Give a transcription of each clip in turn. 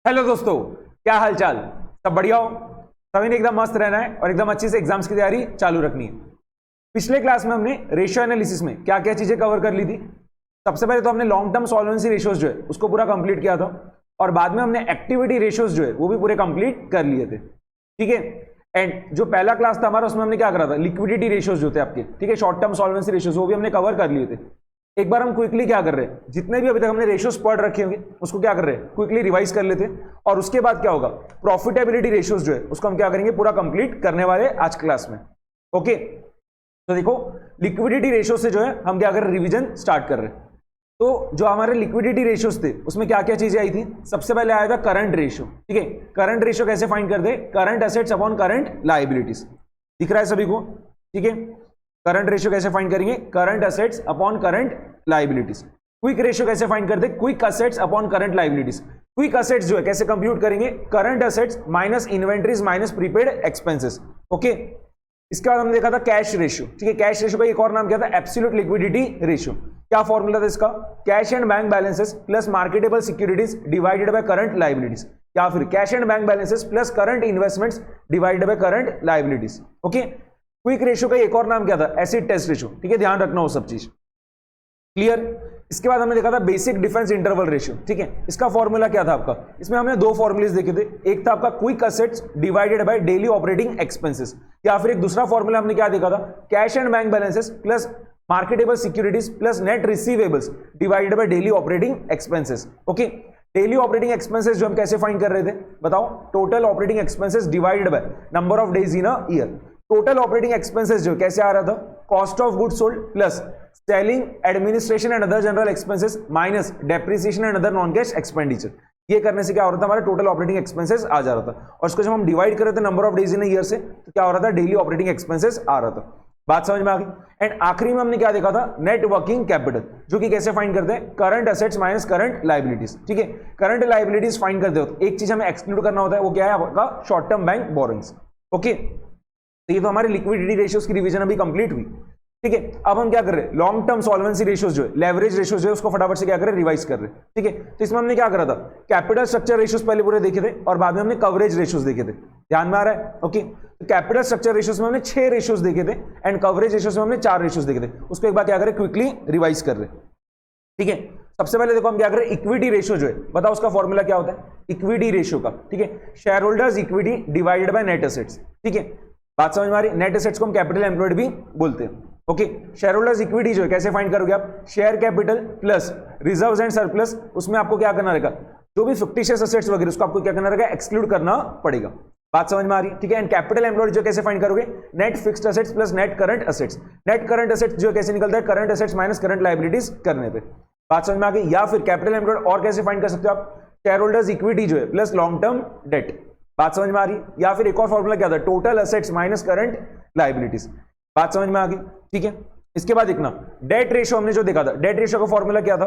Hello दोस्तों, क्या हालचाल। सब बढ़िया हो। सभी ने एकदम मस्त रहना है और एकदम अच्छे से एग्जाम्स की तैयारी चालू रखनी है। पिछले क्लास में हमने रेशियो एनालिसिस में क्या क्या चीजें कवर कर ली थी। सबसे पहले तो हमने लॉन्ग टर्म सॉल्वेंसी रेशियोज जो है उसको पूरा कंप्लीट किया था और बाद में हमने एक्टिविटी रेशियोज जो है वो भी पूरे कंप्लीट कर लिए थे। ठीक है। एंड जो पहला क्लास था हमारा उसमें हमने क्या करा था, लिक्विडिटी रेशियोज जो थे आपके, ठीक है, शॉर्ट टर्म सॉल्वेंसी रेशियोज, वो भी हमने कवर कर लिए थे। एक बार हम क्विकली क्या कर रहे हैं, जितने भी अभी तक हमने रेशियोज पढ़ रखे होंगे उसको क्या कर रहे हैं, क्विकली रिवाइज कर लेते हैं। और उसके बाद क्या होगा, प्रॉफिटेबिलिटी रेशियोज जो है उसको हम क्या करेंगे, पूरा कंप्लीट करने वाले आज क्लास में। ओके, तो देखो लिक्विडिटी रेशियो से जो है हम क्या कर रहे हैं, रिवीजन स्टार्ट कर रहे हैं। तो जो हमारे लिक्विडिटी रेशियोज थे उसमें क्या क्या चीजें आई थी। सबसे पहले आया था करंट रेशियो। ठीक है, करंट रेशियो कैसे फाइंड करते हैं, current assets upon current liabilities. दिख रहा है सभी को। ठीक है, करंट रेशियो कैसे फाइंड करेंगे, current assets upon current liabilities. Quick ratio कैसे फाइंड करते हैं, quick assets upon current liabilities. Quick assets जो है कैसे कंप्यूट करेंगे, current assets minus inventories minus prepaid expenses. Okay, इसके बाद हमने देखा था कैश रेशियो। ठीक है, कैश रेशियो का एक और नाम क्या था, एब्सोल्यूट लिक्विडिटी रेशियो। क्या फॉर्मूला था इसका, cash and bank balances plus marketable securities divided by current liabilities, या फिर cash and bank balances plus current investments divided by current liabilities. Okay, quick ratio का एक और नाम क्या था, एसिड टेस्ट रेशियो। ठीक है, ध्यान रखना वो सब चीज क्लियर। इसके बाद हमने देखा था बेसिक डिफेंस इंटरवल रेशियो। ठीक है, इसका फॉर्मूला क्या था आपका, इसमें हमने दो फॉर्मूलेस देखे थे। एक था आपका quick assets divided by daily operating expenses, या फिर एक दूसरा फॉर्मूला हमने क्या देखा था, cash and bank balances plus marketable securities plus net receivables divided by daily operating expenses. Okay, daily operating expenses जो हम कैसे फाइंड कर रहे थे बताओ, total operating expenses divided by number of days in a year. Total operating expenses जो कैसे आ रहा था, cost of goods sold plus selling administration and other general expenses minus depreciation and other non cash expenditure. ये करने से क्या हो रहा था, हमारा टोटल ऑपरेटिंग एक्सपेंसेस आ जा रहा था। और इसको जब हम डिवाइड कर रहे थे number of days in year से, तो क्या हो रहा था, डेली ऑपरेटिंग एक्सपेंसेस आ रहा था। बात समझ में आ गई। एंड आखिरी में हमने क्या देखा था, नेट वर्किंग कैपिटल, जो कि कैसे फाइंड करते हैं, current assets minus current liabilities. ठीक है, करंट लायबिलिटीज फाइंड करते हो तो एक चीज हमें एक्सक्लूड करना होता है, वो क्या है आपका, short term bank borrowings. Okay, तो ये तो हमारी लिक्विडिटी रेशियोज की रिवीजन अभी कंप्लीट हुई। ठीक है, अब हम क्या कर रहे हैं, लॉन्ग टर्म सॉल्वेंसी रेशियोज जो है, लेवरेज रेशियोज जो है उसको फटाफट से क्या कर रहे हैं, रिवाइज कर रहे हैं। ठीक है, तो इसमें हमने क्या करा था, कैपिटल स्ट्रक्चर रेशियोज पहले पूरे देखे थे और बाद में हमने कवरेज रेशियोज देखे थे। ध्यान में आ रहा है। ओके, तो कैपिटल स्ट्रक्चर रेशियोज में हमने 6 रेशियोज देखे थे एंड कवरेज रेशियोज में हमने 4 रेशियोज देखे थे। उसको एक बार क्या करें, क्विकली रिवाइज कर रहे हैं। ठीक है, सबसे पहले देखो हम क्या करें, इक्विटी रेशियो जो है बताओ उसका फॉर्मूला क्या होता है, इक्विटी रेशियो का। ठीक है, share holders equity divided by net assets. ठीक है, बात समझ में आ रही। नेट एसेट्स को हम कैपिटल एम्प्लॉयड भी बोलते हैं। ओके, शेयर होल्डर्स इक्विटी जो है कैसे फाइंड करोगे आप, share capital plus reserves and surplus. उसमें आपको क्या करना रहेगा, जो भी फिक्टिशियस एसेट्स वगैरह उसको आपको क्या करना रहेगा, एक्सक्लूड करना पड़ेगा। बात समझ में आ रही है। ठीक है, एंड कैपिटल एम्प्लॉयड जो कैसे फाइंड करोगे, net fixed assets plus net current assets. Net current assets जो कैसे निकलता है, current assets minus current liabilities करने पे। बात समझ में आ गई। या फिर कैपिटल एम्प्लॉयड और कैसे फाइंड कर सकते हो आप, शेयर होल्डर्स इक्विटी जो है प्लस लॉन्ग टर्म डेट। बात समझ में आ रही। या फिर एक और फॉर्मूला क्या था, total assets minus current liabilities. बात समझ में आ गई। ठीक है, इसके बाद देखना डेट रेशियो हमने जो देखा था, डेट रेशियो का फॉर्मूला क्या था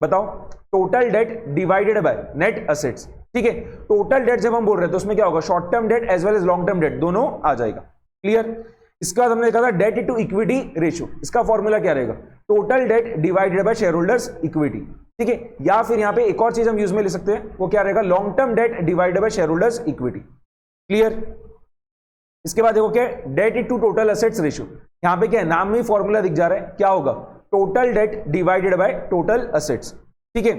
बताओ, total debt divided by net assets. ठीक है, टोटल डेट जब हम बोल रहे हैं तो उसमें क्या होगा, short term debt as well as long term debt दोनों आ जाएगा। क्लियर। इसके बाद हमने देखा था डेट टू इक्विटी रेशियो। इसका फॉर्मूला क्या रहेगा, total debt divided by share holders equity. ठीक है, या फिर यहां पे एक और चीज हम यूज में ले सकते हैं, वो क्या रहेगा, long term debt divided by share holders equity. Clear. इसके बाद देखो क्या है, debt to total assets ratio. यहां पे क्या है, नाम में फॉर्मूला दिख जा रहा है, क्या होगा, total debt divided by total assets. ठीक है,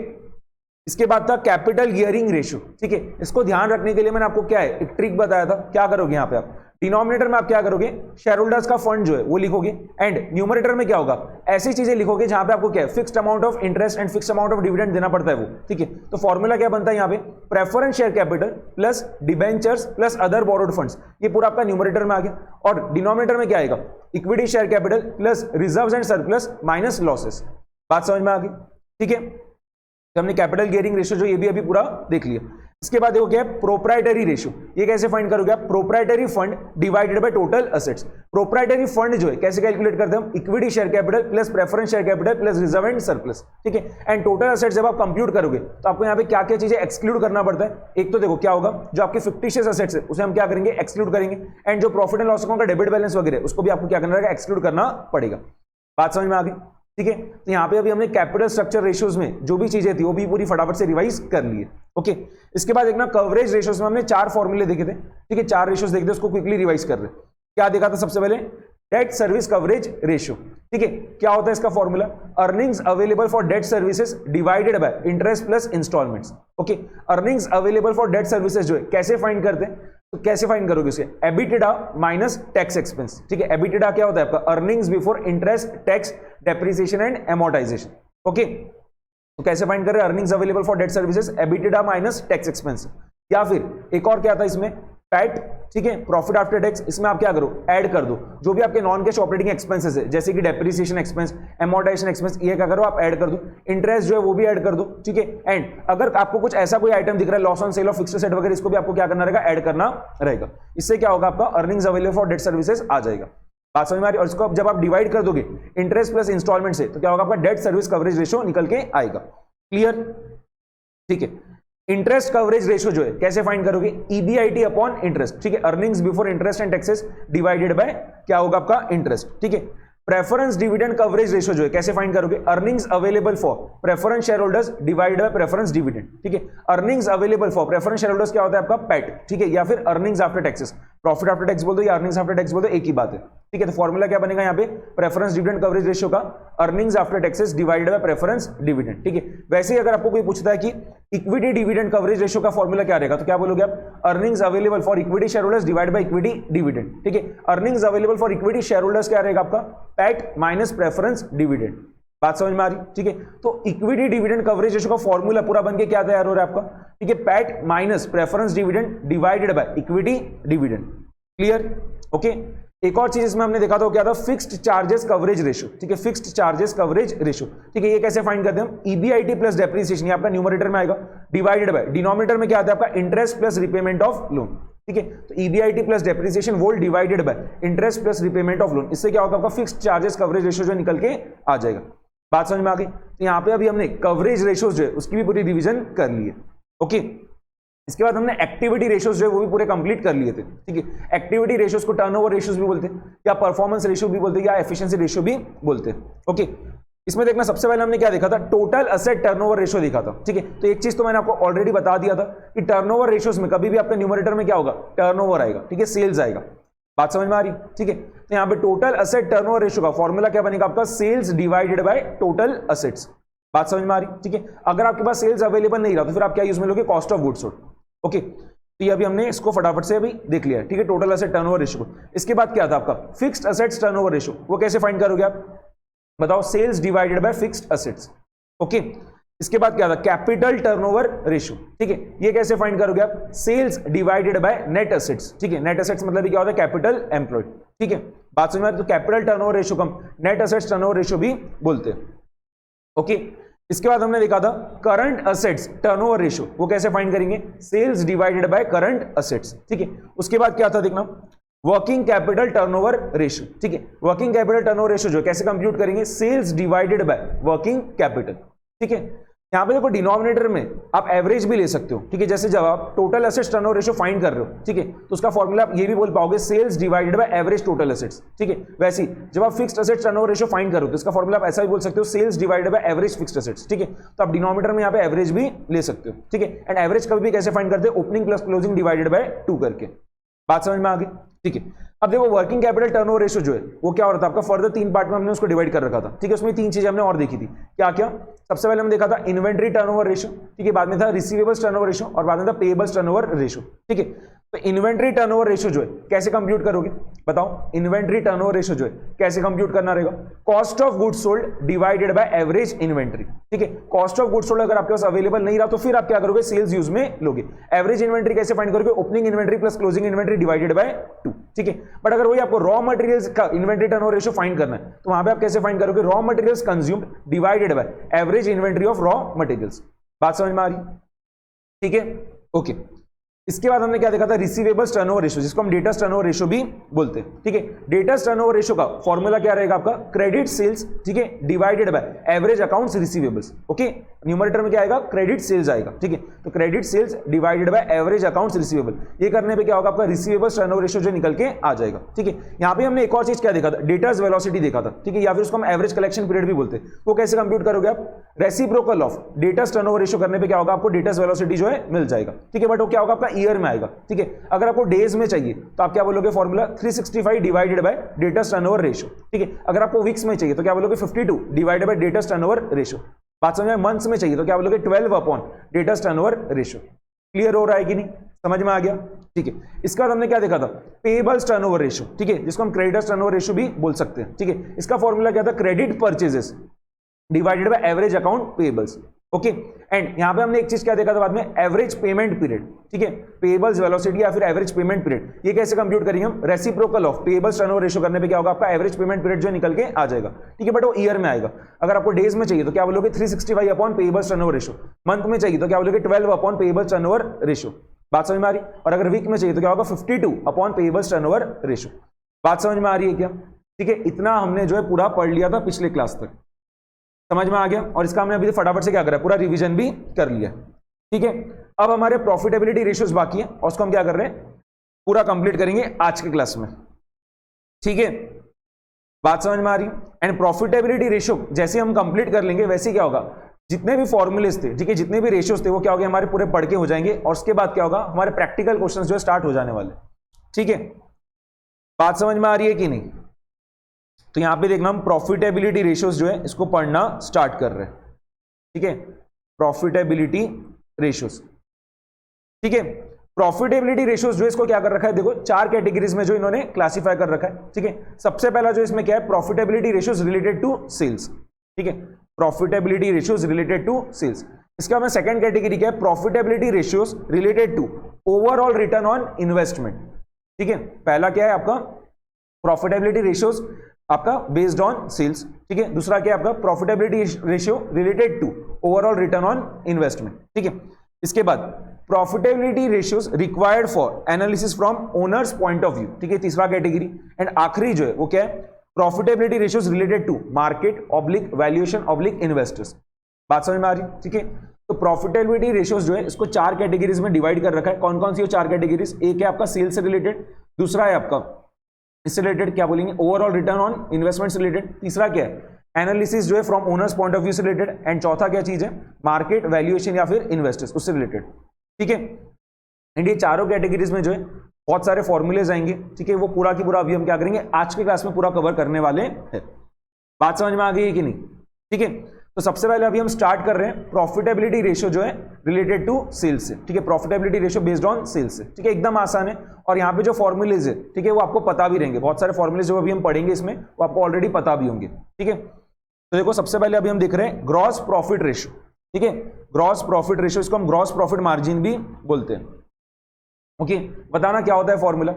इसके बाद था कैपिटल गियरिंग रेशियो। ठीक है, इसको ध्यान रखने के लिए मैंने आपको क्या है, एक ट्रिक बताया था। क्या करोगे यहां पे आप, डिनोमिनेटर में आप क्या करोगे, शेयर होल्डर्स का फंड जो है वो लिखोगे, एंड न्यूमरेटर में क्या होगा, ऐसी चीजें लिखोगे जहां पे आपको क्या है, fixed amount of interest and fixed amount of dividend देना पड़ता है वो। ठीक है, तो फॉर्मूला क्या बनता है यहाँ पे, preference share capital plus debentures plus other borrowed funds. ये पूरा आपका न्यूमरेटर में आ गया। और डिनोमिनेटर में क्या आएगा, equity share capital plus reserves and surplus minus losses. बात समझ में आ गई। ठीक है, तो हमने कैपिटल गियरिंग रेशियो जो ये भी अभी पूरा देख लिया। इसके बाद देखो क्या है, प्रोप्राइटरी रेशियो। ये कैसे फाइंड करोगे आप, proprietary fund divided by total assets. Proprietary fund जो है कैसे कैलकुलेट करते हैं हम, equity share capital plus preference share capital plus reserve and surplus. ठीक है, एंड टोटल एसेट्स जब आप कंप्यूट करोगे तो आपको यहाँ पे क्या क्या चीजें एक्सक्लूड करना पड़ता है। एक तो देखो क्या होगा, जो आपके फिक्टिशियस एसेट्स है उसे हम क्या करेंगे, एक्सक्लूड करेंगे। एंड जो प्रॉफिट एंड लॉस अकाउंट का डेबिट बैलेंस वगैरह उसको भी आपको क्या करना रहेगा, एक्सक्लूड करना पड़ेगा। बात समझ में आ गई। ठीक है। तो यहाँ पे अभी हमने कैपिटल स्ट्रक्चर रेशियोज में जो भी चीजें थी वो भी पूरी फटाफट से रिवाइज कर ली है। ओके, इसके बाद एक ना कवरेज रेशियोज में हमने 4 फॉर्मूले देखे थे, ठीक है, 4 रेशियोज देखे थे, उसको क्विकली रिवाइज कर रहे। क्या देखा था सबसे पहले? डेट सर्विस कवरेज रेशियो, ठीक है। क्या होता है इसका formula? Earnings available for debt services divided by interest plus instalments. Okay, earnings available for debt services जो है कैसे फाइंड करते हैं? तो कैसे फाइंड करोगे इसके? एबिटिडा माइनस टैक्स एक्सपेंस, ठीक है। एबिटिडा क्या होता है आपका? Earnings before interest, tax, depreciation and amortisation. Okay, तो कैसे फाइंड कर रहे हैं? Earnings available for debt services, EBITDA minus tax expense. या फिर एक और क्या था इसमें? पैट, ठीक है, प्रॉफिट आफ्टर टैक्स। इसमें आप क्या करो? ऐड कर दो जो भी आपके नॉन कैश ऑपरेटिंग एक्सपेंसेस है, जैसे कि डेप्रिसिएशन एक्सपेंस, एमोर्टाइजेशन एक्सपेंस, ये क्या करो आप? ऐड कर दो। इंटरेस्ट जो है वो भी ऐड कर दो, ठीक है। एंड अगर आपको कुछ ऐसा कोई आइटम दिख रहा है, loss on sale of fixed asset वगैरह, इसको भी आपको क्या करना रहेगा? ऐड करना रहेगा। इससे क्या होगा? आपका earnings available for debt services आ जाएगा। बात समझ में आ रही है? और इसको जब आप डिवाइड कर दोगे इंटरेस्ट प्लस इंस्टॉलमेंट से, तो क्या होगा? आपका डेट सर्विस कवरेज रेशियो निकल के आएगा। क्लियर? ठीक है। इंटरेस्ट कवरेज रेशियो जो है कैसे फाइंड करोगे? ईबीआईटी अपॉन इंटरेस्ट, ठीक है। Earnings before interest and taxes divided by क्या होगा? आपका इंटरेस्ट, ठीक है। प्रेफरेंस डिविडेंड कवरेज रेशियो जो है कैसे फाइंड करोगे? Earnings available for preference share holders divided bye preference dividend, ठीक है। Earnings available for preference share holders क्या होता है? आपका पैट, ठीक है। या फिर earnings after taxes, profit after tax बोल दो या अर्निंग्स आफ्टर टैक्स बोल दो, एक ही बात है, ठीक है। तो फॉर्मूला क्या बनेगा यहाँ पे? प्रेफरेंस डिविडेंड कवरेज रेशियो का earnings after taxes divided by preference dividend, ठीक है। वैसे ही अगर आपको कोई पूछता है कि इक्विटी डिविडेंड कवरेज रेशियो का फॉर्मूला क्या रहेगा, तो क्या बोलोगे आप? Earnings available for equity share holders divided by equity dividend, ठीक है। Earnings available for equity share holders क्या रहेगा आपका? PAT minus preference dividend. बात समझ में आ रही? ठीक है। तो इक्विटी डिविडेंड कवरेज रेशियो का फॉर्मूला पूरा बन के क्या तैयार हो रहा है आपका? ठीक है, PAT minus preference dividend divided by equity dividend. Clear? Okay. एक और चीज इसमें हमने देखा था, क्या था? फिक्स्ड चार्जेस कवरेज रेशियो, ठीक है। फिक्स्ड चार्जेस कवरेज रेशियो, ठीक है। ये कैसे फाइंड करते हैं हम? ईबीआईटी प्लस डेप्रिसिएशन, ये आपका न्यूमरेटर में आएगा, डिवाइडेड बाय डिनोमिनेटर में क्या आता है आपका? Interest plus repayment of loan, ठीक है। तो EBIT plus depreciation whole divided by interest plus repayment of loan. इससे क्या होगा? आपका फिक्स्ड चार्जेस कवरेज रेशियो जो निकल के आ जाएगा। बात समझ में आ गई? तो यहाँ पे अभी हमने कवरेज रेशियोज जो है उसकी भी पूरी रिवीजन कर ली है। ओके, इसके बाद हमने एक्टिविटी रेशियोज जो है वो भी पूरे कंप्लीट कर लिए थे, ठीक है। एक्टिविटी रेशियोज को टर्नओवर रेशियोज भी बोलते हैं, या परफॉर्मेंस रेशियो भी बोलते हैं, या एफिशिएंसी रेशियो भी बोलते हैं। ओके, इसमें देखना सबसे पहले हमने क्या देखा था? टोटल असेट टर्नओवर रेशियो देखा था, ठीक है। तो एक चीज तो मैंने आपको ऑलरेडी बता दिया था कि टर्नओवर रेशियोज में कभी भी आपका न्यूमरेटर में क्या होगा? टर्नओवर आएगा, ठीक है, सेल्स आएगा। बात समझ में आ रही? ठीक है। तो यहाँ पे टोटल असेट टर्नओवर रेशियो का फॉर्मूला क्या बनेगा आपका? Sales divided by total assets. बात समझ में आ रही? ठीक है। अगर आपके पास सेल्स अवेलेबल नहीं रहा तो फिर आप क्या यूज में लोगे? Cost of goods sold. Okay, तो ये अभी हमने इसको फटाफट से अभी देख लिया है, ठीक है, टोटल असेट टर्नओवर रेशियो। इसके बाद क्या था आपका? Fixed assets turnover ratio. वो कैसे फाइंड करोगे आप? बताओ। Sales divided by fixed assets. Okay, इसके बाद क्या था? कैपिटल टर्नओवर रेशियो, ठीक है। ये कैसे फाइंड करोगे आप? Sales divided by net assets, ठीक है। नेट असेट्स मतलब क्या होता है? कैपिटल एम्प्लॉयड, ठीक है। बात समझ में आ रही? तो कैपिटल टर्नओवर रेशियो कम नेट असेट्स टर्नओवर रेशियो भी बोलते हैं। ओके, इसके बाद हमने देखा था करंट असेट्स टर्नओवर रेशियो। वो कैसे फाइंड करेंगे? Sales divided by current assets, ठीक है। उसके बाद क्या था देखना? वर्किंग कैपिटल टर्नओवर रेशियो, ठीक है। वर्किंग कैपिटल टर्नओवर रेशियो जो कैसे कंप्यूट करेंगे? Sales divided by working capital, ठीक है। यहां पे देखो डिनोमिनेटर में आप एवरेज भी ले सकते हो, ठीक है। जैसे जब आप total assets turnover ratio find कर रहे हो, ठीक है, तो उसका फॉर्मूला आप ये भी बोल पाओगे sales divided by average total assets, ठीक है। वैसे ही जब आप fixed assets turnover ratio find करो तो इसका फॉर्मूला आप ऐसा भी बोल सकते हो sales divided by average fixed assets, ठीक है। तो आप डिनोमिनेटर में यहाँ पे एवरेज भी ले सकते हो, ठीक है। एंड एवरेज कभी भी कैसे फाइंड करते हैं? Opening plus closing divided by 2 करके। बात समझ में आ गई? ठीक है। अब देखो वर्किंग कैपिटल टर्नओवर रेशियो जो है वो क्या हो रहा था आपका? फर्दर 3 पार्ट में हमने उसको डिवाइड कर रखा था, ठीक है। उसमें 3 चीजें हमने और देखी थी। क्या क्या? सबसे पहले हमने देखा था इन्वेंट्री टर्नओवर रेशियो, ठीक है। बाद में था रिसीवेबल्स टर्नओवर रेशियो और बाद में था पेएबल्स टर्नओवर रेशियो, ठीक है। तो इन्वेंट्री टर्नओवर रेशियो जो है कैसे कंप्यूट करोगे? बताओ। इन्वेंट्री टर्नओवर रेशियो जो है कैसे कंप्यूट करना रहेगा? Cost of goods sold divided by average inventory, ठीक है। कॉस्ट ऑफ गुड्स सोल्ड अगर आपके पास अवेलेबल नहीं रहा तो फिर आप क्या करोगे? सेल्स यूज में लोगे। एवरेज इन्वेंट्री कैसे फाइंड करोगे? Opening inventory plus closing inventory divided by 2, ठीक है। बट अगर वही आपको रॉ मटेरियल्स का इन्वेंट्री टर्नओवर रेशियो फाइंड करना है तो वहां पे आप कैसे फाइंड करोगे? Raw materials consumed divided by average inventory of raw materials. बात समझ में आ रही? ठीक है, ओके। इसके बाद हमने क्या देखा था, रिसीवेबल्स टर्नओवर रेशियो, जिसको हम डेटर्स टर्नओवर रेशियो भी बोलते हैं, ठीक है। डेटर्स टर्नओवर रेशियो का फॉर्मूला क्या रहेगा आपका, क्रेडिट सेल्स, ठीक है, divided by average accounts receivables, okay. Numerator में क्या आएगा, क्रेडिट सेल्स आएगा, ठीक है। तो credit sales divided by average accounts receivable, ये करने पे क्या होगा आपका रिसीवेबल्स टर्नओवर रेशियो जो निकल के आ जाएगा, ठीक है। यहाँ पे हमने एक और चीज क्या देखा था, डेटर्स वेलोसिटी देखा था, ठीक है, या फिर उसको हम एवरेज कलेक्शन पीरियड भी बोलते हैं। वो कैसे कंप्यूट करोगे आप, reciprocal of debtors turnover ratio करने पे क्या होगा आपको डेटर्स वेलोसिटी जो है मिल जाएगा, ठीक है। बट वो क्या होगा आपका ईयर में आएगा, ठीक है। अगर आपको डेज में चाहिए तो आप क्या बोलोगे, formula 365 divided by debtors turnover ratio, ठीक है। अगर आपको वीक्स में चाहिए तो क्या बोलोगे 52 divided by debtors turnover ratio. बात समझ में, मंथ्स में चाहिए तो क्या बोलोगे 12 upon debtors turnover ratio. Clear हो रहा है कि नहीं, समझ में आ गया, ठीक है। इसके बाद हमने क्या देखा था, पेबल्स टर्नओवर रेशियो, ठीक है, जिसको हम क्रेडिटर्स टर्नओवर रेशियो भी बोल सकते हैं, ठीक है। इसका फॉर्मूला क्या था, credit purchases divided by average account payables, okay. And यहां पे हमने एक चीज क्या देखा था बाद में, एवरेज पेमेंट पीरियड, ठीक है, पेबल्स वेलोसिटी या फिर एवरेज पेमेंट पीरियड। ये कैसे कंप्यूट करेंगे हम, reciprocal of payables turnover ratio करने पे क्या होगा आपका एवरेज पेमेंट पीरियड जो निकल के आ जाएगा, ठीक है। बट वो ईयर में आएगा। अगर आपको डेज में चाहिए तो क्या बोलोगे 365 upon payables turnover ratio. Month में चाहिए तो क्या बोलोगे 12 अपॉन पेबल्स टर्नओवर रेशियो। बात समझ में आ रही, और अगर वीक में चाहिए तो क्या होगा 52 अपॉन पेबल्स टर्नओवर रेशियो। बात समझ में आ रही है क्या, ठीक है। इतना हमने जो है पूरा पढ़ लिया था पिछले क्लास तक, समझ में आ गया। और इसका हमने अभी फटाफट से क्या करा, पूरा रिवीजन भी कर लिया, ठीक है। अब हमारे प्रॉफिटेबिलिटी रेशियोज बाकी है और उसको हम क्या कर रहे हैं, पूरा कंप्लीट करेंगे आज के क्लास में, ठीक है। बात समझ में आ रही है। एंड प्रॉफिटेबिलिटी रेशियो जैसे हम कंप्लीट कर लेंगे वैसे क्या होगा, जितने भी फॉर्मूलेस थे, ठीक है, जितने भी रेशियोज थे वो क्या हो गए हमारे पूरे पढ़ के हो जाएंगे। और उसके बाद क्या होगा, हमारे प्रैक्टिकल क्वेश्चन जो है स्टार्ट हो जाने वाले, ठीक है। बात समझ में आ रही है कि नहीं। तो यहां पे देखना, हम प्रॉफिटेबिलिटी रेशियोज जो है इसको पढ़ना स्टार्ट कर रहे हैं, ठीक है। प्रॉफिटेबिलिटी रेशियोज, ठीक है। प्रॉफिटेबिलिटी रेशियोज जो है इसको क्या कर रखा है, देखो 4 कैटेगरीज में जो इन्होंने क्लासिफाई कर रखा है, ठीक है। सबसे पहला जो इसमें क्या है, profitability ratios related to sales, ठीक है। Profitability ratios related to sales. इसका हमें सेकंड कैटेगरी क्या है, profitability ratios related to overall return on investment, ठीक है। पहला क्या है आपका प्रॉफिटेबिलिटी रेशियोज आपका बेस्ड ऑन सेल्स, ठीक है। दूसरा क्या है आपका profitability ratio related to overall return on investment, ठीक है। इसके बाद profitability ratios required for analysis from owners point of view, ठीक है, तीसरा कैटेगरी। एंड आखिरी जो है वो क्या है, profitability ratios related to market oblique valuation oblique investors. बात समझ में आ रही, ठीक है। तो प्रॉफिटेबिलिटी रेशियोज जो है इसको 4 कैटेगरीज में डिवाइड कर रखा है। कौन कौन सी वो 4 कैटेगरीज, एक है आपका सेल्स से रिलेटेड, दूसरा है आपका इससे रिलेटेड क्या बोलेंगे ओवरऑल रिटर्न ऑन इन्वेस्टमेंट से रिलेटेड, तीसरा क्या है एनालिसिस जो है from owners point of view से रिलेटेड, एंड चौथा क्या चीज है मार्केट वैल्यूएशन या फिर इन्वेस्टर्स उससे रिलेटेड, ठीक है। एंड ये चारों कैटेगरीज में जो है बहुत सारे फॉर्मूलेज आएंगे, ठीक है। वो पूरा की पूरा अभी हम क्या करेंगे आज के क्लास में पूरा कवर करने वाले हैं। बात समझ में आ गई है कि नहीं, ठीक है। तो सबसे पहले अभी हम स्टार्ट कर रहे हैं प्रॉफिटेबिलिटी रेशियो जो है रिलेटेड टू सेल्स से, ठीक है। Profitability ratio based on sales से, ठीक है, एकदम आसान है। और यहाँ पे जो फॉर्मूलेज है, ठीक है, वो आपको पता भी रहेंगे। बहुत सारे फॉर्मूलेज जो अभी हम पढ़ेंगे इसमें वो आपको ऑलरेडी पता भी होंगे, ठीक है। तो देखो सबसे पहले अभी हम देख रहे हैं ग्रॉस प्रॉफिट रेशियो, ठीक है। ग्रॉस प्रॉफिट रेशियो, इसको हम ग्रॉस प्रॉफिट मार्जिन भी बोलते हैं, ओके। बताना क्या होता है फॉर्मूला,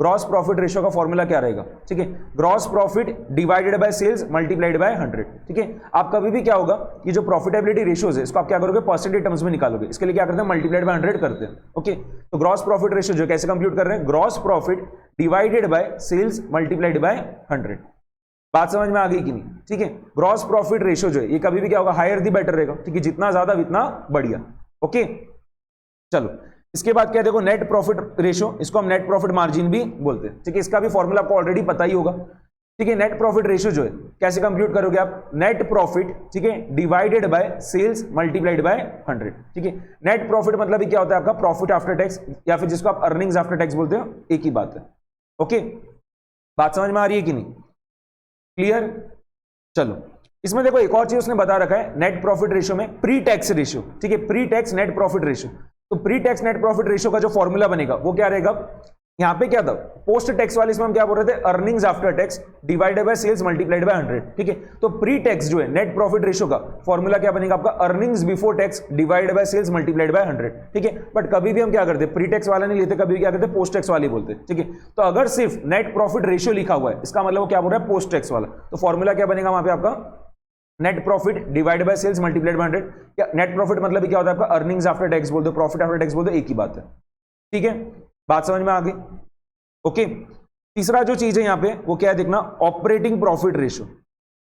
ग्रॉस प्रॉफिट रेशियो का फॉर्मूला क्या रहेगा, ठीक है। Gross profit divided by sales multiplied by 100, ठीक है। आप कभी भी क्या होगा, ये जो प्रॉफिटेबिलिटी रेशियोज है इसको आप क्या करोगे परसेंटेज टर्म्स में निकालोगे। इसके लिए क्या करते हैं मल्टीप्लाइड बाय 100 करते हैं, ओके। तो ग्रॉस प्रॉफिट रेशियो जो कैसे कंप्यूट कर रहे हैं, gross profit divided by sales multiplied by 100। बात समझ में आ गई कि नहीं, ठीक है। ग्रॉस प्रॉफिट रेशियो जो है ये कभी भी क्या होगा हायर दी बेटर रहेगा, ठीक है, जितना ज्यादा उतना बढ़िया, ओके। चलो इसके बाद क्या देखो नेट प्रॉफिट रेशियो, इसको हम नेट प्रॉफिट मार्जिन भी बोलते हैं, ठीक है। इसका भी फॉर्मूला आपको ऑलरेडी पता ही होगा, ठीक है। नेट प्रॉफिट रेशियो जो है कैसे कंप्यूट करोगे आप, नेट प्रॉफिट, ठीक है, divided by sales multiplied by 100, ठीक है। नेट प्रॉफिट मतलब ही क्या होता है आपका प्रॉफिट आफ्टर टैक्स या फिर जिसको आप अर्निंग्स आफ्टर टैक्स बोलते हो, एक ही बात है, ओके। बात समझ में आ रही है कि नहीं, क्लियर। चलो इसमें देखो एक और चीज उसने बता रखा है नेट प्रॉफिट रेशियो में प्री टैक्स रेशियो, ठीक है, pre tax net profit ratio. तो pre tax net profit ratio का जो फॉर्मूला बनेगा वो क्या रहेगा, यहां पे क्या था पोस्ट टैक्स वाले इसमें हम क्या बोल रहे थे earnings after tax divided by sales multiplied by 100, ठीक है। तो प्री टैक्स जो है नेट प्रॉफिट रेशियो का फॉर्मूला क्या बनेगा आपका earnings before tax divided by sales multiplied by 100, ठीक है। बट कभी भी हम क्या करते प्री टैक्स वाला नहीं लेते, कभी क्या करते पोस्ट टैक्स वाले बोलते, ठीक है। तो अगर सिर्फ नेट प्रॉफिट रेशियो लिखा हुआ है इसका मतलब वो क्या बोल रहा है पोस्ट टैक्स वाला, तो फॉर्मूला क्या बनेगा वहां पे आपका net profit divide by sales multiplied by 100। या नेट प्रॉफिट मतलब क्या होता है आपका अर्निंग्स आफ्टर टैक्स बोल दो प्रॉफिट आफ्टर टैक्स बोल दो, एक ही बात है, ठीक है, बात समझ में आ गई? ओके, तीसरा जो चीज है यहां पे वो क्या है देखना, ऑपरेटिंग प्रॉफिट रेशियो।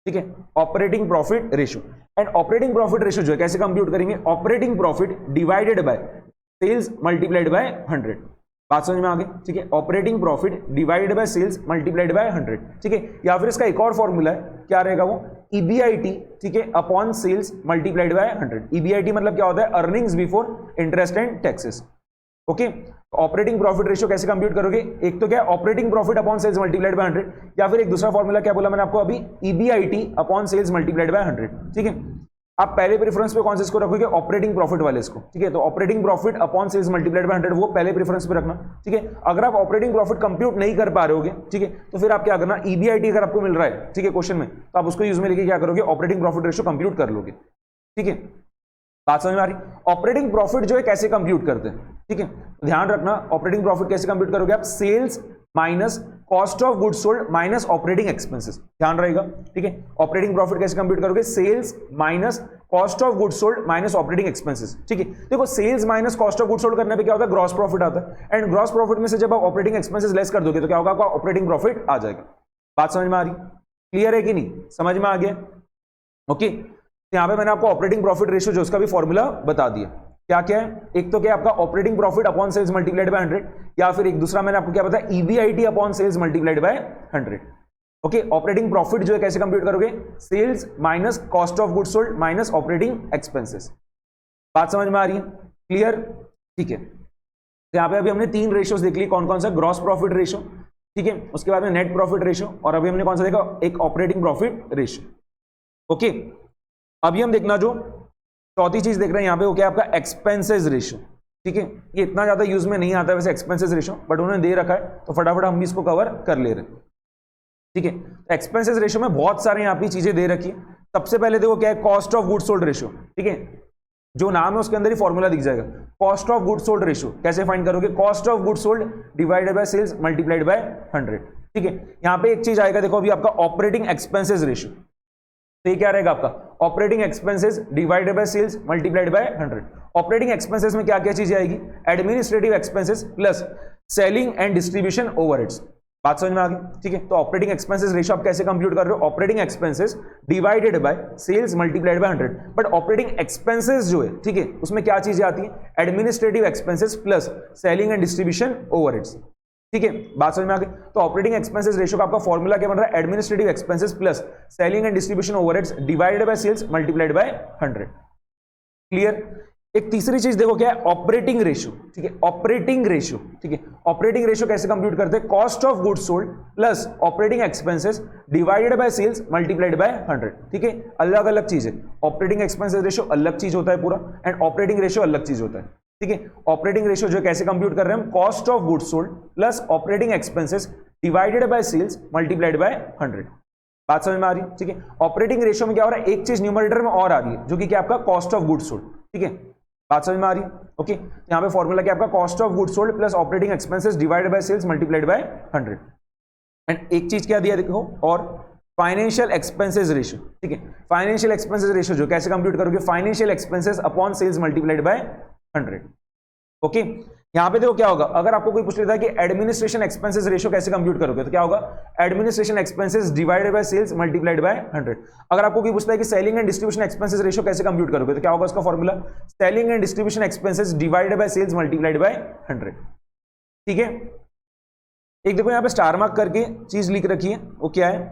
ठीक है, operating profit ratio. And operating profit ratio जो है कैसे कंप्यूट करेंगे, operating profit divided by sales multiplied by 100। बात समझ में आ गई? ठीक है, operating profit divided by sales multiplied by 100। ठीक है, या फिर इसका एक और फॉर्मूला है, क्या रहेगा वो, ईबीआईटी, ठीक है, upon sales multiplied by 100। EBIT मतलब क्या होता है, earnings before interest and taxes. Okay, operating profit ratio कैसे कंप्यूट करोगे, एक तो क्या है operating profit upon sales multiplied by 100, या फिर एक दूसरा फॉर्मूला क्या बोला मैंने आपको अभी, EBIT upon sales multiplied by 100। ठीक है, आप पहले प्रेफरेंस पे कौन से इसको रखोगे, ऑपरेटिंग प्रॉफिट वाले इसको। ठीक है, तो operating profit upon sales multiplied by 100 वो पहले प्रेफरेंस पे रखना। ठीक है, अगर आप ऑपरेटिंग प्रॉफिट कंप्यूट नहीं कर पा रहे होगे, ठीक है, तो फिर आप क्या करना, ईबीआईटी अगर आपको मिल रहा है, ठीक है, क्वेश्चन में, तो आप उसको यूज में लेके क्या करोगे, ऑपरेटिंग प्रॉफिट रेशियो कंप्यूट कर लोगे। ठीक है, बात समझ में आ रही? ऑपरेटिंग प्रॉफिट जो है कैसे कंप्यूट करते हैं, ठीक है, ध्यान रखना, ऑपरेटिंग प्रॉफिट कैसे कंप्यूट करोगे आप, sales minus cost of goods sold minus operating expenses, ध्यान रहेगा। ठीक है, ऑपरेटिंग प्रॉफिट कैसे कंप्यूट करोगे, sales minus cost of goods sold minus operating expenses. ठीक है, देखो sales minus cost of goods sold करने पे क्या होता है, ग्रॉस प्रॉफिट आता है, एंड ग्रॉस प्रॉफिट में से जब आप ऑपरेटिंग एक्सपेंसेस लेस कर दोगे तो क्या होगा, आपका ऑपरेटिंग प्रॉफिट आ जाएगा। बात समझ में आ रही? क्लियर है कि नहीं, समझ में आ गया? ओके, यहां पे मैंने आपको ऑपरेटिंग प्रॉफिट रेशियो जो उसका भी फॉर्मूला बता दिया, क्या क्या है, एक तो क्या आपका operating profit upon sales multiplied by 100, या फिर एक दूसरा मैंने आपको क्या बताया, EBIT upon sales multiplied by 100। Okay, operating profit जो है कैसे कंप्यूट करोगे, sales minus cost of goods sold minus operating expenses. बात समझ में आ रही है? क्लियर? ठीक है, तो यहां पे अभी हमने 3 रेशियोज देख ली, कौन कौन सा, ग्रॉस प्रॉफिट रेशियो, ठीक है, उसके बाद में नेट प्रॉफिट रेशियो, और अभी हमने कौन सा देखा, एक ऑपरेटिंग प्रॉफिट रेशियो। ओके, अभी हम देखना जो चौथी चीज देख रहे हैं यहां पे, वो क्या आपका एक्सपेंसेस रेशियो। ठीक है, ये इतना ज्यादा यूज में नहीं आता है वैसे एक्सपेंसेस रेशियो, बट उन्होंने दे रखा है तो फटाफट हम भी इसको कवर कर ले रहे हैं। ठीक है, एक्सपेंसेस रेशियो में बहुत सारे यहाँ पे चीजें दे रखी है। सबसे पहले देखो क्या है, cost of goods sold ratio. ठीक है, जो नाम है उसके अंदर ही फॉर्मूला दिख जाएगा, cost of goods sold ratio कैसे फाइंड करोगे, cost of goods sold divided by sales multiplied by 100। ठीक है, यहां पे एक चीज आएगा, देखो अभी आपका ऑपरेटिंग एक्सपेंसेस रेशियो, तो ये क्या रहेगा आपका, operating expenses divided by sales multiplied by 100। Operating expenses में क्या क्या चीजें आएगी, administrative expenses plus selling and distribution overheads. बात समझ में आ गई? ठीक है, तो ऑपरेटिंग एक्सपेंसेस रेशियो आप कैसे कंप्यूट कर रहे हो, operating expenses divided by sales multiplied by 100। But operating expenses जो है, ठीक है, उसमें क्या चीजें आती है, administrative expenses plus selling and distribution overheads. ठीक है, बात समझ में आ गई? तो ऑपरेटिंग एक्सपेंसेस रेशियो का आपका फॉर्मूला क्या बन रहा है, administrative expenses plus selling and distribution overheads divided by sales multiplied by 100। Clear? एक तीसरी चीज देखो क्या है, ऑपरेटिंग रेशियो। ठीक है, ऑपरेटिंग रेशियो, ठीक है, ऑपरेटिंग रेशियो कैसे कंप्यूट करते हैं, cost of goods sold plus operating expenses divided by sales multiplied by 100। ठीक है, अलग अलग चीज है, ऑपरेटिंग एक्सपेंसेस रेशियो अलग चीज होता है पूरा, एंड ऑपरेटिंग रेशियो अलग चीज होता है। ठीक है, ऑपरेटिंग रेशियो जो कैसे कंप्यूट कर रहे हैं हम, cost of goods sold plus operating expenses divided by sales multiplied by 100। बात समझ में आ रही है? ठीक है, ऑपरेटिंग रेशियो में क्या हो रहा है, एक चीज न्यूमरेटर में और आ रही है जो कि क्या आपका कॉस्ट ऑफ गुड्स सोल्ड। ठीक है, बात समझ में आ रही है? ओके, यहां पे फॉर्मूला क्या आपका, cost of goods sold plus operating expenses divided by sales multiplied by 100। And एक चीज क्या दिया देखो, और फाइनेंशियल एक्सपेंसेस रेशियो। ठीक है, फाइनेंशियल एक्सपेंसेस रेशियो जो कैसे कंप्यूट करोगे, financial expenses upon sales multiplied by 100। Okay, यहां पे देखो क्या होगा, अगर आपको कोई पूछ लेता है कि एडमिनिस्ट्रेशन एक्सपेंसेस रेशियो कैसे कंप्यूट करोगे, तो क्या होगा, administration expenses divided by sales multiplied by 100। अगर आपको कोई पूछता है कि selling and distribution expenses ratio कैसे कंप्यूट करोगे, तो क्या होगा उसका formula, selling and distribution expenses divided by sales multiplied by 100। ठीक है, एक देखो यहां पे स्टार मार्क करके चीज लिख रखी है, वो क्या है,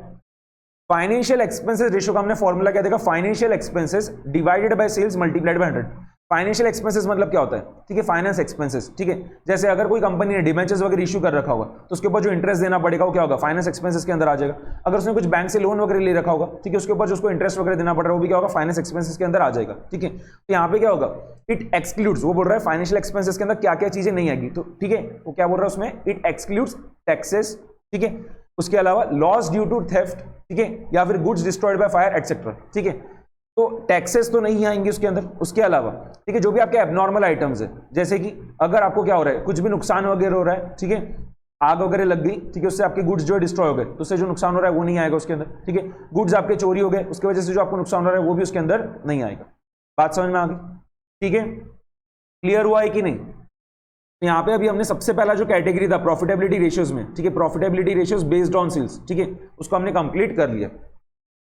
फाइनेंशियल एक्सपेंसेस रेशियो का हमने फॉर्मूला क्या देखा, financial expenses divided by sales multiplied by 100। Financial expenses मतलब क्या होता है, ठीक है, फाइनेंस एक्सपेंसेस। ठीक है, जैसे अगर कोई कंपनी ने डिबेंचर्स वगैरह इशू कर रखा होगा तो उसके ऊपर जो इंटरेस्ट देना पड़ेगा वो क्या होगा, फाइनेंस एक्सपेंसेस के अंदर आ जाएगा। अगर उसने कुछ बैंक से लोन वगैरह ले रखा होगा, ठीक है, उसके ऊपर जो उसको इंटरेस्ट वगैरह देना पड़ रहा है वो भी क्या होगा, फाइनेंस एक्सपेंसेस के अंदर आ जाएगा। ठीक है, तो यहाँ पे क्या होगा, इट एक्सक्लूड्स, वो बोल रहा है फाइनेंशियल एक्सपेंसेस के अंदर क्या क्या चीजें नहीं आएगी, तो ठीक है, वो क्या बोल रहा है उसमें, इट एक्सक्लूड्स टैक्सेस, ठीक है, उसके अलावा लॉस ड्यू टू थेफ्ट, ठीक है, या फिर goods destroyed by fire etcetera. ठीक है, तो टैक्सेस तो नहीं आएंगे उसके अंदर, उसके अलावा ठीक है जो भी आपके एबनॉर्मल आइटम्स है, जैसे कि अगर आपको क्या हो रहा है, कुछ भी नुकसान वगैरह हो रहा है, ठीक है, आग वगैरह लग गई, ठीक है, उससे आपके गुड्स जो है डिस्ट्रॉय हो गए, तो उससे जो नुकसान हो रहा है वो नहीं आएगा उसके अंदर। ठीक है, गुड्स आपके चोरी हो गए, उसकी वजह से जो आपको नुकसान हो रहा है वो भी उसके अंदर नहीं आएगा। बात समझ में आ गई? ठीक है, क्लियर हुआ है कि नहीं? यहाँ पे अभी हमने सबसे पहला जो कैटेगरी था प्रॉफिटेबिलिटी रेशियोज में, ठीक है, profitability ratios based on sales, ठीक है, उसको हमने कंप्लीट कर लिया।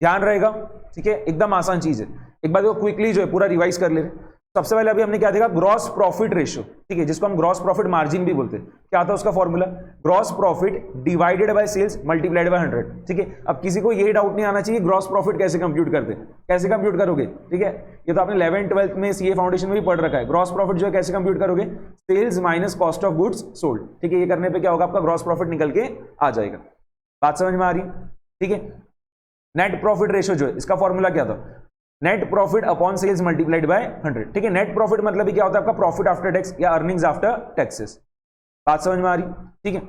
ध्यान रहेगा, ठीक है, एकदम आसान चीज है। एक बार क्विकली जो है पूरा रिवाइज कर ले रहे। सबसे पहले अभी हमने क्या देखा, ग्रॉस प्रॉफिट रेशियो, ठीक है, जिसको हम ग्रॉस प्रॉफिट मार्जिन भी बोलते हैं। क्या था उसका formula, gross profit divided by sales multiplied by 100, ठीक है। अब किसी को यही डाउट नहीं आना चाहिए ग्रॉस प्रॉफिट कैसे कंप्यूट करते हैं, कैसे कंप्यूट करोगे, ठीक है, ये तो आपने 11th-12th में सीए फाउंडेशन में भी पढ़ रखा है। ग्रॉस प्रॉफिट जो है कैसे कंप्यूट करोगे, sales minus cost of goods sold, ठीक है, ये करने पे क्या होगा, आपका ग्रॉस प्रॉफिट निकल के आ जाएगा। बात समझ में आ रही, ठीक है। नेट प्रॉफिट रेशियो जो है इसका फॉर्मूला क्या था, net profit upon sales multiplied by 100, ठीक है। नेट प्रॉफिट मतलब ही क्या होता है आपका, प्रॉफिट आफ्टर टैक्स या अर्निंग्स आफ्टर टैक्सेस। बात समझ में आ रही, ठीक है।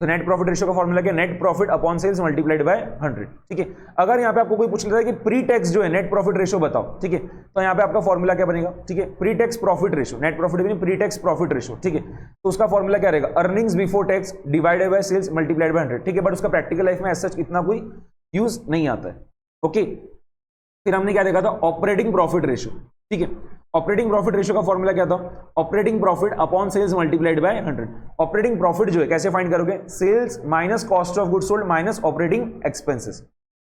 तो नेट प्रॉफिट रेशियो का फॉर्मूला क्या, net profit upon sales multiplied by 100, ठीक है। अगर यहाँ पे आपको कोई पूछ लेता है कि प्री टैक्स जो है नेट प्रॉफिट रेशियो बताओ, ठीक है, तो यहाँ पे आपका फॉर्मूला क्या बनेगा, ठीक है, pre tax profit ratio, net profit में प्री टैक्स प्रॉफिट रेशियो, ठीक है। तो उसका फॉर्मूला क्या रहेगा, earnings before tax divided by sales multiplied by 100, ठीक है। बट उसका प्रैक्टिकल लाइफ में ऐसा इतना कोई यूज नहीं आता है, ओके। फिर हमने क्या देखा था, ऑपरेटिंग प्रॉफिट रेशियो, ठीक है। ऑपरेटिंग प्रॉफिट रेशियो का फॉर्मूला क्या था, operating profit upon sales multiplied by 100। Operating profit जो है कैसे फाइंड करोगे, sales minus cost of goods sold minus operating expenses.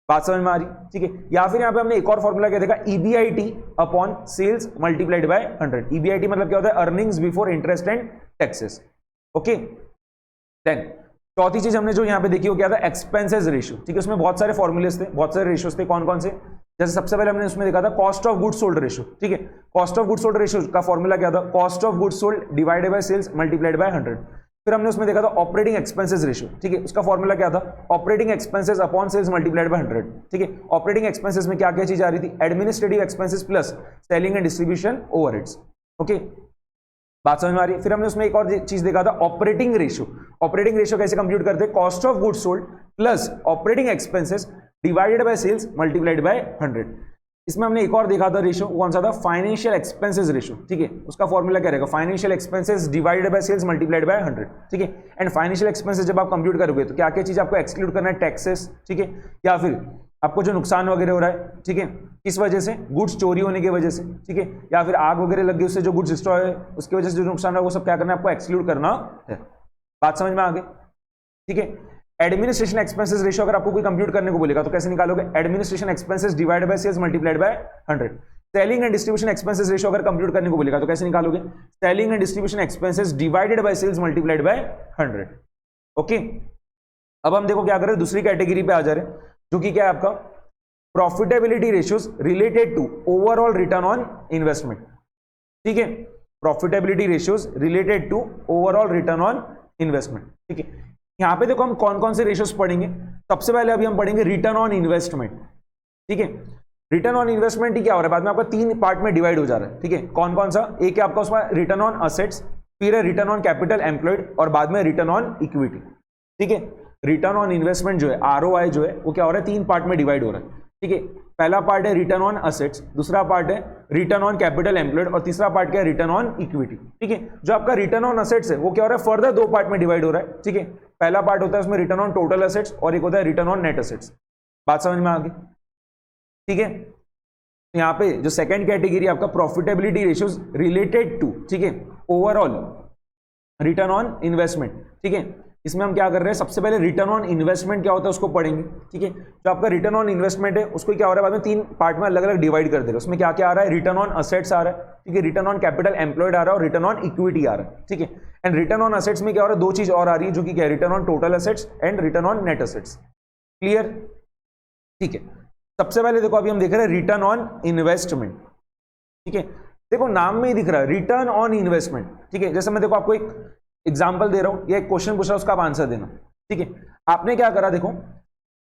बात समझ में आ रही, ठीक है। या फिर यहाँ पे हमने एक और फॉर्मूला क्या देखा, EBIT upon sales multiplied by 100। EBIT मतलब क्या होता है, earnings before interest and taxes, okay. Then चौथी चीज हमने जो यहाँ पे देखी वो क्या था, एक्सपेंसेस रेशियो, ठीक है। उसमें बहुत सारे फॉर्मूलेस थे, बहुत सारे रेशियोज थे, कौन कौन से, जैसे सबसे पहले हमने उसमें देखा था cost of goods sold ratio, ठीक है। Cost of goods sold ratio का फॉर्मूला क्या था, cost of goods sold divided by sales multiplied by 100। फिर हमने उसमें देखा था ऑपरेटिंग एक्सपेंसेस रेशियो, ठीक है, उसका फॉर्मूला क्या था, operating expenses upon sales multiplied by 100, ठीक है। ऑपरेटिंग एक्सपेंसेस में क्या क्या चीज आ रही थी, administrative expenses plus selling and distribution overheads, okay. बात समझ में आ रही है। फिर हमने उसमें एक और चीज देखा था, ऑपरेटिंग रेशियो। ऑपरेटिंग रेशियो कैसे कंप्यूट करते हैं, cost of goods sold plus operating expenses divided by sales multiplied by 100। इसमें हमने एक और देखा था रेशियो, कौन सा था, फाइनेंशियल एक्सपेंसेस रेशियो, ठीक है। उसका फॉर्मूला क्या रहेगा, financial expenses divided by sales multiplied by 100, ठीक है। एंड फाइनेंशियल एक्सपेंसेस जब आप कंप्यूट करोगे तो क्या क्या चीज आपको एक्सक्लूड करना है, टैक्सेस, ठीक है, या फिर आपको जो नुकसान वगैरह हो रहा है, ठीक है, किस वजह से, गुड्स चोरी होने की वजह से, ठीक है, या फिर आग वगैरह लग गई उससे जो गुड्स डिस्ट्रॉय है उसकी वजह से जो नुकसान है वो सब क्या करना है, आपको एक्सक्लूड करना है। बात समझ में आ गई, ठीक है। एडमिनिस्ट्रेशन एक्सपेंसेस रेशियो अगर आपको कोई कंप्यूट करने को बोलेगा तो कैसे निकालोगे, administration expenses divided by sales multiplied by 100। Selling and distribution expenses ratio अगर कंप्यूट करने को बोलेगा तो कैसे निकालोगे, selling and distribution expenses divided by sales multiplied by 100, okay. अब हम देखो क्या कर रहे हैं, दूसरी कैटेगरी पे आ जा रहे हैं, जो कि क्या है आपका profitability ratios related to overall return on investment, ठीक है। Profitability ratios related to overall return on investment, ठीक है। यहां पे देखो हम कौन कौन से रेशियोज पढ़ेंगे। सबसे पहले अभी हम पढ़ेंगे रिटर्न ऑन इन्वेस्टमेंट, ठीक है। रिटर्न ऑन इन्वेस्टमेंट ही क्या हो रहा है, बाद में आपका 3 पार्ट में डिवाइड हो जा रहा है, ठीक है। कौन कौन सा, एक है आपका उसमें रिटर्न ऑन असेट्स, फिर है रिटर्न ऑन कैपिटल एम्प्लॉयड और बाद में रिटर्न ऑन इक्विटी, ठीक है। रिटर्न ऑन इन्वेस्टमेंट जो है, आरओआई जो है वो क्या हो रहा है, 3 पार्ट में डिवाइड हो रहा है, ठीक है। पहला पार्ट है रिटर्न ऑन असेट्स, दूसरा पार्ट है रिटर्न ऑन कैपिटल एम्प्लॉयड और तीसरा पार्ट क्या है, रिटर्न ऑन इक्विटी, ठीक है। जो आपका रिटर्न ऑन असेट्स है वो क्या हो रहा है, फर्दर 2 पार्ट में डिवाइड हो रहा है, ठीक है। पहला पार्ट होता है उसमें रिटर्न ऑन टोटल असेट्स और एक होता है रिटर्न ऑन नेट असेट्स। बात समझ में आ गई, ठीक है। यहाँ पे जो सेकंड कैटेगरी आपका प्रॉफिटेबिलिटी रेशियोज रिलेटेड टू, ठीक है, ओवरऑल रिटर्न ऑन इन्वेस्टमेंट, ठीक है। इसमें हम क्या कर रहे हैं, सबसे पहले रिटर्न ऑन इन्वेस्टमेंट क्या होता है उसको पढ़ेंगे, ठीक है। जो आपका रिटर्न ऑन इन्वेस्टमेंट है उसको क्या हो रहा है, बाद में 3 पार्ट में अलग अलग डिवाइड कर देगा। उसमें क्या क्या आ रहा है, रिटर्न ऑन असेट्स आ रहा है, ठीक है, रिटर्न ऑन कैपिटल एम्प्लॉयड आ रहा है और रिटर्न ऑन इक्विटी आ रहा है, ठीक है। एंड रिटर्न ऑन असेट्स में क्या हो रहा है, 2 चीज और आ रही है, जो कि क्या है, return on total assets and return on net assets. Clear, ठीक है। सबसे पहले देखो अभी हम देख रहे हैं रिटर्न ऑन इन्वेस्टमेंट, ठीक है। देखो नाम में ही दिख रहा है रिटर्न ऑन इन्वेस्टमेंट, ठीक है। जैसे मैं देखो आपको एक एग्जांपल दे रहा हूं या एक क्वेश्चन पूछ रहा हूं, उसका आप आंसर देना, ठीक है। आपने क्या करा, देखो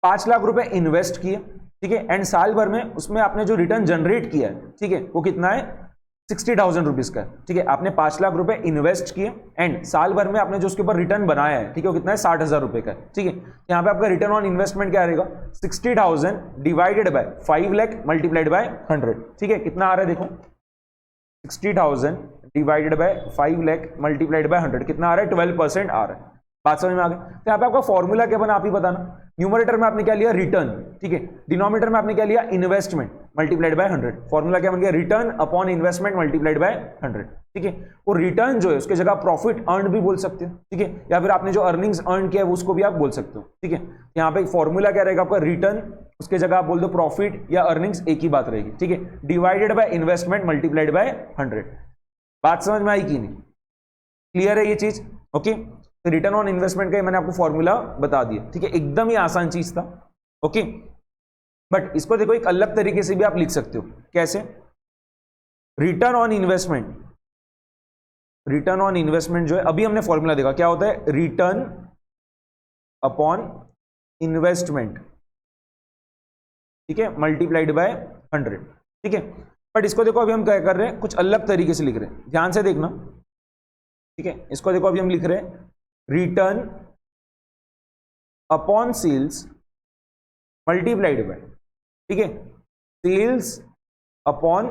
5 लाख रुपए इन्वेस्ट किए, ठीक है, एंड साल भर में उसमें आपने जो रिटर्न जनरेट किया है, ठीक है, वो कितना है, 60,000 रुपीज का, ठीक है। आपने 5 लाख रुपए इन्वेस्ट किए एंड साल भर में आपने जो उसके ऊपर रिटर्न बनाया है, ठीक है, वो कितना है, 60,000 रुपए का, ठीक है। यहाँ पे आपका रिटर्न ऑन इन्वेस्टमेंट क्या रहेगा, 60,000 divided by 5 lakh multiplied by 100, ठीक है। कितना आ रहा है, देखो 60,000 divided by 5 lakh multiplied by 100 कितना आ रहा है, 12% आ रहा है। बात समझ में आ गई। तो यहाँ पे आपका फॉर्मूला क्या बना, आप ही बताना। न्यूमरेटर में आपने क्या लिया, रिटर्न, ठीक है। डिनोमिनेटर में आपने क्या लिया, इन्वेस्टमेंट, मल्टीप्लाइड बाय 100। फॉर्मूला क्या बन गया, return upon investment multiplied by 100। ठीक है, वो रिटर्न जो है उसके जगह प्रॉफिट अर्न भी बोल सकते हो। ठीक है, या फिर आपने जो अर्निंग्स अर्न किया है उसको भी आप बोल सकते हो। ठीक है, यहाँ पे फॉर्मूला क्या रहेगा आपका, रिटर्न, उसके जगह आप बोल दो प्रॉफिट या अर्निंग्स, एक ही बात रहेगी। ठीक है, divided by investment multiplied by 100। बात समझ में आई कि नहीं, क्लियर है ये चीज? ओके, तो रिटर्न ऑन इन्वेस्टमेंट का मैंने आपको फॉर्मूला बता दिया। ठीक है, एकदम ही आसान चीज था। ओके, बट इसको देखो एक अलग तरीके से भी आप लिख सकते हो। कैसे? Return on investment, return on investment जो है अभी हमने फॉर्मूला देखा, क्या होता है, रिटर्न अपॉन इन्वेस्टमेंट, ठीक है, मल्टीप्लाइड बाय 100। ठीक है, बट इसको देखो अभी हम क्या कर रहे हैं, कुछ अलग तरीके से लिख रहे हैं, ध्यान से देखना। ठीक है, इसको देखो अभी हम लिख रहे हैं return upon sales multiplied by, ठीक है, सेल्स अपॉन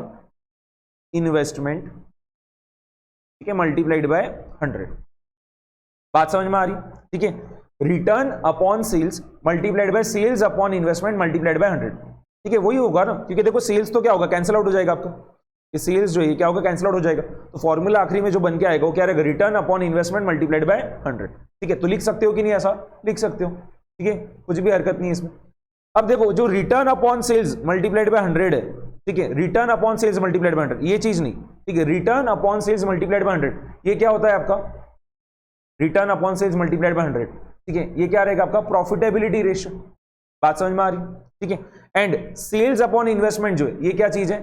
इन्वेस्टमेंट, ठीक है, मल्टीप्लाइड बाय 100। बात समझ में आ रही? ठीक है, return upon sales multiplied by sales upon investment multiplied by 100। ठीक है, वही होगा ना, क्योंकि देखो सेल्स तो क्या होगा, कैंसिल आउट हो जाएगा आपका, ये सेल्स जो है क्या होगा, कैंसिल आउट हो जाएगा। तो फॉर्मूला आखिरी में जो बन के आएगा वो क्या रहेगा, return upon investment multiplied by 100। ठीक है, तो लिख सकते हो कि नहीं, ऐसा लिख सकते हो। ठीक है, कुछ भी हरकत नहीं है इसमें। अब देखो जो return upon sales multiplied by 100 है, ठीक है, return upon sales multiplied by 100, ये चीज नहीं। ठीक है, return upon sales multiplied by 100, ये क्या होता है आपका, return upon sales multiplied by 100। ठीक है, ये क्या रहेगा आपका, प्रॉफिटेबिलिटी रेशियो। बात समझ में आ रही? ठीक है, एंड सेल्स अपॉन इन्वेस्टमेंट जो है ये क्या चीज है,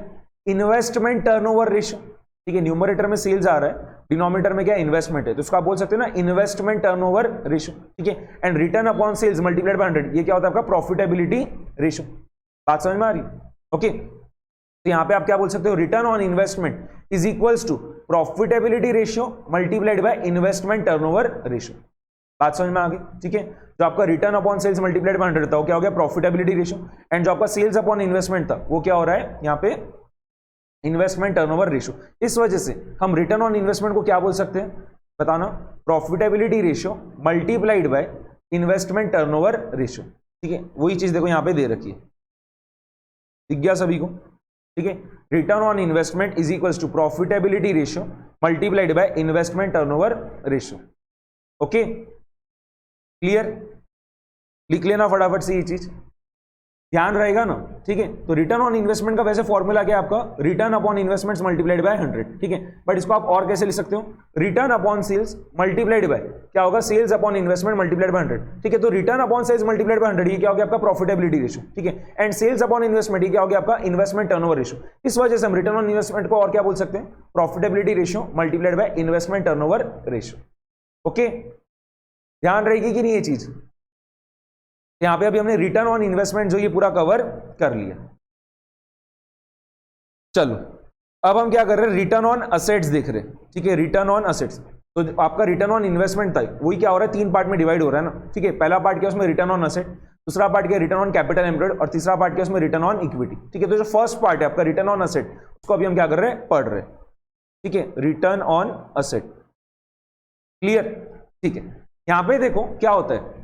इन्वेस्टमेंट टर्नओवर रेशियो। ठीक है, न्यूमरेटर में सेल्स आ रहा है, डिनोमिनेटर में क्या इन्वेस्टमेंट है, तो इसको आप बोल सकते हो ना इन्वेस्टमेंट टर्नओवर रेशियो। ठीक है, and return upon sales multiplied by 100, ये क्या होता है आपका, प्रॉफिटेबिलिटी रेशियो। बात समझ में आ रही? ओके, तो यहां पे आप क्या बोल सकते हो, return on investment is equals to profitability ratio multiplied by investment turnover ratio. बात समझ में आ गई? ठीक है, जो आपका return upon sales multiplied by 100 था वो क्या हो गया, प्रॉफिटेबिलिटी रेशियो, एंड जो आपका सेल्स अपॉन इन्वेस्टमेंट था वो क्या हो रहा है यहाँ पे, इन्वेस्टमेंट टर्नओवर रेशियो। इस वजह से हम रिटर्न ऑन इन्वेस्टमेंट को क्या बोल सकते हैं, बताना, profitability ratio multiplied by investment turnover ratio. ठीक है, वही चीज देखो यहां पे दे रखी है, दिख गया सभी को? ठीक है, return on investment is equals to profitability ratio multiplied by investment turnover ratio. Okay, clear? लिख लेना फटाफट से ये चीज, ध्यान रहेगा ना। ठीक है, तो रिटर्न ऑन इन्वेस्टमेंट का वैसे फॉर्मूला क्या है आपका, return upon investments multiplied by 100। ठीक है, बट इसको आप और कैसे लिख सकते हो, return upon sales multiplied by क्या होगा, sales upon investment multiplied by 100। ठीक है, तो return upon sales multiplied by 100 ये क्या हो गया आपका, प्रॉफिटेबिलिटी रेशियो। ठीक है, एंड सेल्स अपॉन इन्वेस्टमेंट ये क्या हो गया आपका, इन्वेस्टमेंट टर्नओवर रेशियो। इस वजह से हम रिटर्न ऑन इन्वेस्टमेंट को और क्या बोल सकते हैं, profitability ratio multiplied by investment turnover ratio. Okay, ध्यान रहेगी कि नहीं ये चीज? यहां पे अभी हमने रिटर्न ऑन इन्वेस्टमेंट जो ये पूरा कवर कर लिया। चलो अब हम क्या कर रहे हैं, रिटर्न ऑन असेट्स देख रहे हैं। ठीक है, रिटर्न ऑन असेट्स, तो आपका रिटर्न ऑन इन्वेस्टमेंट था वही क्या हो रहा है, 3 पार्ट में डिवाइड हो रहा है ना। ठीक है, पहला पार्ट क्या उसमें रिटर्न ऑन असेट, दूसरा पार्ट क्या रिटर्न ऑन कैपिटल एम्प्लॉयड, और तीसरा पार्ट क्या उसमें रिटर्न ऑन इक्विटी। ठीक है, तो जो फर्स्ट पार्ट है आपका रिटर्न ऑन असेट, उसको अभी हम क्या कर रहे हैं, पढ़ रहे हैं। ठीक है, रिटर्न ऑन असेट, क्लियर? ठीक है, यहां पे देखो क्या होता है,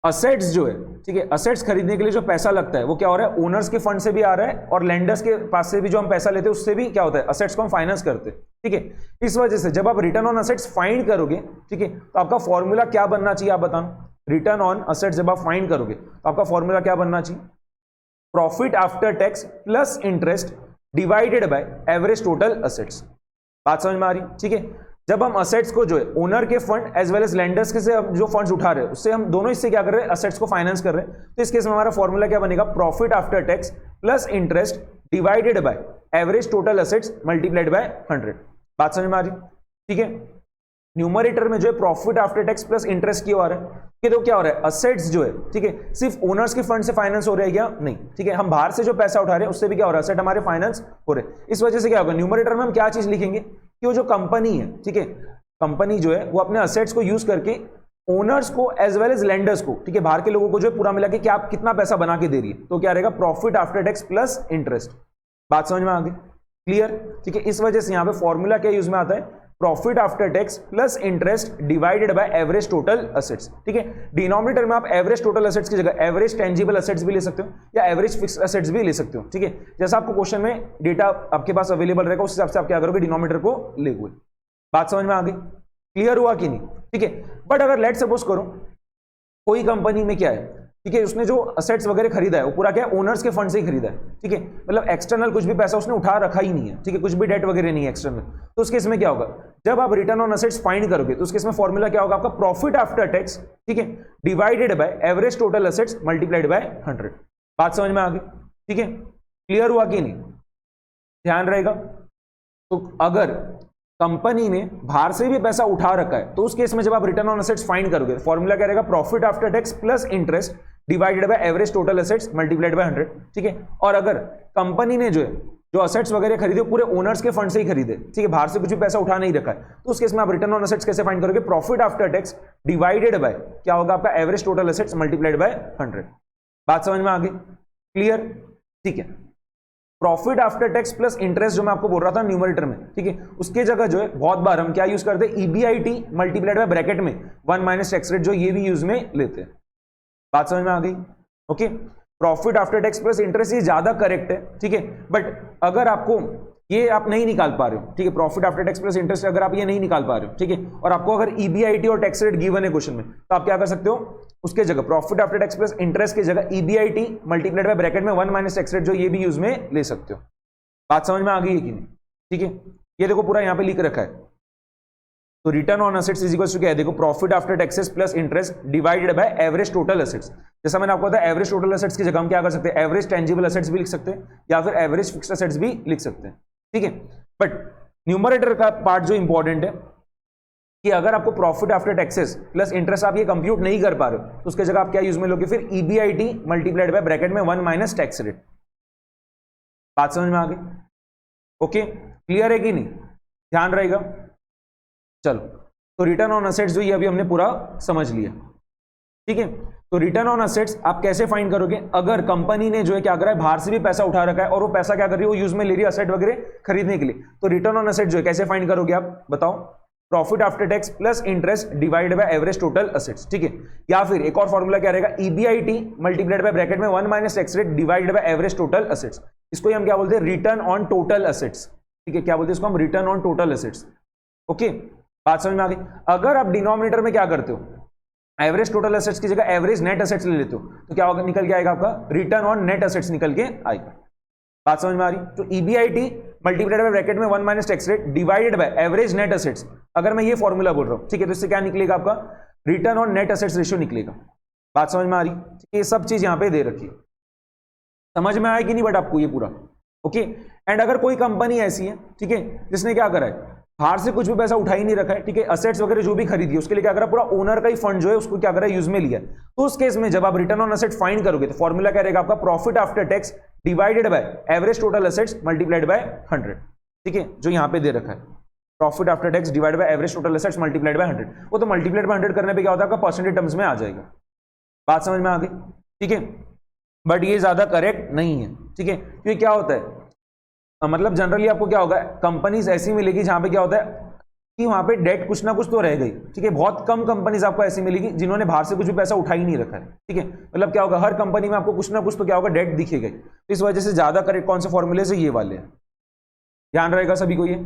असेट्स जो है, ठीक है, असेट्स खरीदने के लिए जो पैसा लगता है वो क्या हो रहा है, ओनर्स के फंड से भी आ रहा है और लेंडर्स के पास से भी जो हम पैसा लेते हैं उससे भी क्या होता है, असेट्स को हम फाइनेंस करते हैं। ठीक है, इस वजह से जब आप रिटर्न ऑन असेट्स फाइंड करोगे, ठीक है, तो आपका फॉर्मूला क्या बनना चाहिए आप बताना, रिटर्न ऑन असेट्स जब आप फाइंड करोगे तो आपका फॉर्मूला क्या बनना चाहिए, profit after tax plus interest divided by average total assets. बात समझ में आ रही? ठीक है, जब हम असेट्स को जो है ओनर के fund as well as lenders के से जो फंड्स उठा रहे हैं उससे हम दोनों इससे क्या कर रहे हैं, असेट्स को फाइनेंस कर रहे हैं। तो इस केस में हमारा फॉर्मूला क्या बनेगा, profit after tax plus interest divided by average total assets multiplied by 100। बात समझ में आ रही? ठीक है, न्यूमरेटर में जो है profit after tax plus interest क्यों आ रहा है, कि तो क्या हो रहा है, असेट्स जो है, ठीक है, सिर्फ ओनर्स के फंड से फाइनेंस हो रहा है क्या, नहीं। ठीक है, हम बाहर से जो पैसा उठा रहे हैं उससे भी क्या हो रहा है, असेट हमारे फाइनेंस हो रहे हैं। इस वजह से क्या होगा, न्यूमरेटर में हम क्या चीज लिखेंगे कि वो जो कंपनी है, ठीक है, कंपनी जो है वो अपने असेट्स को यूज करके ओनर्स को एज वेल एज लेंडर्स को, ठीक है, बाहर के लोगों को जो है पूरा मिला के क्या आप कितना पैसा बना के दे रही है, तो क्या रहेगा, profit after tax plus interest. बात समझ में आ गई? क्लियर? ठीक है, इस वजह से यहां पे फॉर्मूला क्या यूज में आता है, profit after tax plus interest divided by average total assets. ठीक है, डिनोमिनेटर में आप एवरेज टोटल असेट्स की जगह एवरेज टेंजिबल असेट्स भी ले सकते हो या एवरेज फिक्स्ड असेट्स भी ले सकते हो। ठीक है, जैसा आपको क्वेश्चन में डेटा आपके पास अवेलेबल रहेगा उस हिसाब से आप क्या करोगे, डिनोमिनेटर को ले हुए। बात समझ में आ गई, क्लियर हुआ कि नहीं? ठीक है, बट अगर लेट सपोज करो कोई कंपनी में क्या है, ठीक है, उसने जो असेट्स वगैरह खरीदा है वो पूरा क्या है, ओनर्स के फंड से ही खरीदा है। ठीक है, मतलब एक्सटर्नल कुछ भी पैसा उसने उठा रखा ही नहीं है। ठीक है, कुछ भी डेट वगैरह नहीं है एक्सटर्नल। तो उस केस में क्या होगा, जब आप रिटर्न ऑन असेट्स फाइंड करोगे तो उस केस में फॉर्मूला क्या होगा आपका, प्रॉफिट आफ्टर टैक्स, ठीक है, divided by average total assets multiplied by 100। बात समझ में आ गई? ठीक है, क्लियर हुआ कि नहीं? ध्यान रहेगा। तो अगर कंपनी ने बाहर से भी पैसा उठा रखा है तो उस केस में जब आप रिटर्न ऑन असेट्स फाइंड करोगे फॉर्मूला क्या रहेगा, profit after tax plus interest divided by average total assets multiplied by 100। ठीक है, और अगर कंपनी ने जो असेट्स वगैरह खरीदे पूरे ओनर्स के फंड से ही खरीदे, ठीक है, बाहर से कुछ भी पैसा उठा नहीं रखा है, तो उस केस में आप रिटर्न ऑन असेट्स कैसे फाइंड करोगे, profit after tax divided bye क्या होगा आपका, average total assets multiplied by 100। बात समझ में आ गई? क्लियर? ठीक है, profit after tax plus interest जो मैं आपको बोल रहा था न्यूमरेटर में, ठीक है, उसके जगह जो है बहुत बार हम क्या यूज करते हैं, ईबीआईटी मल्टीप्लाइड बाय ब्रैकेट में 1 माइनस टैक्स रेट, जो ये भी यूज में लेते हैं। बात समझ में आ गई? Okay, profit after tax plus interest ये ज्यादा करेक्ट है। ठीक है, बट अगर आपको ये आप नहीं निकाल पा रहे हो, ठीक है, profit after tax plus interest अगर आप ये नहीं निकाल पा रहे हो, ठीक है, और आपको अगर ईबीआईटी और टैक्स रेट गिवन है क्वेश्चन में, तो आप क्या कर सकते हो, उसके जगह profit after tax plus interest की जगह ईबीआईटी मल्टीप्लाइड बाय ब्रैकेट में 1 माइनस टैक्स रेट, जो ये भी यूज में ले सकते हो। बात समझ में आ गई है कि नहीं? ठीक है, ये देखो पूरा यहां पे लिख रखा है। तो return on assets is equal to क्या है, देखो profit after taxes plus interest divided by average total assets. जैसा मैंने आपको बताया एवरेज टोटल असेट्स की जगह हम क्या कर सकते हैं, एवरेज टेंजिबल असेट्स भी लिख सकते हैं या फिर एवरेज फिक्स्ड असेट्स भी लिख सकते हैं। ठीक है, बट न्यूमरेटर का पार्ट जो इंपॉर्टेंट है कि अगर आपको profit after taxes plus interest आप ये कंप्यूट नहीं कर पा रहे हो तो उसके जगह आप क्या यूज में लोगे, फिर ईबीआईटी मल्टीप्लाइड बाय ब्रैकेट में 1 माइनस टैक्स रेट। बात समझ में आ गई? ओके, क्लियर है कि नहीं? ध्यान रहेगा। चलो, तो रिटर्न ऑन असेट्स जो ये अभी हमने पूरा समझ लिया। ठीक है, तो रिटर्न ऑन असेट्स आप कैसे फाइंड करोगे, अगर कंपनी ने जो है क्या करा है, बाहर से भी पैसा उठा रखा है और वो पैसा क्या कर रही है, वो यूज में ले रही है असेट वगैरह खरीदने के लिए, तो रिटर्न ऑन असेट जो है कैसे फाइंड करोगे आप बताओ, profit after tax plus interest divide by average total assets. ठीक है, या फिर एक और फॉर्मूला क्या रहेगा, ईबीआईटी मल्टीप्लाइड बाय ब्रैकेट में 1 minus tax rate divide by average total assets. इसको हम क्या बोलते हैं, रिटर्न ऑन टोटल असेट्स। ठीक है, क्या बोलते हैं इसको हम, return on total assets. Okay, बात समझ में आ गई। अगर आप डिनोमिनेटर में क्या करते हो, एवरेज टोटल असेट्स की जगह एवरेज नेट असेट्स ले लेते हो, तो क्या होगा, निकल के आएगा आपका रिटर्न ऑन नेट असेट्स निकल के आएगा। बात समझ में आ रही? तो ईबीआईटी मल्टीप्लाइड बाय ब्रैकेट में 1 minus tax rate divided by average net assets, अगर मैं ये फॉर्मूला बोल रहा हूं, ठीक है, तो इससे क्या निकलेगा आपका, return on net assets ratio निकलेगा। बात समझ में आ रही? ये सब चीज यहां पे दे रखी है, समझ में आया कि नहीं बट आपको ये पूरा? ओके, एंड अगर कोई कंपनी ऐसी है, ठीक है, जिसने क्या करा है, बाहर से कुछ भी पैसा उठा ही नहीं रखा है, ठीक है, असेट्स वगैरह जो भी खरीदी है उसके लिए क्या करा, पूरा ओनर का ही फंड जो है उसको क्या करा, यूज में लिया, तो उस केस में जब आप रिटर्न ऑन असेट फाइंड करोगे तो फॉर्मूला क्या रहेगा आपका, profit after tax divided by average total assets multiplied by 100। ठीक है, जो यहां पे दे रखा है, profit after tax divide by average total assets multiplied by 100, वो तो मल्टीप्लाइड बाय 100 करने पे क्या होता है आपका, परसेंटेज टर्म्स में आ जाएगा। बात समझ में आ गई? ठीक है, बट ये ज्यादा करेक्ट नहीं है। ठीक है, क्योंकि क्या होता है, मतलब जनरली आपको क्या होगा, कंपनीज ऐसी मिलेगी जहां पे क्या होता है कि वहां पे डेट कुछ ना कुछ तो रह गई। ठीक है, बहुत कम कंपनीज आपको ऐसी मिलेगी जिन्होंने बाहर से कुछ भी पैसा उठा ही नहीं रखा है। ठीक है, मतलब क्या होगा, हर कंपनी में आपको कुछ ना कुछ तो क्या होगा, डेट दिखेगी। तो इस वजह से ज्यादा करेक्ट कौन से फॉर्मूले से, ये वाले हैं। ध्यान रहेगा सभी को ये?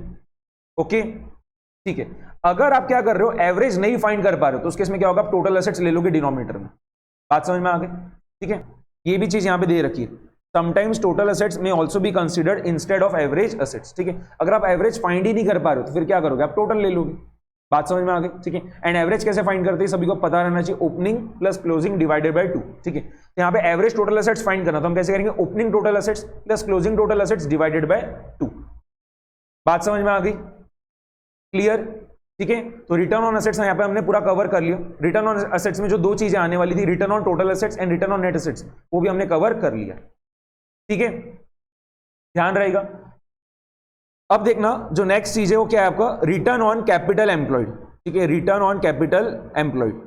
ओके, ठीक है। अगर आप क्या कर रहे हो, एवरेज नहीं फाइंड कर पा रहे हो, तो उसके इसमें क्या होगा, आप टोटल एसेट्स ले लोगे डिनोमिनेटर में। बात समझ में आ गई? ठीक है, ये भी चीज यहां पे दे रखी है। समटाइम्स टोटल एसेट्स में also be considered instead of average assets. ठीक है, अगर आप एवरेज फाइंड ही नहीं कर पा रहे हो तो फिर क्या करोगे, आप टोटल ले लोगे। बात समझ में आ गई? ठीक है, एंड एवरेज कैसे फाइंड करते हैं सभी को पता रहना चाहिए, opening plus closing divided by 2। ठीक है, तो यहाँ पे एवरेज टोटल एसेट्स फाइंड करना, तो हम कैसे करेंगे, opening total assets plus closing total assets divided by 2। बात समझ में आ गई? क्लियर? ठीक है, तो रिटर्न ऑन एसेट्स यहाँ पे हमने पूरा कवर कर लिया। रिटर्न ऑन एसेट्स में जो दो चीजें आने वाली थी, return on total assets and return on net assets, वो भी हमने कवर कर लिया। ठीक है, ध्यान रहेगा। अब देखना जो नेक्स्ट चीज है वो क्या है आपका, रिटर्न ऑन कैपिटल एम्प्लॉयड। ठीक है, रिटर्न ऑन कैपिटल एम्प्लॉयड।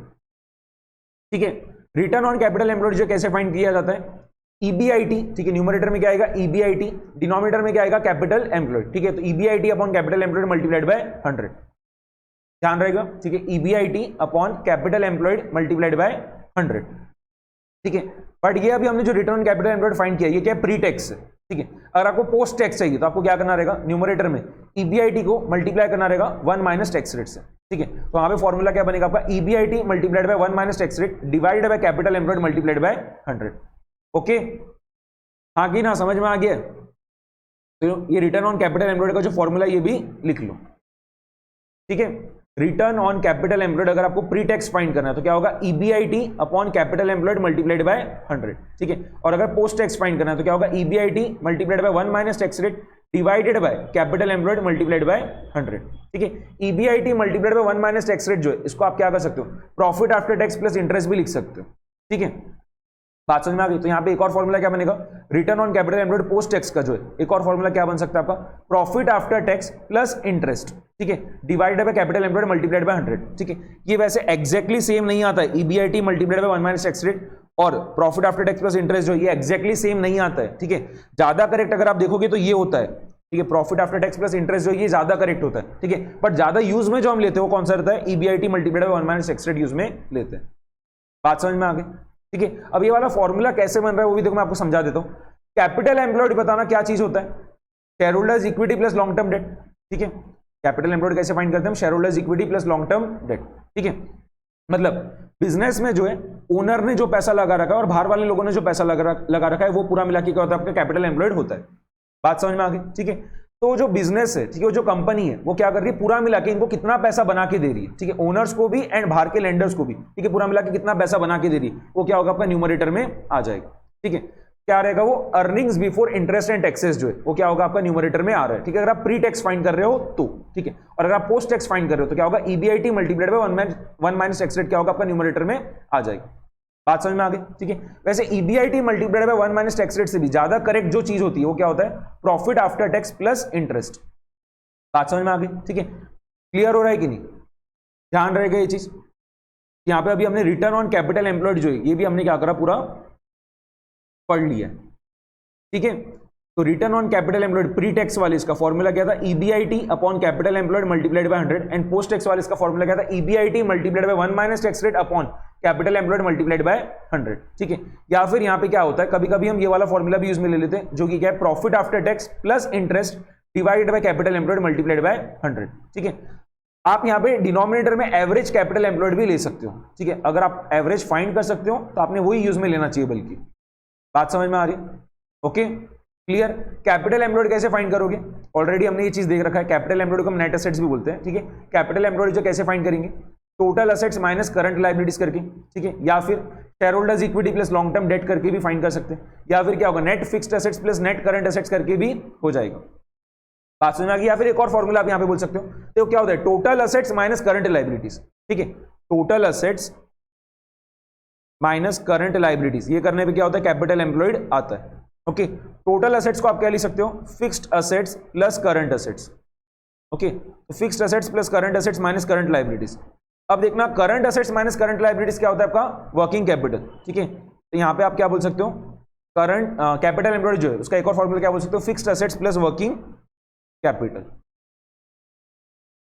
ठीक है, रिटर्न ऑन कैपिटल एम्प्लॉयड जो कैसे फाइंड किया जाता है, ईबीआईटी। ठीक है, न्यूमरेटर में क्या आएगा, ईबीआईटी, डिनोमिनेटर में क्या आएगा, कैपिटल एम्प्लॉयड। ठीक है, तो EBIT upon capital employed multiplied by 100। ध्यान रहेगा, ठीक है, EBIT upon capital employed multiplied by 100, ठीक है। बट ये अभी हमने जो return on capital employed find किया, ये क्या है, प्री टैक्स है, ठीक है। अगर आपको पोस्ट टैक्स चाहिए तो आपको क्या करना रहेगा, न्यूमरेटर में EBIT को मल्टीप्लाई करना रहेगा 1 माइनस टैक्स रेट से, ठीक है। तो वहां पे फॉर्मूला क्या बनेगा आपका, EBIT multiplied by 1 minus tax rate divided by capital employed multiplied by 100। Okay, हाँ कि ना, समझ में आ गया? तो ये रिटर्न ऑन कैपिटल एम्प्लॉयड का जो फॉर्मूला ये भी लिख लो, ठीक है। रिटर्न ऑन कैपिटल एम्प्लॉयड अगर आपको प्री टैक्स फाइंड करना है तो क्या होगा, EBIT upon capital employed multiplied by 100, ठीक है। और अगर पोस्ट टैक्स फाइंड करना है तो क्या होगा, EBIT multiplied by 1 minus tax rate divided by capital employed multiplied by 100, ठीक है। EBIT multiplied by 1 minus tax rate जो है, इसको आप क्या कर सकते हो, profit after tax plus interest भी लिख सकते हो, ठीक है। बात समझ में आ गई? तो यहाँ पे एक और फॉर्मूला क्या बनेगा, return on capital employed post tax का जो है एक और फॉर्मूला क्या बन सकता है आपका, profit after tax plus interest, ठीक है, divided by capital employed multiplied by 100, ठीक है। ये वैसे एग्जैक्टली सेम नहीं आता है, EBIT multiplied by 1 minus tax rate और profit after tax plus interest जो ये एग्जैक्टली सेम नहीं आता है, ठीक है। ज्यादा करेक्ट अगर आप देखोगे तो ये होता है, ठीक है, profit after tax plus interest जो ये ज्यादा करेक्ट होता है, ठीक है। बट ज्यादा यूज में जो हम लेते हैं वो कौन सा रहता है, EBIT multiplied by 1 minus tax rate use में लेते हैं। बात समझ में आ गई, ठीक है। अब ये वाला फॉर्मूला कैसे बन रहा है वो भी देखो, मैं आपको समझा देता हूं। कैपिटल एम्प्लॉयड बताना क्या चीज होता है, share holders equity plus long term date, ठीक है। कैपिटल एम्प्लॉयड कैसे फाइंड करते हैं हम, share holders equity plus long term date, ठीक है। मतलब बिजनेस में जो है ओनर ने जो पैसा लगा रखा है और बाहर वाले लोगों ने जो पैसा लगा रखा है वो पूरा मिला के क्या होता है, आपका कैपिटल एम्प्लॉयड होता है। बात समझ में आ गई, ठीक है। तो जो बिजनेस है, ठीक है, जो कंपनी है वो क्या कर रही है, पूरा मिला के इनको कितना पैसा बना के दे रही है, ठीक है, ओनर्स को भी एंड बाहर के लेंडर्स को भी, ठीक है, पूरा मिला के कितना पैसा बना के दे रही है, वो क्या होगा आपका न्यूमरेटर में आ जाएगा, ठीक है। क्या रहेगा वो, earnings before interest and taxes जो है वो क्या होगा आपका न्यूमरेटर में आ रहा है, ठीक है। अगर आप प्री टैक्स फाइंड कर रहे हो तो, ठीक है, और अगर आप पोस्ट टैक्स फाइंड कर रहे हो तो क्या होगा, EBIT multiplied by 1 minus tax rate क्या होगा आपका न्यूमरेटर में आ जाएगा। बात समझ में आ गई, ठीक है। वैसे EBIT multiplied by 1 minus tax rate से भी ज्यादा करेक्ट जो चीज होती है वो क्या होता है, profit after tax plus interest. बात समझ में आ गई, ठीक है। क्लियर हो रहा है कि नहीं, ध्यान रहेगा ये चीज। यहां पे अभी हमने रिटर्न ऑन कैपिटल एम्प्लॉयड जो है ये भी हमने क्या करा, पूरा पढ़ लिया, ठीक है। तो return on capital employed pre tax वाले इसका फॉर्मूला क्या था, EBIT upon capital employed multiplied by 100, and post tax वाले इसका फॉर्मूला क्या था, EBIT multiplied by 1 minus tax rate upon capital employed multiplied by 100, ठीक है। या फिर यहां पे क्या होता है, कभी कभी हम ये वाला फॉर्मूला भी यूज में ले लेते हैं जो कि क्या है, profit after tax plus interest divided by capital employed multiplied by 100, ठीक है। आप यहां पे डिनोमिनेटर में एवरेज कैपिटल एम्प्लॉयड भी ले सकते हो, ठीक है। अगर आप एवरेज फाइंड कर सकते हो तो आपने वही यूज में लेना चाहिए बल्कि। बात समझ में आ रही, ओके, क्लियर। कैपिटल एम्प्लॉयड कैसे फाइंड करोगे, ऑलरेडी हमने ये चीज देख रखा है, कैपिटल एम्प्लॉयड को हम नेट एसेट्स भी बोलते हैं, ठीक है। कैपिटल एम्प्लॉयड जो कैसे फाइंड करेंगे, total assets minus current liabilities करके, ठीक है, या फिर share holders equity plus long term date करके भी फाइंड कर सकते हैं, या फिर क्या होगा, net fixed assets plus net current assets करके भी हो जाएगा। बात समझ में आ गई। या फिर एक और फॉर्मूला आप यहां पे बोल सकते हो, तो क्या होता है, total assets minus current liabilities, ठीक है, total assets minus current liabilities, ये करने पे क्या होता है, कैपिटल एम्प्लॉयड आता है, ओके। टोटल एसेट्स को आप क्या लिख सकते हो, fixed assets plus current assets, okay. तो fixed assets plus current assets minus current liabilities. अब देखना, current assets minus current liabilities क्या होता है आपका, वर्किंग कैपिटल, ठीक है। तो यहां पे आप क्या बोल सकते हो, करंट कैपिटल एम्प्लॉयड जो है उसका एक और फॉर्मूला क्या बोल सकते हो, fixed assets plus working capital.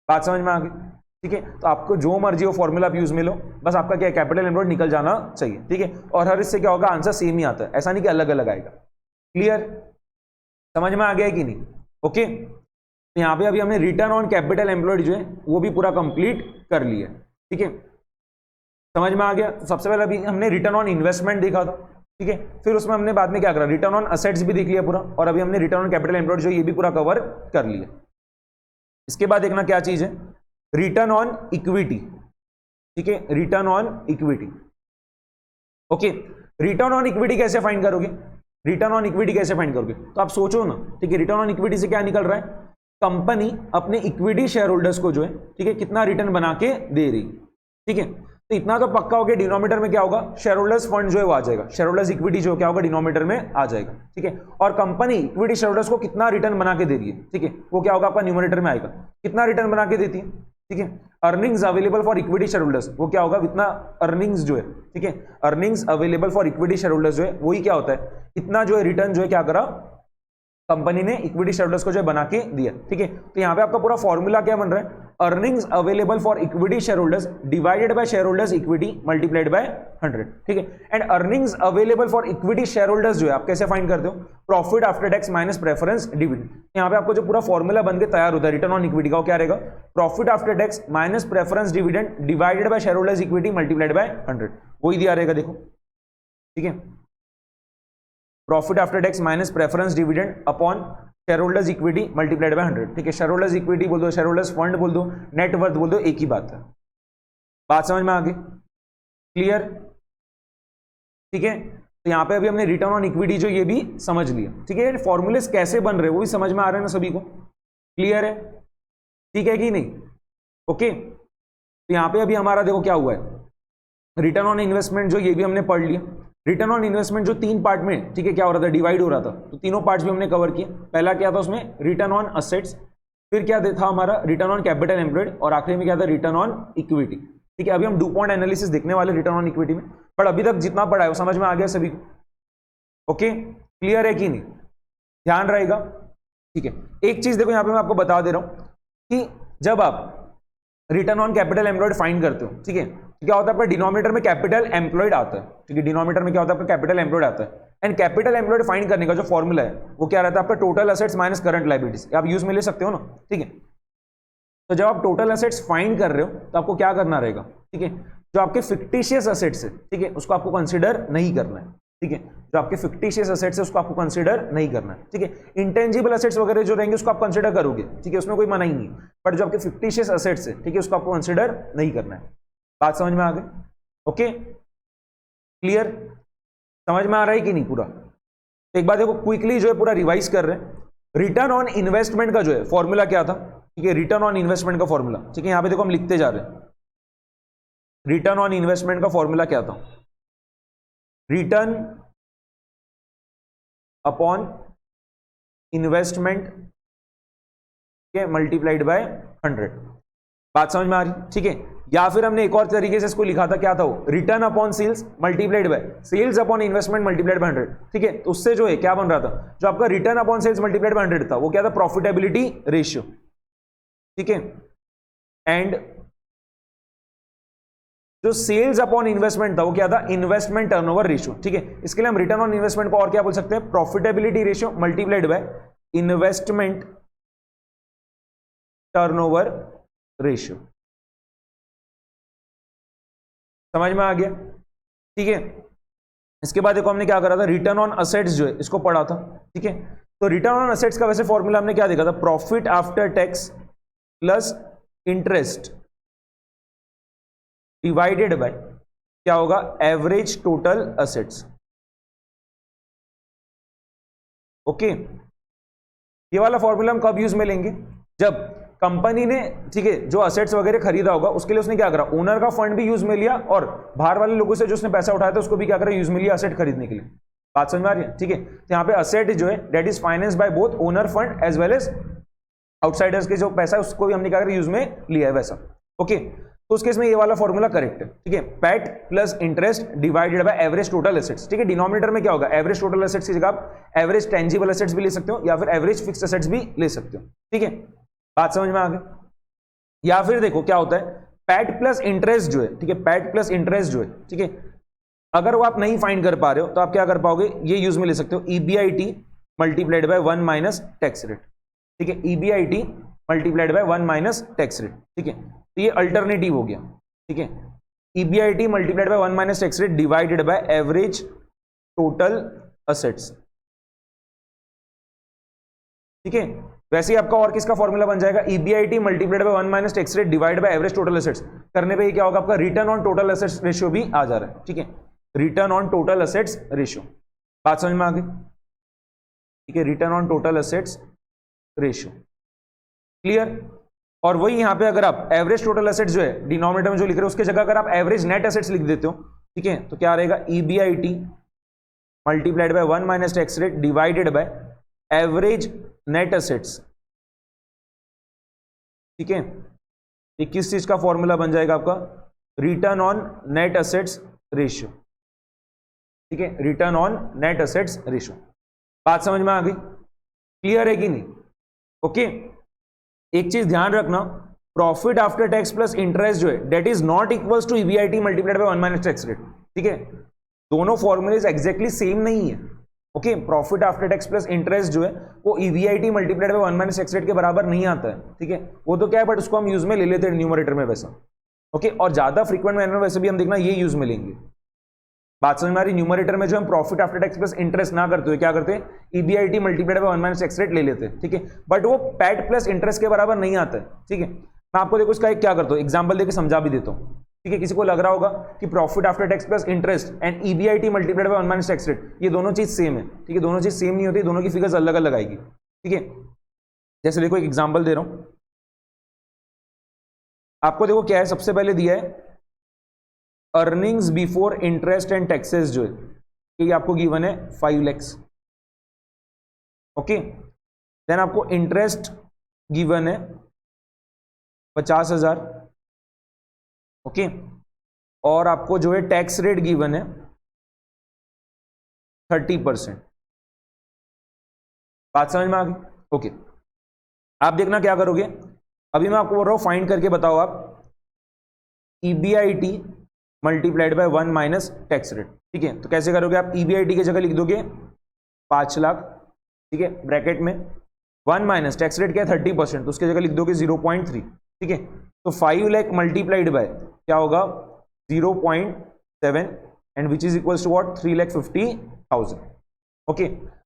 बात समझ में आ गई, ठीक है। तो आपको जो मर्जी हो फॉर्मूला आप यूज में लो, बस आपका क्या कैपिटल एम्प्लॉयड निकल जाना चाहिए, ठीक है। और हर इससे क्या होगा, आंसर सेम ही आता है, ऐसा नहीं कि अलग अलग आएगा। क्लियर, समझ में आ गया कि नहीं, ओके। तो यहां पे अभी हमने रिटर्न ऑन कैपिटल एम्प्लॉयड जो है वो भी पूरा कंप्लीट कर लिया, ठीक है, समझ में आ गया। तो सबसे पहले अभी हमने रिटर्न ऑन इन्वेस्टमेंट देखा था, ठीक है, फिर उसमें हमने बाद में क्या करा, रिटर्न ऑन असेट्स भी देख लिया पूरा, और अभी हमने रिटर्न ऑन कैपिटल एम्प्लॉयड जो ये भी पूरा कवर कर लिया। इसके बाद देखना क्या चीज है, रिटर्न ऑन इक्विटी, ठीक है, return on equity, okay. Return on equity कैसे फाइंड करोगे, रिटर्न ऑन इक्विटी कैसे फाइंड करोगे, तो आप सोचो ना, ठीक है, रिटर्न ऑन इक्विटी से क्या निकल रहा है, कंपनी अपने इक्विटी शेयर होल्डर्स को जो है, ठीक है, कितना रिटर्न बना के दे रही, ठीक है। तो इतना तो पक्का हो गया, डिनोमिनेटर में क्या होगा, शेयर होल्डर्स फंड जो है वो आ जाएगा, शेयर होल्डर्स इक्विटी जो क्या होगा डिनोमिनेटर में आ जाएगा, ठीक है। और कंपनी इक्विटी शेयर होल्डर्स को कितना रिटर्न बना के दे रही है, ठीक है, वो क्या होगा आपका न्यूमरेटर में आएगा, कितना रिटर्न बना के देती है, ठीक है। Earnings available for equity share holders वो क्या होगा, इतना अर्निंग्स जो है, ठीक है, earnings available for equity share holders जो है वही क्या होता है, इतना जो है रिटर्न जो है क्या करा कंपनी ने इक्विटी शेयरहोल्डर्स को जो बना के दिया, ठीक है। तो यहां पे आपका पूरा फॉर्मूला क्या बन रहा है, earnings available for equity shareholders divided by shareholders equity multiplied by 100, ठीक है। And earnings available for equity shareholders जो है आप कैसे फाइंड करते हो, profit after tax minus preference dividend. यहां पे आपको जो पूरा फॉर्मूला बन के तैयार होता है रिटर्न ऑन इक्विटी का, वो क्या रहेगा, profit after tax minus preference dividend divided by shareholders equity multiplied by 100, वही दिया रहेगा, देखो, ठीक है। Profit after tax minus preference dividend upon shareholders equity multiplied by 100, ठीक है। शेयरहोल्डर्स इक्विटी बोल दो, शेयरहोल्डर्स फंड बोल दो, नेट वर्थ बोल दो, एक ही बात है। बात समझ में आ गई, क्लियर, ठीक है। तो यहां पे अभी हमने रिटर्न ऑन इक्विटी जो ये भी समझ लिया, ठीक है। फॉर्मूलेस कैसे बन रहे हैं वो भी समझ में आ रहे हैं ना सभी को, क्लियर है, ठीक है कि नहीं, ओके। तो यहां पे अभी हमारा देखो क्या हुआ है, रिटर्न ऑन इन्वेस्टमेंट जो ये भी हमने पढ़ लिया। रिटर्न ऑन इन्वेस्टमेंट जो 3 पार्ट में, ठीक है, क्या हो रहा था, डिवाइड हो रहा था, तो तीनों पार्ट्स भी हमने कवर किए। पहला क्या था उसमें, रिटर्न ऑन असेट्स, फिर क्या था हमारा रिटर्न ऑन कैपिटल एम्प्लॉयड, और आखिरी में क्या था, रिटर्न ऑन इक्विटी, ठीक है। अभी हम 2 पॉइंट एनालिसिस देखने वाले रिटर्न ऑन इक्विटी में, पर अभी तक जितना पढ़ा है वो समझ में आ गया सभी को, ओके, क्लियर है कि नहीं, ध्यान रहेगा, ठीक है। एक चीज देखो यहां पे मैं आपको बता दे रहा हूं कि जब आप return on capital employed find करते हो, ठीक है, तो क्या होता है आपका डिनोमिनेटर में कैपिटल एम्प्लॉयड आता है, ठीक है। डिनोमिनेटर में क्या होता है आपका कैपिटल एम्प्लॉयड आता है, एंड कैपिटल एम्प्लॉयड फाइंड करने का जो फॉर्मूला है वो क्या रहता है आपका, total assets minus current liabilities, आप यूज में ले सकते हो ना, ठीक है। तो जब आप टोटल असेट्स फाइंड कर रहे हो तो आपको क्या करना रहेगा, ठीक है, जो आपके फिक्टिशियस असेट्स है, ठीक है, उसको आपको कंसिडर नहीं करना है, ठीक है। जो आपके फिक्टिशियस असेट्स है उसको आपको कंसिडर नहीं करना है, ठीक है। इंटेंजिबल असेट्स वगैरह जो रहेंगे उसको आप कंसिडर करोगे, ठीक है, उसमें कोई मना ही नहीं, बट जो आपके फिक्टिशियस असेट्स है, ठीक है, उसको आपको कंसिडर नहीं करना है। बात समझ में आ गई, ओके, क्लियर, समझ में आ रहा है कि नहीं पूरा। एक बात देखो क्विकली जो है पूरा रिवाइज कर रहे हैं। रिटर्न ऑन इन्वेस्टमेंट का जो है फॉर्मूला क्या था, ठीक है, रिटर्न ऑन इन्वेस्टमेंट का फॉर्मूला, ठीक है, यहां पे देखो हम लिखते जा रहे हैं। रिटर्न ऑन इन्वेस्टमेंट का फॉर्मूला क्या था, रिटर्न अपॉन इन्वेस्टमेंट के मल्टीप्लाइड बाय 100। बात समझ में आ रही, ठीक है। या फिर हमने एक और तरीके से इसको लिखा था, क्या था वो, return upon sales multiplied by sales upon investment multiplied by 100, ठीक है। तो उससे जो है क्या बन रहा था, जो आपका return upon sales multiplied by 100 था वो क्या था, प्रॉफिटेबिलिटी रेशियो, ठीक है। एंड जो सेल्स अपॉन इन्वेस्टमेंट था वो क्या था, इन्वेस्टमेंट टर्नओवर रेशियो, ठीक है। इसके लिए हम रिटर्न ऑन इन्वेस्टमेंट को और क्या बोल सकते हैं, profitability ratio multiplied by investment turnover ratio. समझ में आ गया, ठीक है। इसके बाद देखो हमने क्या करा था, रिटर्न ऑन असेट्स जो है इसको पढ़ा था, ठीक है। तो रिटर्न ऑन असेट्स का वैसे फॉर्मूला हमने क्या देखा था, profit after tax plus interest divided bye क्या होगा, एवरेज टोटल असेट्स, ओके। ये वाला फॉर्मूला हम कब यूज में लेंगे, जब कंपनी ने, ठीक है, जो असेट्स वगैरह खरीदा होगा उसके लिए उसने क्या करा, ओनर का फंड भी यूज में लिया और बाहर वाले लोगों से जो उसने पैसा उठाया था उसको भी क्या करा, यूज में लिया असेट खरीदने के लिए। बात समझ में आ रही है, ठीक है। तो यहाँ पे असेट जो है that is finance by both owner fund as well as outsiders के जो पैसा है उसको भी हमने क्या करा, यूज में लिया है वैसा, ओके। तो उस केस में ये वाला फॉर्मूला करेक्ट है, ठीक है। PAT plus interest divided by average total assets, ठीक है। डिनोमिनेटर में क्या होगा, एवरेज टोटल एसेट्स की जगह आप एवरेज टेंजिबल एसेट्स भी ले सकते हो या फिर एवरेज फिक्स्ड एसेट्स भी ले सकते हो, ठीक है। बात समझ में आ गई। या फिर देखो क्या होता है, पैट प्लस इंटरेस्ट जो है, ठीक है, पैट प्लस इंटरेस्ट जो है, ठीक है, अगर वो आप नहीं फाइंड कर पा रहे हो तो आप क्या कर पाओगे, ये यूज में ले सकते हो, EBIT multiplied by 1 minus tax rate, ठीक है। EBIT multiplied by 1 minus tax rate, ठीक है। तो ये अल्टरनेटिव हो गया, ठीक है। EBIT multiplied by 1 minus tax rate divided by average total assets, ठीक है। वैसे ही आपका और किसका फॉर्मूला बन जाएगा, EBIT multiplied by 1 minus tax rate divide by average total assets करने पे क्या होगा, आपका return on total assets ratio भी आ जा रहा है, ठीक है। Return on total assets ratio, बात समझ में आ गई, ठीक है। Return on total assets ratio, clear. और वही यहां पे अगर आप एवरेज टोटल एसेट्स जो है डिनोमिनेटर में जो लिख रहे हो उसके जगह अगर आप एवरेज नेट एसेट्स लिख देते हो, ठीक है, तो क्या रहेगा, EBIT multiplied by 1 minus tax rate divided by average net assets, ठीक है। ये किस चीज का फॉर्मूला बन जाएगा आपका, return on net assets ratio, ठीक है, return on net assets ratio. बात समझ में आ गई, क्लियर है कि नहीं? ओके, एक चीज ध्यान रखना, profit after tax plus interest जो है debt is not equals to EBIT multiplied by 1 minus tax rate. ठीक है, दोनों फॉर्मूलेज एग्जैक्टली सेम नहीं है। Okay, profit after tax plus interest जो है वो EBIT multiplied by 1 minus tax rate के बराबर नहीं आता है। ठीक है, वो तो क्या है, बट उसको हम यूज में ले लेते हैं न्यूमरेटर में वैसा। ओके, और ज्यादा फ्रीक्वेंट मैनर में वैसे भी हम देखना ये यूज में लेंगे। बात समझ में आ रही? न्यूमरेटर में जो हम profit after tax plus interest ना करते हुए क्या करते हैं, EBIT multiplied by 1 minus tax rate ले लेते हैं। ठीक है, बट वो पैट प्लस इंटरेस्ट के बराबर नहीं आता है। ठीक है, मैं आपको देखो इसका एक क्या करता हूं, एग्जांपल देके समझा भी देता हूं। ठीक है, किसी को लग रहा होगा कि profit after tax plus interest and EBIT multiplied by 1 minus tax rate ये दोनों चीज सेम है। ठीक है, दोनों चीज सेम नहीं होती, दोनों की फिगर्स अलग अलग आएगी। ठीक है, जैसे देखो एक एग्जांपल दे रहा हूं आपको। देखो क्या है, सबसे पहले दिया है earnings before interest and taxes जो है ये आपको गिवन है 5 lakhs। ओके, देन आपको इंटरेस्ट गिवन है 50,000। ओके, और आपको जो है टैक्स रेट गिवन है 30%। बात समझ में आ गई? ओके, आप देखना क्या करोगे, अभी मैं आपको बोल रहा हूं फाइंड करके बताओ आप EBIT multiplied by 1 minus tax rate. ठीक है, तो कैसे करोगे आप, ईबीआईटी की जगह लिख दोगे 5 लाख। ठीक है, ब्रैकेट में 1 माइनस टैक्स रेट क्या है 30%, तो उसकी जगह लिख दोगे 0.3। ठीक है, तो 5 लाख मल्टीप्लाइड बाय क्या होगा 0.7 and which is equals to what 3,50,000। Okay,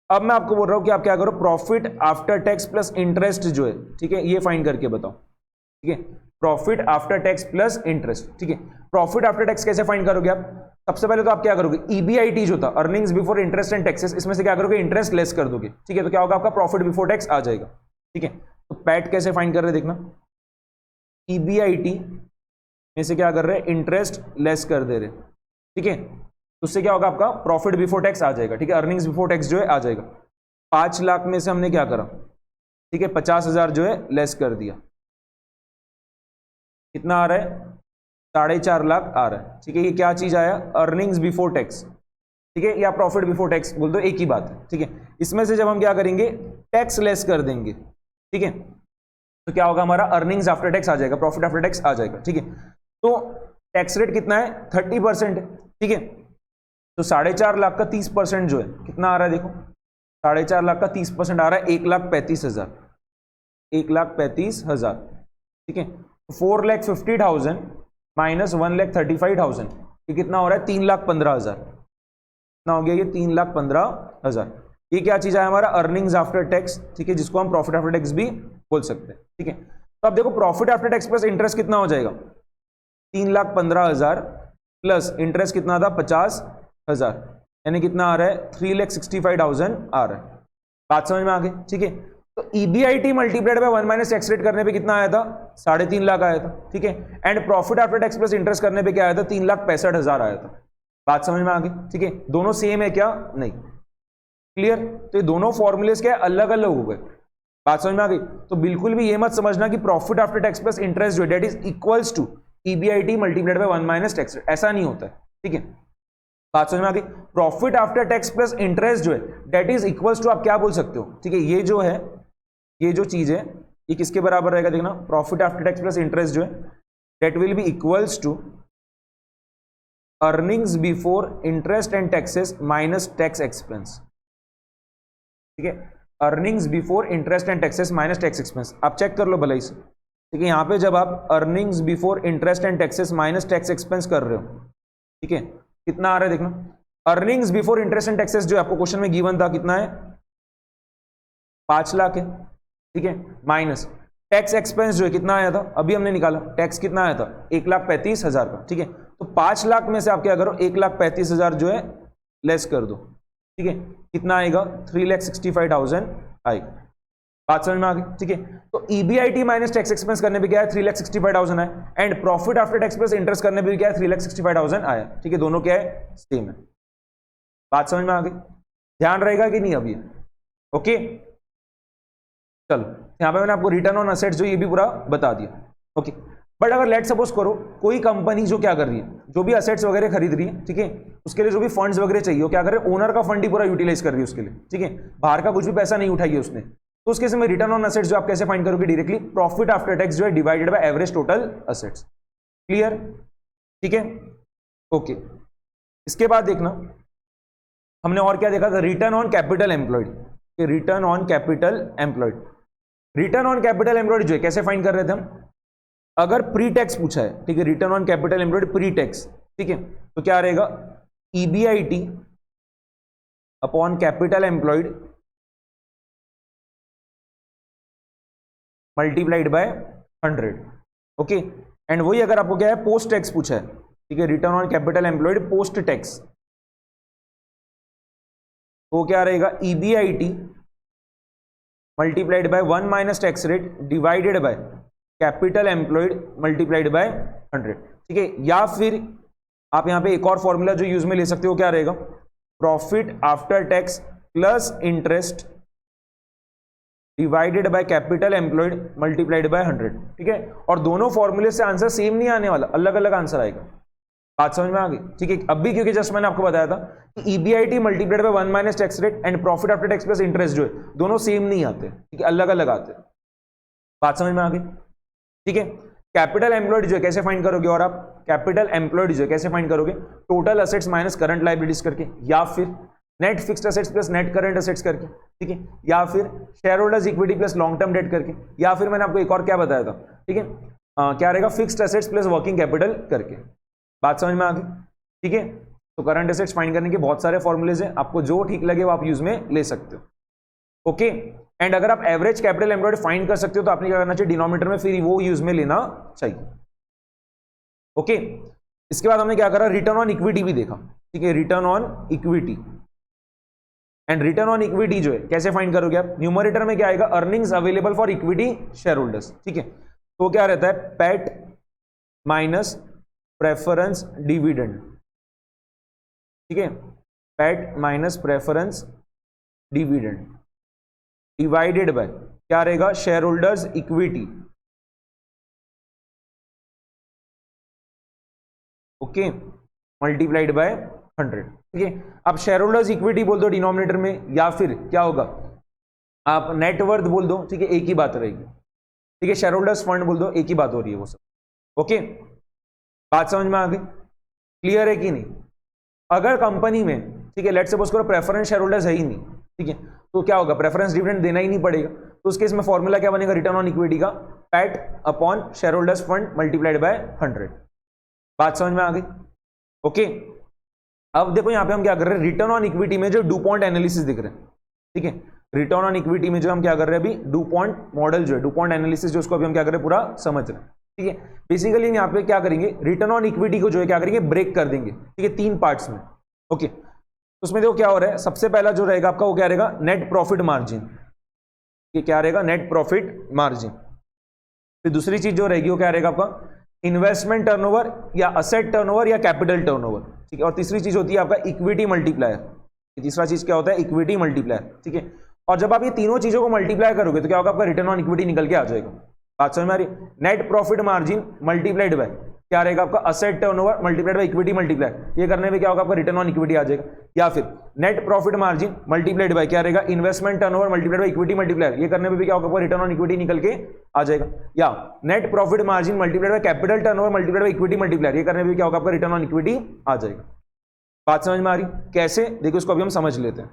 अब मैं आपको बोल रहा हूं कि आप क्या करो, profit after tax plus interest जो है, ठीक है, ये फाइंड करके बताओ। ठीक है, profit after tax plus interest. ठीक है, प्रॉफिट आफ्टर टैक्स कैसे फाइंड करोगे आप, सबसे पहले तो आप क्या करोगे, ईबीआईटी जो था earnings before interest and taxes, इसमें से क्या करोगे इंटरेस्ट लेस कर दोगे। ठीक है, तो क्या होगा आपका प्रॉफिट बिफोर टैक्स आ जाएगा। ठीक है, तो पैट कैसे फाइंड कर रहे हैं देखना, ईबीआईटी में से क्या कर रहे हैं इंटरेस्ट लेस कर दे रहे। ठीक है, तो उससे क्या होगा आपका प्रॉफिट बिफोर टैक्स आ जाएगा। ठीक है, अर्निंग्स बिफोर टैक्स जो है आ जाएगा। 5 लाख में से हमने क्या करा, ठीक है 50,000 जो है लेस कर दिया, कितना आ रहा है 4.5 लाख आ रहा है। ठीक है, ये क्या चीज आया, अर्निंग्स बिफोर टैक्स। ठीक है, या प्रॉफिट बिफोर टैक्स बोल दो, एक ही बात है। ठीक है, इसमें से जब हम क्या करेंगे टैक्स लेस कर देंगे, ठीक है, तो क्या होगा हमारा अर्निंग्स आफ्टर टैक्स आ जाएगा, प्रॉफिट आफ्टर टैक्स आ जाएगा। ठीक है, तो टैक्स रेट कितना है 30% है। ठीक है, तो 4.5 लाख का 30% जो है कितना आ रहा है, देखो 4.5 लाख का 30% आ रहा है 1,35,000। 1,35,000। ठीक है, 4,50,000 माइनस 1,35,000 ये कितना हो रहा है 3,15,000। कितना हो गया ये 3,15,000। ये क्या चीज है हमारा अर्निंग्स आफ्टर टैक्स। ठीक है, जिसको हम प्रॉफिट आफ्टर टैक्स भी बोल सकते हैं। ठीक है, तो अब देखो profit after tax plus interest कितना हो जाएगा 3,15,000 प्लस इंटरेस्ट कितना था 50,000, यानी कितना आ रहा है 3,65,000 आ रहा है। बात समझ में आ गई? ठीक है, तो EBIT multiplied by 1 minus tax rate करने पे कितना आया था 3.5 लाख आया था। ठीक है, and profit after tax plus interest करने पे क्या आया था 3,65,000 आया था। बात समझ में आ गई? ठीक है, दोनों सेम है क्या, नहीं, क्लियर। तो ये दोनों फॉर्मूलेस क्या अलग अलग हो गए। बात समझ में आ गई? तो बिल्कुल भी ये मत समझना कि profit after tax plus interest जो debt is equals to EBIT multiplied by 1 minus tax rate, ऐसा नहीं होता है। ठीक है, बात समझ में आ गई? Profit after tax plus interest जो है डेट इज इक्वल्स टू आप क्या बोल सकते हो, ठीक है, ये जो है ये जो चीज है ये किसके बराबर रहेगा देखना, profit after tax plus interest जो है debt will be equals to earnings before interest and taxes minus tax expense. ठीक है, earnings before interest and taxes minus tax expense. आप चेक कर लो भलाई से। ठीक है, यहां पे जब आप earnings before interest and taxes minus tax expense कर रहे हो, ठीक है, कितना आ रहा है देखना, earnings before interest and taxes जो आपको क्वेश्चन में गिवन था कितना है 5 लाख है। ठीक है, माइनस टैक्स एक्सपेंस जो है कितना आया था, अभी हमने निकाला, टैक्स कितना आया था 1,35,000 का। ठीक है, तो 5 लाख में से आप क्या करो 1,35,000 जो है लेस कर दो। ठीक है, कितना आएगा 3,65,000 आएगा। बात समझ में आ गई? ठीक है, तो ईबीआईटी माइनस टैक्स एक्सपेंस करने पे क्या है 3,65,000 है, and profit after tax plus interest करने पे भी क्या है 3,65,000 आया। ठीक है, दोनों क्या है सेम है। बात समझ में आ गई? ध्यान रहेगा कि नहीं अभी? ओके, चलो यहां पे मैंने आपको रिटर्न ऑन असेट्स जो ये भी पूरा बता दिया। ओके, बट अगर लेट सपोज करो कोई कंपनी जो क्या कर रही है, जो भी असेट्स वगैरह खरीद रही है, ठीक है, उसके लिए जो भी फंड्स वगैरह चाहिए वो क्या कर रहे हैं, ओनर का फंड ही पूरा यूटिलाइज कर रही है उसके लिए। ठीक है, बाहर का कुछ भी पैसा नहीं उठाइए उसने, तो उस केस में रिटर्न ऑन असेट्स जो आप कैसे फाइंड करोगे डायरेक्टली, प्रॉफिट आफ्टर टैक्स जो है divided by average total assets. Clear, ठीक है, ओके। इसके बाद देखना हमने और क्या देखा था, return on capital employed. Return on capital employed, return on capital employed जो है कैसे फाइंड कर रहे थे हम, अगर प्री टैक्स पूछा है, ठीक है, return on capital employed pre tax, ठीक है, तो क्या रहेगा, EBIT upon capital employed multiplied by 100, okay. And वही अगर आपको क्या है पोस्ट टैक्स पूछा है, ठीक है, return on capital employed post tax, तो क्या रहेगा, EBIT multiplied by 1 minus tax rate divided by capital employed multiplied by 100, ठीक है। या फिर आप यहां पे एक और फॉर्मूला जो यूज में ले सकते हो, क्या रहेगा, profit after tax plus interest divided by capital employed multiplied by 100, ठीक है। और दोनों फॉर्मूले से आंसर सेम नहीं आने वाला, अलग अलग आंसर आएगा। बात समझ में आ गई, ठीक है। अब भी क्योंकि जस्ट मैंने आपको बताया था कि EBIT multiplied by 1 minus tax rate and profit after tax plus interest जो है दोनों सेम नहीं आते, ठीक है, अलग अलग आते। बात समझ में आ गई, ठीक है। कैपिटल एम्प्लॉयड जो है कैसे फाइंड करोगे, और आप कैपिटल एम्प्लॉयड जो है कैसे फाइंड करोगे, total assets minus current liabilities करके, या फिर net fixed assets plus net current assets करके, ठीक है, या फिर share holders equity plus long term date करके, या फिर मैंने आपको एक और क्या बताया था, ठीक है, क्या रहेगा, fixed assets plus working capital करके। बात समझ में आ गई, ठीक है। तो करंट असेट्स फाइंड करने के बहुत सारे फॉर्मूलेज हैं, आपको जो ठीक लगे वो आप यूज में ले सकते हो, ओके। एंड अगर आप एवरेज कैपिटल एम्प्लॉयड फाइंड कर सकते हो तो आपने क्या करना चाहिए, डिनोमिनेटर में फिर वो यूज में लेना चाहिए, ओके। इसके बाद हमने क्या करा, रिटर्न ऑन इक्विटी भी देखा, ठीक है, return on equity. And return on equity जो है कैसे फाइंड करोगे आप, न्यूमरेटर में क्या आएगा, earnings available for equity share holders, ठीक है। तो क्या रहता है, पैट माइनस प्रेफरेंस डिविडेंड, ठीक है, PAT minus preference dividend divided by क्या रहेगा, share holders equity, okay, multiplied by 100, ठीक है। अब शेयर होल्डर्स इक्विटी बोल दो डिनोमिनेटर में, या फिर क्या होगा, आप नेटवर्थ बोल दो, ठीक है, एक ही बात रहेगी, ठीक है। शेयर होल्डर्स फंड बोल दो, एक ही बात हो रही है वो सब, ओके। बात समझ में आ गई, क्लियर है कि नहीं। अगर कंपनी में, ठीक है, लेट्स सपोज करो प्रेफरेंस शेयर होल्डर्स है ही नहीं, ठीक है, तो क्या होगा, प्रेफरेंस डिविडेंड देना ही नहीं पड़ेगा, तो उस केस में फॉर्मूला क्या बनेगा, रिटर्न ऑन इक्विटी का PAT upon share holders fund multiplied by 100। बात समझ में आ गई, ओके। अब देखो यहां पे हम क्या कर रहे हैं, रिटर्न ऑन इक्विटी में जो डुपॉन्ट एनालिसिस दिख रहे हैं, ठीक है, रिटर्न ऑन इक्विटी में जो हम क्या कर रहे हैं अभी, डुपॉन्ट मॉडल जो है, डुपॉन्ट एनालिसिस जो उसको अभी हम क्या कर रहे हैं पूरा समझ रहे हैं, ठीक है। बेसिकली यहाँ पे क्या करेंगे, रिटर्न ऑन इक्विटी को जो है क्या करेंगे, ब्रेक कर देंगे, ठीक है, 3 पार्ट्स में, ओके। उसमें देखो क्या हो रहा है, सबसे पहला जो रहेगा आपका वो क्या रहेगा, नेट प्रॉफिट मार्जिन, ये क्या रहेगा, नेट प्रॉफिट मार्जिन। फिर दूसरी चीज जो रहेगी वो क्या रहेगा आपका, इन्वेस्टमेंट टर्नओवर या असेट टर्नओवर या कैपिटल टर्नओवर, ठीक है। और तीसरी चीज होती है आपका इक्विटी मल्टीप्लायर, तीसरा चीज क्या होता है, इक्विटी मल्टीप्लायर, ठीक है। और जब आप ये तीनों चीजों को मल्टीप्लाई करोगे तो क्या होगा, आपका रिटर्न ऑन इक्विटी निकल के आ जाएगा। बात समझ में आ रही, net profit margin multiplied by क्या रहेगा आपका, asset turnover multiplied by equity multiplier, ये करने में क्या होगा, आपका रिटर्न ऑन इक्विटी आ जाएगा। या फिर net profit margin multiplied by क्या रहेगा, investment turnover multiplied by equity multiplier, ये करने में भी क्या होगा, आपका रिटर्न ऑन इक्विटी निकल के आ जाएगा। या net profit margin multiplied by capital turnover multiplied by equity multiplier, ये करने में भी क्या होगा, आपका रिटर्न ऑन इक्विटी आ जाएगा। बात समझ में आ रही, कैसे, देखिए उसको अभी हम समझ लेते हैं,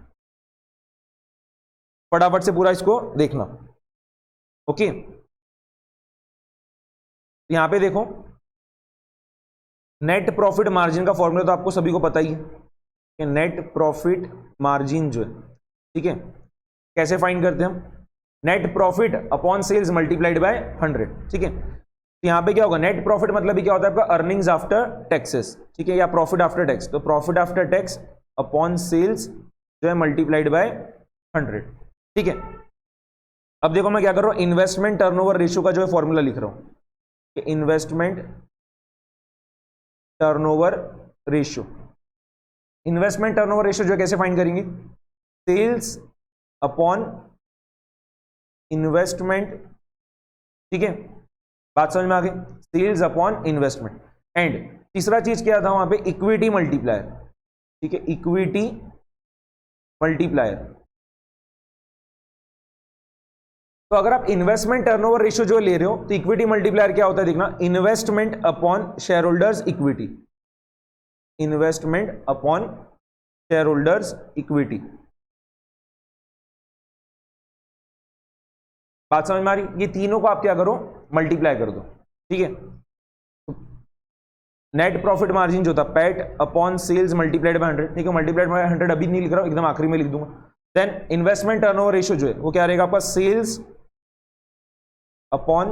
फटाफट से पूरा इसको देखना, ओके। यहां पे देखो नेट प्रॉफिट मार्जिन का फॉर्मूला तो आपको सभी को पता ही है कि नेट प्रॉफिट मार्जिन जो है, ठीक है, कैसे फाइंड करते हैं हम, net profit upon sales multiplied by 100, ठीक है। तो यहां पे क्या होगा, नेट प्रॉफिट मतलब भी क्या होता है आपका, अर्निंग्स आफ्टर टैक्सेस, ठीक है, या प्रॉफिट आफ्टर टैक्स, तो profit after tax upon sales जो है मल्टीप्लाइड बाय 100, ठीक है। अब देखो मैं क्या कर रहा हूं, इन्वेस्टमेंट टर्नओवर रेशियो का जो है फॉर्मूला लिख रहा हूं, investment turnover ratio, investment turnover ratio जो कैसे फाइंड करेंगे, सेल्स अपॉन इन्वेस्टमेंट, ठीक है। बात समझ में आ गई, सेल्स अपॉन इन्वेस्टमेंट। एंड तीसरा चीज क्या था वहां पे, इक्विटी मल्टीप्लायर, ठीक है, इक्विटी मल्टीप्लायर, तो अगर आप इन्वेस्टमेंट टर्नओवर रेशियो जो ले रहे हो तो इक्विटी मल्टीप्लायर क्या होता है देखना, investment upon share holders equity, investment upon share holders equity. बात समझ में आ रही? ये तीनों को आप क्या करो, मल्टीप्लाई कर दो, ठीक है। नेट प्रॉफिट मार्जिन जो था PAT upon sales multiplied by 100, ठीक है, मल्टीप्लाइड बाय 100 अभी नहीं लिख रहा हूं, एकदम आखिरी में लिख दूंगा। देन इन्वेस्टमेंट टर्नओवर रेशियो जो है वो क्या रहेगा आपका, सेल्स अपॉन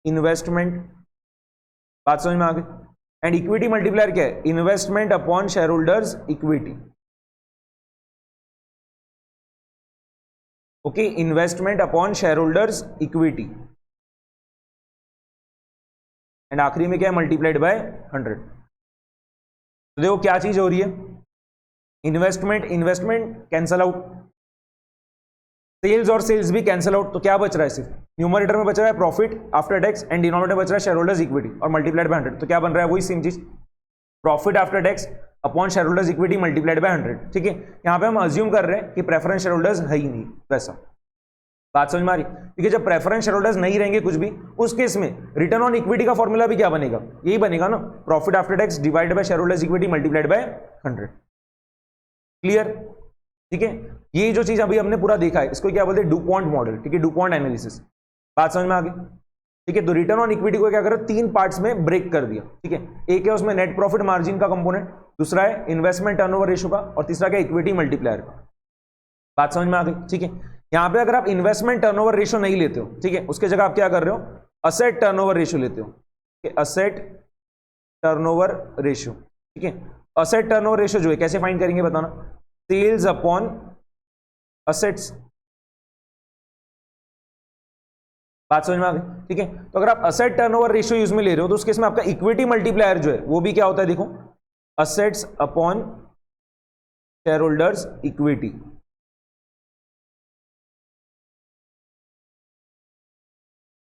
इन्वेस्टमेंट। बात समझ में आ गई? एंड इक्विटी मल्टीप्लायर क्या है, investment upon share holders equity. Okay, investment upon share holders equity. And आखिरी में क्या है, मल्टीप्लाइड बाय 100। तो देखो क्या चीज हो रही है, investment investment cancel out, sales और सेल्स भी कैंसल आउट, तो क्या बच रहा है, सिर्फ न्यूमरेटर में बच रहा है profit after tax and denominator बच रहा है शेयर होल्डर्स इक्विटी और मल्टीप्लाइड बाय 100। तो क्या बन रहा है, वही सेम चीज, profit after tax upon share holders equity multiplied by 100, ठीक है। यहां पे हम अज्यूम कर रहे हैं कि प्रेफरेंस शेयर होल्डर्स है ही नहीं, वैसा। बात समझ में आ रही? क्योंकि जब प्रेफरेंस शेयर होल्डर्स नहीं रहेंगे कुछ भी, उस केस में रिटर्न ऑन इक्विटी का फॉर्मूला भी क्या बनेगा, यही बनेगा ना, profit after tax divided by share holders equity multiplied by 100। Clear? ठीक है, ये जो चीज अभी हमने पूरा देखा है इसको क्या बोलते हैं, डुपॉन्ट मॉडल, ठीक है, डुपॉन्ट एनालिसिस। बात समझ में आ गई? ठीक है, तो रिटर्न ऑन इक्विटी को क्या करो, तीन पार्ट्स में ब्रेक कर दिया, ठीक है। एक है उसमें नेट प्रॉफिट मार्जिन का कंपोनेंट, दूसरा है इन्वेस्टमेंट टर्नओवर रेशियो का, और तीसरा क्या, इक्विटी मल्टीप्लायर का। बात समझ में आ गई? ठीक है, यहां पे अगर आप इन्वेस्टमेंट टर्नओवर रेशियो नहीं लेते हो, ठीक है, उसके जगह आप क्या कर रहे हो, असेट टर्नओवर रेशियो लेते हो, असेट टर्नओवर रेशियो, ठीक है। असेट टर्नओवर रेशियो जो है कैसे फाइंड करेंगे बताना, सेल्स अपॉन असेट्स। बात समझ में आ गई? ठीक है, तो अगर आप असेट टर्नओवर रेशियो यूज में ले रहे हो तो उस केस में आपका इक्विटी मल्टीप्लायर जो है वो भी क्या होता है, देखो, assets upon share holders equity.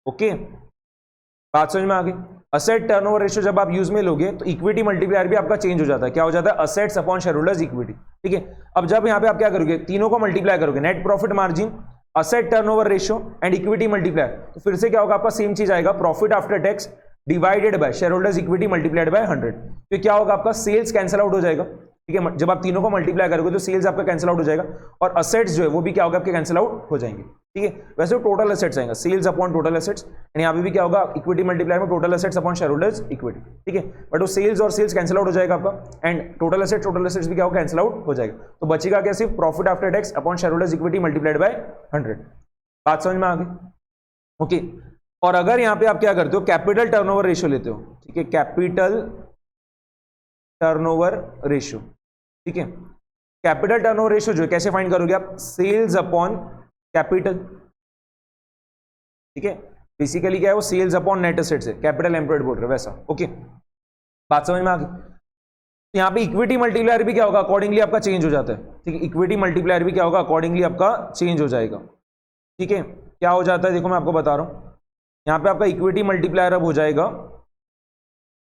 Okay, बात समझ में आ गई? असेट टर्नओवर रेशियो जब आप यूज में लोगे तो इक्विटी मल्टीप्लायर भी आपका चेंज हो जाता है, क्या हो जाता है, assets upon share holders equity, ठीक है। अब जब यहां पे आप क्या करोगे, तीनों को मल्टीप्लाई करोगे, net profit margin, asset turnover ratio and equity multiplier, तो फिर से क्या होगा आपका, सेम चीज आएगा, profit after tax divided by share holders equity multiplied by 100। तो क्या होगा आपका, सेल्स कैंसिल आउट हो जाएगा, ठीक है, जब आप तीनों को मल्टीप्लाई करोगे तो सेल्स आपका कैंसिल आउट हो जाएगा, और असेट्स जो है वो भी क्या होगा आपके, कैंसिल आउट हो जाएंगे, ठीक है। वैसे टोटल एसेट्स आएगा, sales upon total assets, and यहाँ पे भी क्या होगा, इक्विटी मल्टीप्लायर में total assets upon share holders equity, ठीक है। बट वो सेल्स और सेल्स कैंसिल आउट हो जाएगा आपका, एंड टोटल एसेट्स भी क्या होगा, कैंसिल आउट हो जाएगा, तो बचेगा क्या, सिर्फ profit after tax upon share holders equity multiplied by 100। बात समझ में आ गई? ओके, और अगर यहाँ पे आप क्या करते हो, कैपिटल टर्नओवर रेशियो लेते हो, ठीक है, कैपिटल टर्नओवर रेशियो, ठीक है। कैपिटल टर्नओवर रेशियो जो है कैसे फाइंड करोगे आप, सेल्स अपॉन कैपिटल, ठीक है, बेसिकली क्या है वो, सेल्स अपॉन नेट एसेट्स है, कैपिटल एम्प्लॉयड बोल रहे हो वैसा। ओके, बात समझ में आ गई? यहाँ पे इक्विटी मल्टीप्लायर भी क्या होगा, अकॉर्डिंगली आपका चेंज हो जाता है, ठीक है, इक्विटी मल्टीप्लायर भी क्या होगा, अकॉर्डिंगली आपका चेंज हो जाएगा, ठीक है। क्या हो जाता है देखो मैं आपको बता रहा हूं, यहां पे आपका इक्विटी मल्टीप्लायर अब हो जाएगा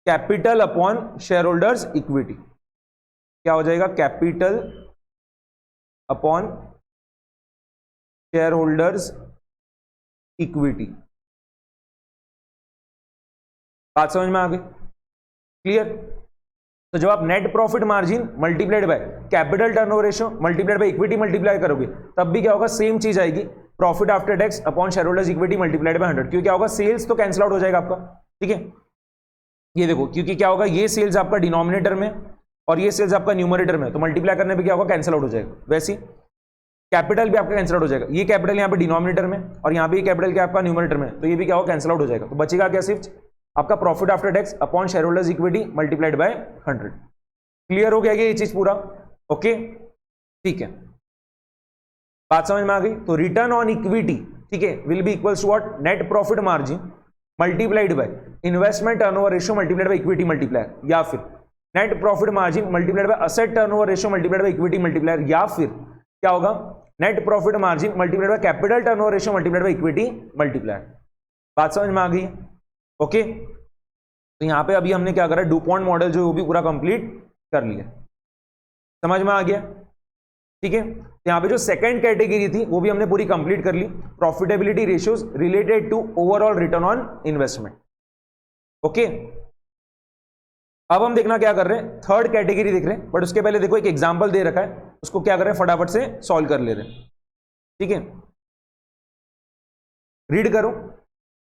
capital upon share holders equity. क्या हो जाएगा, capital upon share holders equity. बात समझ में आ गई? क्लियर? तो जब आप net profit margin multiplied by capital turnover ratio multiplied by equity multiply करोगे तब भी क्या होगा, सेम चीज आएगी, profit after tax upon share holders equity multiplied by 100। क्यों, क्या होगा, सेल्स तो कैंसिल आउट हो जाएगा आपका, ठीक है, ये देखो, क्योंकि क्या होगा, ये सेल्स आपका डिनोमिनेटर में और ये सेल्स आपका न्यूमरेटर में, तो मल्टीप्लाई करने पे क्या होगा, कैंसिल आउट हो जाएगा। वैसे कैपिटल भी आपका कैंसिल आउट हो जाएगा, ये कैपिटल यहाँ पे डिनोमिनेटर में और यहाँ पे कैपिटल क्या आपका न्यूमरेटर में, तो ये भी क्या होगा, कैंसिल आउट हो जाएगा। तो बचेगा क्या, सिर्फ आपका profit after tax upon share holders equity multiplied by 100। Clear हो गया ये चीज पूरा? ओके, ठीक है, बात समझ में आ गई? तो रिटर्न ऑन इक्विटी, ठीक है, will be equals to what, net profit margin multiplied by investment turnover ratio multiplied by equity multiplier, या फिर net profit margin multiplied by asset turnover ratio multiplied by equity multiplier, या फिर क्या होगा, net profit margin multiplied by capital turnover ratio multiplied by equity multiplier. बात समझ में आ गई? ओके, तो यहां पे अभी हमने क्या करा, डुपॉन्ट मॉडल जो वो भी पूरा कंप्लीट कर लिया, समझ में आ गया? ठीक है, तो यहां पे जो सेकंड कैटेगरी थी वो भी हमने पूरी कंप्लीट कर ली, profitability ratios related to overall return on investment. Okay, अब हम देखना क्या कर रहे हैं, थर्ड कैटेगरी देख रहे हैं, बट उसके पहले देखो एक एग्जांपल दे रखा है, उसको क्या कर रहे हैं फटाफट से सॉल्व कर ले रहे हैं। ठीक है, रीड करो,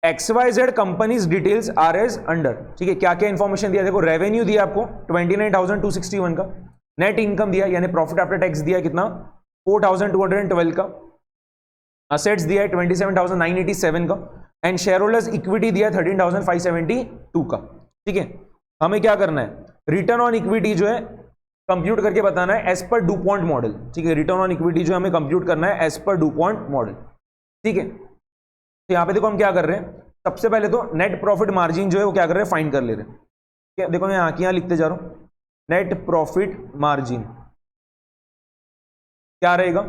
XYZ company's details are as under. ठीक है, क्या क्या इंफॉर्मेशन दिया, देखो रेवेन्यू दिया आपको 29,261 का, नेट इनकम दिया यानी प्रॉफिट आफ्टर टैक्स दिया कितना 4,212 का, असेट्स दिया है 27,987 का, एंड शेयर होल्डर्स इक्विटी दिया 13,572 का। ठीक है, हमें क्या करना है, रिटर्न ऑन इक्विटी जो है कंप्यूट करके बताना है एज पर डुपॉन्ट मॉडल। ठीक है, रिटर्न ऑन इक्विटी जो हमें कंप्यूट करना है एज पर डुपॉन्ट मॉडल। ठीक है, तो यहां पे देखो हम क्या कर रहे हैं, सबसे पहले तो नेट प्रॉफिट मार्जिन जो है वो क्या कर रहे हैं, फाइंड कर ले रहे हैं। क्या देखो मैं यहां लिखते जा रहा हूं, नेट प्रॉफिट मार्जिन क्या रहेगा,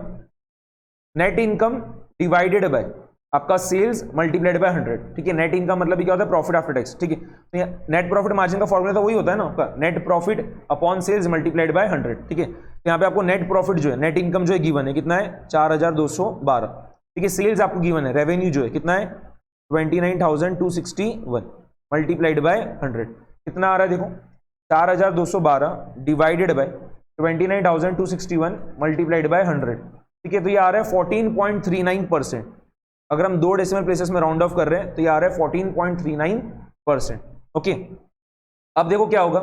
नेट इनकम डिवाइडेड बाय आपका सेल्स मल्टीप्लाइड बाय 100। ठीक है, नेट इनकम मतलब क्या होता है, प्रॉफिट आफ्टर टैक्स। ठीक है, तो नेट प्रॉफिट मार्जिन का फॉर्मूला तो वही होता है ना आपका, net profit upon sales multiplied by 100। ठीक है, तो यहाँ पे आपको नेट प्रॉफिट जो है, नेट इनकम जो है गिवन है कितना है 4,212। ठीक है, सेल्स आपको गिवन है, रेवेन्यू जो है कितना है 29,261 मल्टीप्लाइड बाय 100 कितना आ रहा है, देखो 4,212 डिवाइडेड बाय 29,261 मल्टीप्लाइड बाय 100। ठीक है, तो ये आ रहा है 14.39%। अगर हम 2 डेसिमल प्लेसेस में राउंड ऑफ कर रहे हैं तो ये आ रहा है 14.39%। ओके, अब देखो क्या होगा,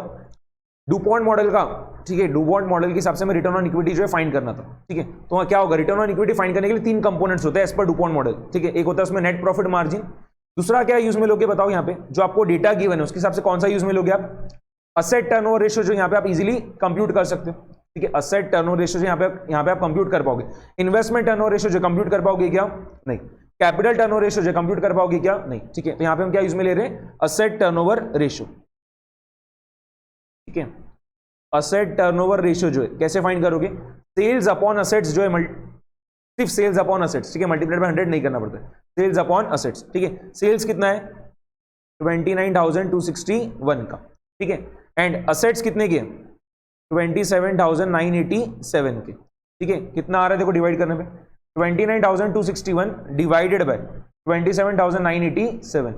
डुपॉन्ट मॉडल का, ठीक है, डुपॉन्ट मॉडल के हिसाब से हमें रिटर्न ऑन इक्विटी जो है फाइंड करना था। ठीक है, तो क्या होगा, रिटर्न ऑन इक्विटी फाइंड करने के लिए 3 कंपोनेंट्स होते हैं एज पर डुपॉन्ट मॉडल। ठीक है, एक होता है उसमें नेट प्रॉफिट मार्जिन, दूसरा क्या यूज में लोगे बताओ, यहाँ पे जो आपको डेटा गिवन है उसके हिसाब से कौन सा यूज में लोगे आप, असेट टर्नओवर रेशियो जो यहाँ पे आप इजीली कंप्यूट कर सकते हो। ठीक है, असेट टर्नओवर रेशियो जो यहाँ पे आप कंप्यूट कर पाओगे, इन्वेस्टमेंट टर्नओवर रेशियो जो कंप्यूट कर पाओगे क्या, नहीं, कैपिटल टर्नओवर रेशियो जो कंप्यूट कर पाओगे क्या, नहीं। ठीक है, तो यहाँ पे हम क्या यूज में ले रहे हैं, असेट टर्नओवर रेशियो। ठीक है, असेट टर्नओवर रेशियो जो है कैसे फाइंड करोगे, सेल्स अपॉन असेट्स जो है सिर्फ सेल्स अपॉन असेट्स। ठीक है, मल्टीप्लाइड बाय 100 नहीं करना पड़ता है, सेल्स अपॉन असेट्स। ठीक है, सेल्स कितना है 29,261 का। ठीक है, एंड असेट्स कितने के 27,987 के। ठीक है, कितना आ रहा है देखो डिवाइड करने पे, 29,261 डिवाइडेड बाय 27,987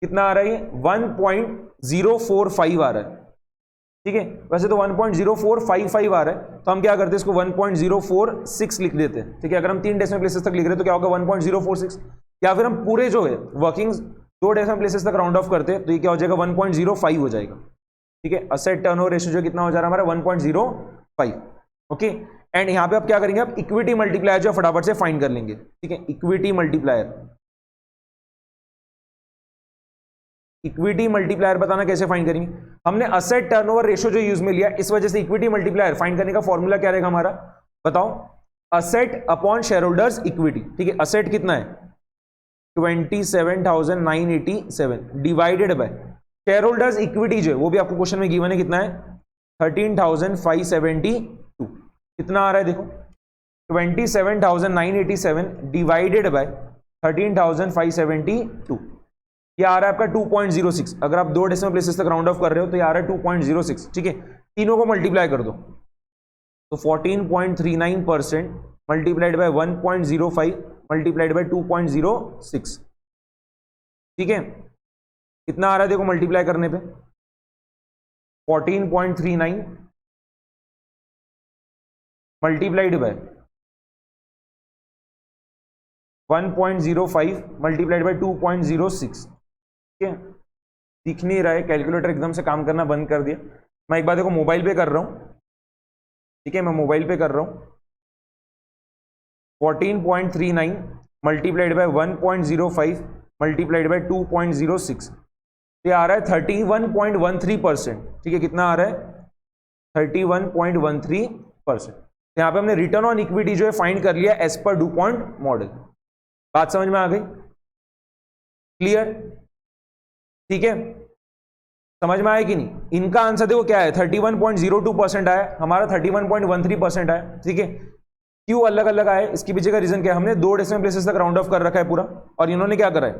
कितना आ रहा है, ये 1.045 आ रहा है। ठीक है, वैसे तो 1.0455 आ रहा है, तो हम क्या करते हैं इसको 1.046 लिख देते हैं। ठीक है, अगर हम 3 डेसिमल प्लेसेस तक लिख रहे हैं तो क्या होगा 1.046, या फिर हम पूरे जो है वर्किंग्स 2 डेसिमल प्लेसेस तक राउंड ऑफ करते हैं तो ये क्या हो जाएगा 1.05 हो जाएगा। ठीक है, असेट टर्नओवर रेशियो जो कितना हो जा रहा है हमारा 1.05। ओके, एंड यहां पे आप क्या करेंगे, आप इक्विटी मल्टीप्लायर जो फटाफट से फाइंड कर लेंगे। ठीक है, इक्विटी मल्टीप्लायर, इक्विटी मल्टीप्लायर बताना कैसे फाइंड करेंगे, हमने असेट टर्नओवर रेशियो जो यूज में लिया इस वजह से इक्विटी मल्टीप्लायर फाइंड करने का फॉर्मूला क्या रहेगा हमारा, बताओ, asset upon share holders equity. ठीक है, असेट कितना है 27,987 divided by share holders equity जो है वो भी आपको क्वेश्चन में गिवन है कितना है 13,572। कितना आ रहा है देखो 27,987 डिवाइडेड बाय 13,572, ये आ रहा है आपका 2.06। अगर आप 2 डेसिमल प्लेसेस तक राउंड ऑफ कर रहे हो तो ये आ रहा है 2.06। ठीक है, तीनों को मल्टीप्लाई कर दो तो 14.39% मल्टीप्लाइड बाय 1.05 मल्टीप्लाइड बाय 2.06। ठीक है, कितना आ रहा है देखो मल्टीप्लाई करने पे 14.39 मल्टीप्लाइड बाय 1.05 मल्टीप्लाइड बाय 2.06। ठीक है, दिख नहीं रहा है, कैलकुलेटर एकदम से काम करना बंद कर दिया। मैं एक बार देखो मोबाइल पे कर रहा हूं। ठीक है, मैं मोबाइल पे कर रहा हूं 14.39 मल्टीप्लाइड बाय 1.05 मल्टीप्लाइड बाय 2.06, ये आ रहा है 31.13%। ठीक है, कितना आ रहा है 31.13%। यहां पे हमने रिटर्न ऑन इक्विटी जो है फाइंड कर लिया एज पर डुपॉन्ट मॉडल। बात समझ में आ गई, क्लियर? ठीक है, समझ में आया कि नहीं? इनका आंसर देखो क्या है 31.02% आया, हमारा 31.13% आया। ठीक है, क्यों अलग अलग आए इसके पीछे का रीजन क्या है, हमने 2 डेसिमल प्लेसेस तक राउंड ऑफ कर रखा है पूरा, और इन्होंने क्या करा है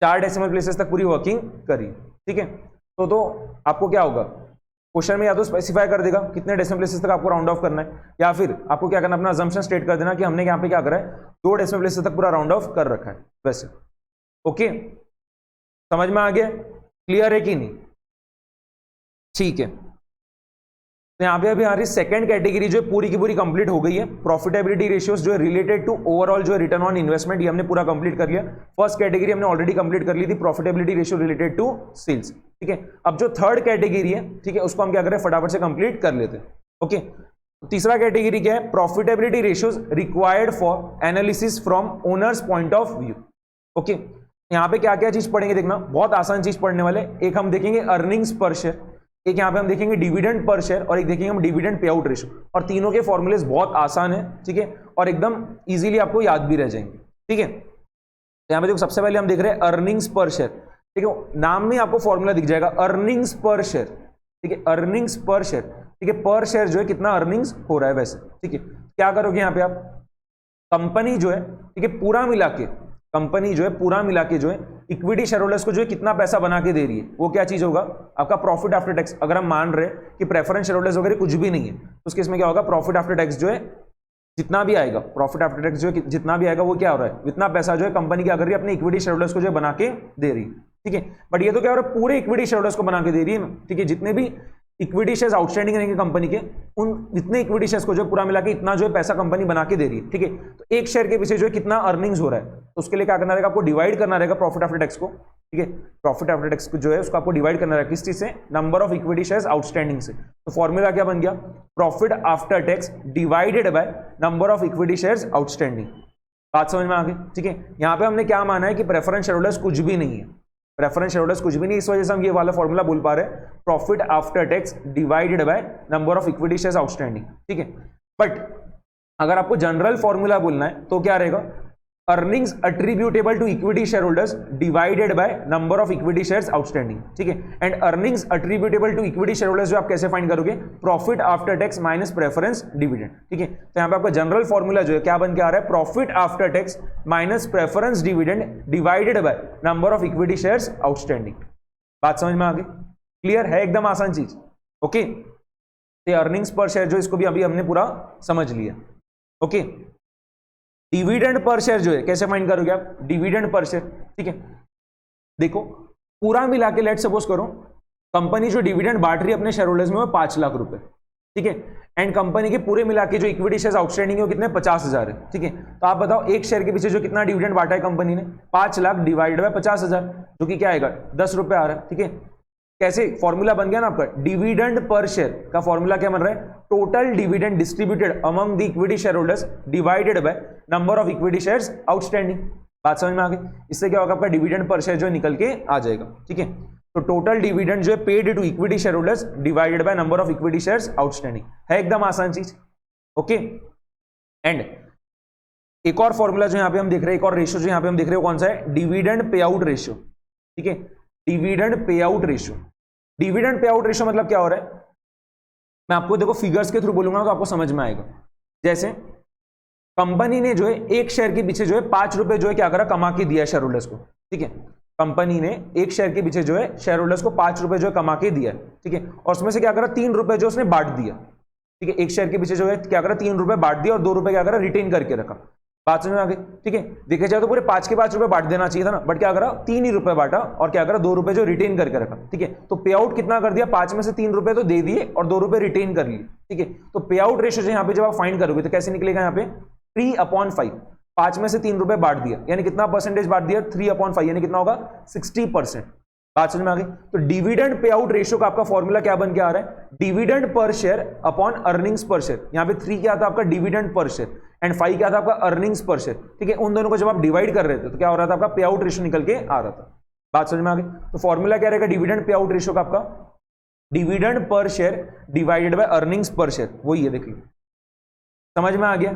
4 डेसिमल प्लेसेस तक पूरी वर्किंग करी। ठीक है, तो आपको क्या होगा क्वेश्चन में या तो स्पेसिफाई कर देगा कितने डेसिमल प्लेसेस तक आपको राउंड ऑफ करना है, या फिर आपको क्या करना है, अपना अजम्पशन स्टेट कर देना कि हमने यहाँ पे क्या करा है, 2 डेसिमल प्लेसेस तक पूरा राउंड ऑफ कर रखा है वैसे। ओके, समझ में आ गया, क्लियर है कि नहीं? ठीक है, तो यहाँ पे अभी हमारी सेकंड कैटेगरी जो है पूरी की पूरी कंप्लीट हो गई है। प्रॉफिटेबिलिटी रेशियोज जो है रिलेटेड टू ओवरऑल जो है रिटर्न ऑन इन्वेस्टमेंट, ये हमने पूरा कंप्लीट कर लिया। फर्स्ट कैटेगरी हमने ऑलरेडी कंप्लीट कर ली थी, profitability ratio related to sales. ठीक है, अब जो थर्ड कैटेगरी है, ठीक है, उसको हम क्या करें, फटाफट से कंप्लीट कर लेते हैं। ओके, तीसरा कैटेगरी क्या है, profitability ratios required for analysis from owners point of view. Okay, यहाँ पे क्या क्या चीज पढ़ेंगे देखना, बहुत आसान चीज पढ़ने वाले। एक हम देखेंगे अर्निंग्स पर शेयर, एक यहाँ पे हम देखेंगे डिविडेंड पर शेयर, और एक देखेंगे हम डिविडेंड पे आउट रेशियो। और तीनों के फॉर्मूलेस बहुत आसान है, ठीक है, और एकदम इजीली आपको याद भी रह जाएंगे। ठीक है, यहाँ पे देखो सबसे पहले हम देख रहे हैं अर्निंग्स पर शेयर। ठीक है, नाम में आपको फॉर्मूला दिख जाएगा अर्निंग्स पर शेयर। ठीक है, अर्निंग्स पर शेयर। ठीक है, पर शेयर जो है कितना अर्निंग्स हो रहा है वैसे। ठीक है, क्या करोगे यहाँ पे आप, कंपनी जो है, ठीक है, पूरा मिला के, कंपनी जो है पूरा मिला के जो है इक्विटी शेयर होल्डर्स को जो है कितना पैसा बना के दे रही है, वो क्या चीज होगा, आपका प्रॉफिट आफ्टर टैक्स। अगर हम मान रहे हैं कि प्रेफरेंस शेयर होल्डर्स वगैरह कुछ भी नहीं है, तो उसके इसमें क्या होगा, प्रॉफिट आफ्टर टैक्स जो है जितना भी आएगा, प्रॉफिट आफ्टर टैक्स जो है जितना भी आएगा वो क्या हो रहा है, इतना पैसा जो है कंपनी क्या कर रही है, अपने इक्विटी शेयर होल्डर्स को जो है बना के दे रही है। ठीक है, बट ये तो क्या हो रहा है, पूरे इक्विटी शेयर होल्डर्स को बना के दे रही है। ठीक है, जितने भी इक्विटी शेयर्स आउटस्टैंडिंग रहेंगे कंपनी के, उन इतने इक्विटी शेयर्स को जो पूरा मिला के इतना जो है पैसा कंपनी बना के दे रही है। ठीक है, तो एक शेयर के पीछे जो है कितना अर्निंग्स हो रहा है, तो उसके लिए क्या करना रहेगा, आपको डिवाइड करना रहेगा प्रॉफिट आफ्टर टैक्स को। ठीक है, प्रॉफिट आफ्टर टैक्स को जो है उसको आपको डिवाइड करना रहेगा किस चीज से, number of equity shares outstanding से। तो फॉर्मूला क्या बन गया, profit after tax divided by number of equity shares outstanding. बात समझ में आ गई? ठीक है, यहां पे हमने क्या माना है कि प्रेफरेंस शेयर होल्डर्स कुछ भी नहीं है, प्रेफरेंस शेयर होल्डर्स कुछ भी नहीं, इस वजह से हम ये वाला फॉर्मूला बोल पा रहे हैं, profit after tax divided by number of equity shares outstanding. ठीक है, बट अगर आपको जनरल फॉर्मूला बोलना है तो क्या रहेगा, earnings attributable to equity share holders divided by number of equity shares outstanding. ठीक है, and earnings attributable to equity share holders जो आप कैसे फाइंड करोगे, profit after tax minus preference dividend. ठीक है, तो यहां पे आपका जनरल फॉर्मूला जो है क्या बन के आ रहा है, profit after tax minus preference dividend divided by number of equity shares outstanding. बात समझ में आ गई? क्लियर है? एकदम आसान चीज। ओके, तो अर्निंग्स पर शेयर जो इसको भी अभी हमने पूरा समझ लिया। ओके, डिविडेंड पर शेयर जो है कैसे फाइंड करोगे आप, डिविडेंड पर शेयर। ठीक है, देखो पूरा मिला के लेट सपोज करो कंपनी जो डिविडेंड बांट रही है अपने शेयर होल्डर्स में वो 5 लाख रुपए। ठीक है, एंड कंपनी के पूरे मिला के जो इक्विटी शेयर्स आउटस्टैंडिंग है वो कितने, 50,000 है। ठीक है, तो आप बताओ एक शेयर के पीछे जो कितना डिविडेंड बांटा है कंपनी ने, 5 लाख डिवाइड बाय 50,000, जो कि क्या आएगा, 10 रुपए आ रहा है। ठीक है, कैसे फॉर्मूला बन गया ना आपका, डिविडेंड पर शेयर का फॉर्मूला क्या बन रहा है, total dividend distributed among the equity share holders divided by number of equity shares outstanding. बात समझ में आ गई? इससे क्या होगा, आपका डिविडेंड पर शेयर जो निकल के आ जाएगा। ठीक है, तो टोटल डिविडेंड जो है paid to equity share holders divided by number of equity shares outstanding है, एकदम आसान चीज। ओके, एंड एक और फॉर्मूला जो यहां पे हम देख रहे हैं, एक और रेशियो जो यहां पे हम देख रहे हैं, कौन सा है, डिविडेंड पे आउट रेशियो। ठीक है, dividend payout ratio. Dividend payout ratio मतलब क्या हो रहा है, मैं आपको देखो फिगर्स के थ्रू बोलूंगा तो आपको समझ में आएगा। जैसे कंपनी ने जो है एक शेयर के पीछे जो है 5 रुपए जो है क्या करा, कमा के दिया शेयर होल्डर्स को। ठीक है, कंपनी ने एक शेयर के पीछे जो है शेयर होल्डर्स को 5 रुपए जो है कमा के दिया। ठीक है, और उसमें से क्या करा, 3 रुपए जो उसने बांट दिया। ठीक है, एक शेयर के पीछे जो है क्या करा, 3 रुपए बांट दिया और 2 रुपए क्या करा, रिटेन करके रखा। बात समझ में आ गई? ठीक है, देखे जाए तो पूरे 5 के 5 रुपए बांट देना चाहिए था ना, बट क्या करा, 3 ही रुपए बांटा और क्या करा, 2 रुपए जो रिटेन करके रखा। ठीक है, तो पे आउट कितना कर दिया, 5 में से 3 रुपए तो दे दिए और 2 रुपए रिटेन कर लिए। ठीक है, तो पे आउट रेशियो यहाँ पे जब आप फाइंड करोगे तो कैसे निकलेगा, यहाँ पे 3/5, 5 में से 3 रुपए बांट दिया, यानी कितना परसेंटेज बांट दिया, 3/5, यानी कितना होगा, 60%। बात समझ में आ गई? तो डिविडेंड पे आउट रेशियो का आपका फॉर्मूला क्या बन के आ रहा है, dividend per share upon earnings पर शेयर। यहां पे 3 क्या था आपका, डिविडेंड पर शेयर, एंड 5 क्या था आपका, अर्निंग्स पर शेयर। ठीक है, उन दोनों को जब आप डिवाइड कर रहे थे तो क्या हो रहा था, आपका पे आउट रेशियो निकल के आ रहा था। बात समझ में आ गई? तो फॉर्मूला क्या रहेगा डिविडेंड पे आउट रेशियो का आपका, dividend per share divided by earnings पर शेयर, वही है। देखिए समझ में आ गया?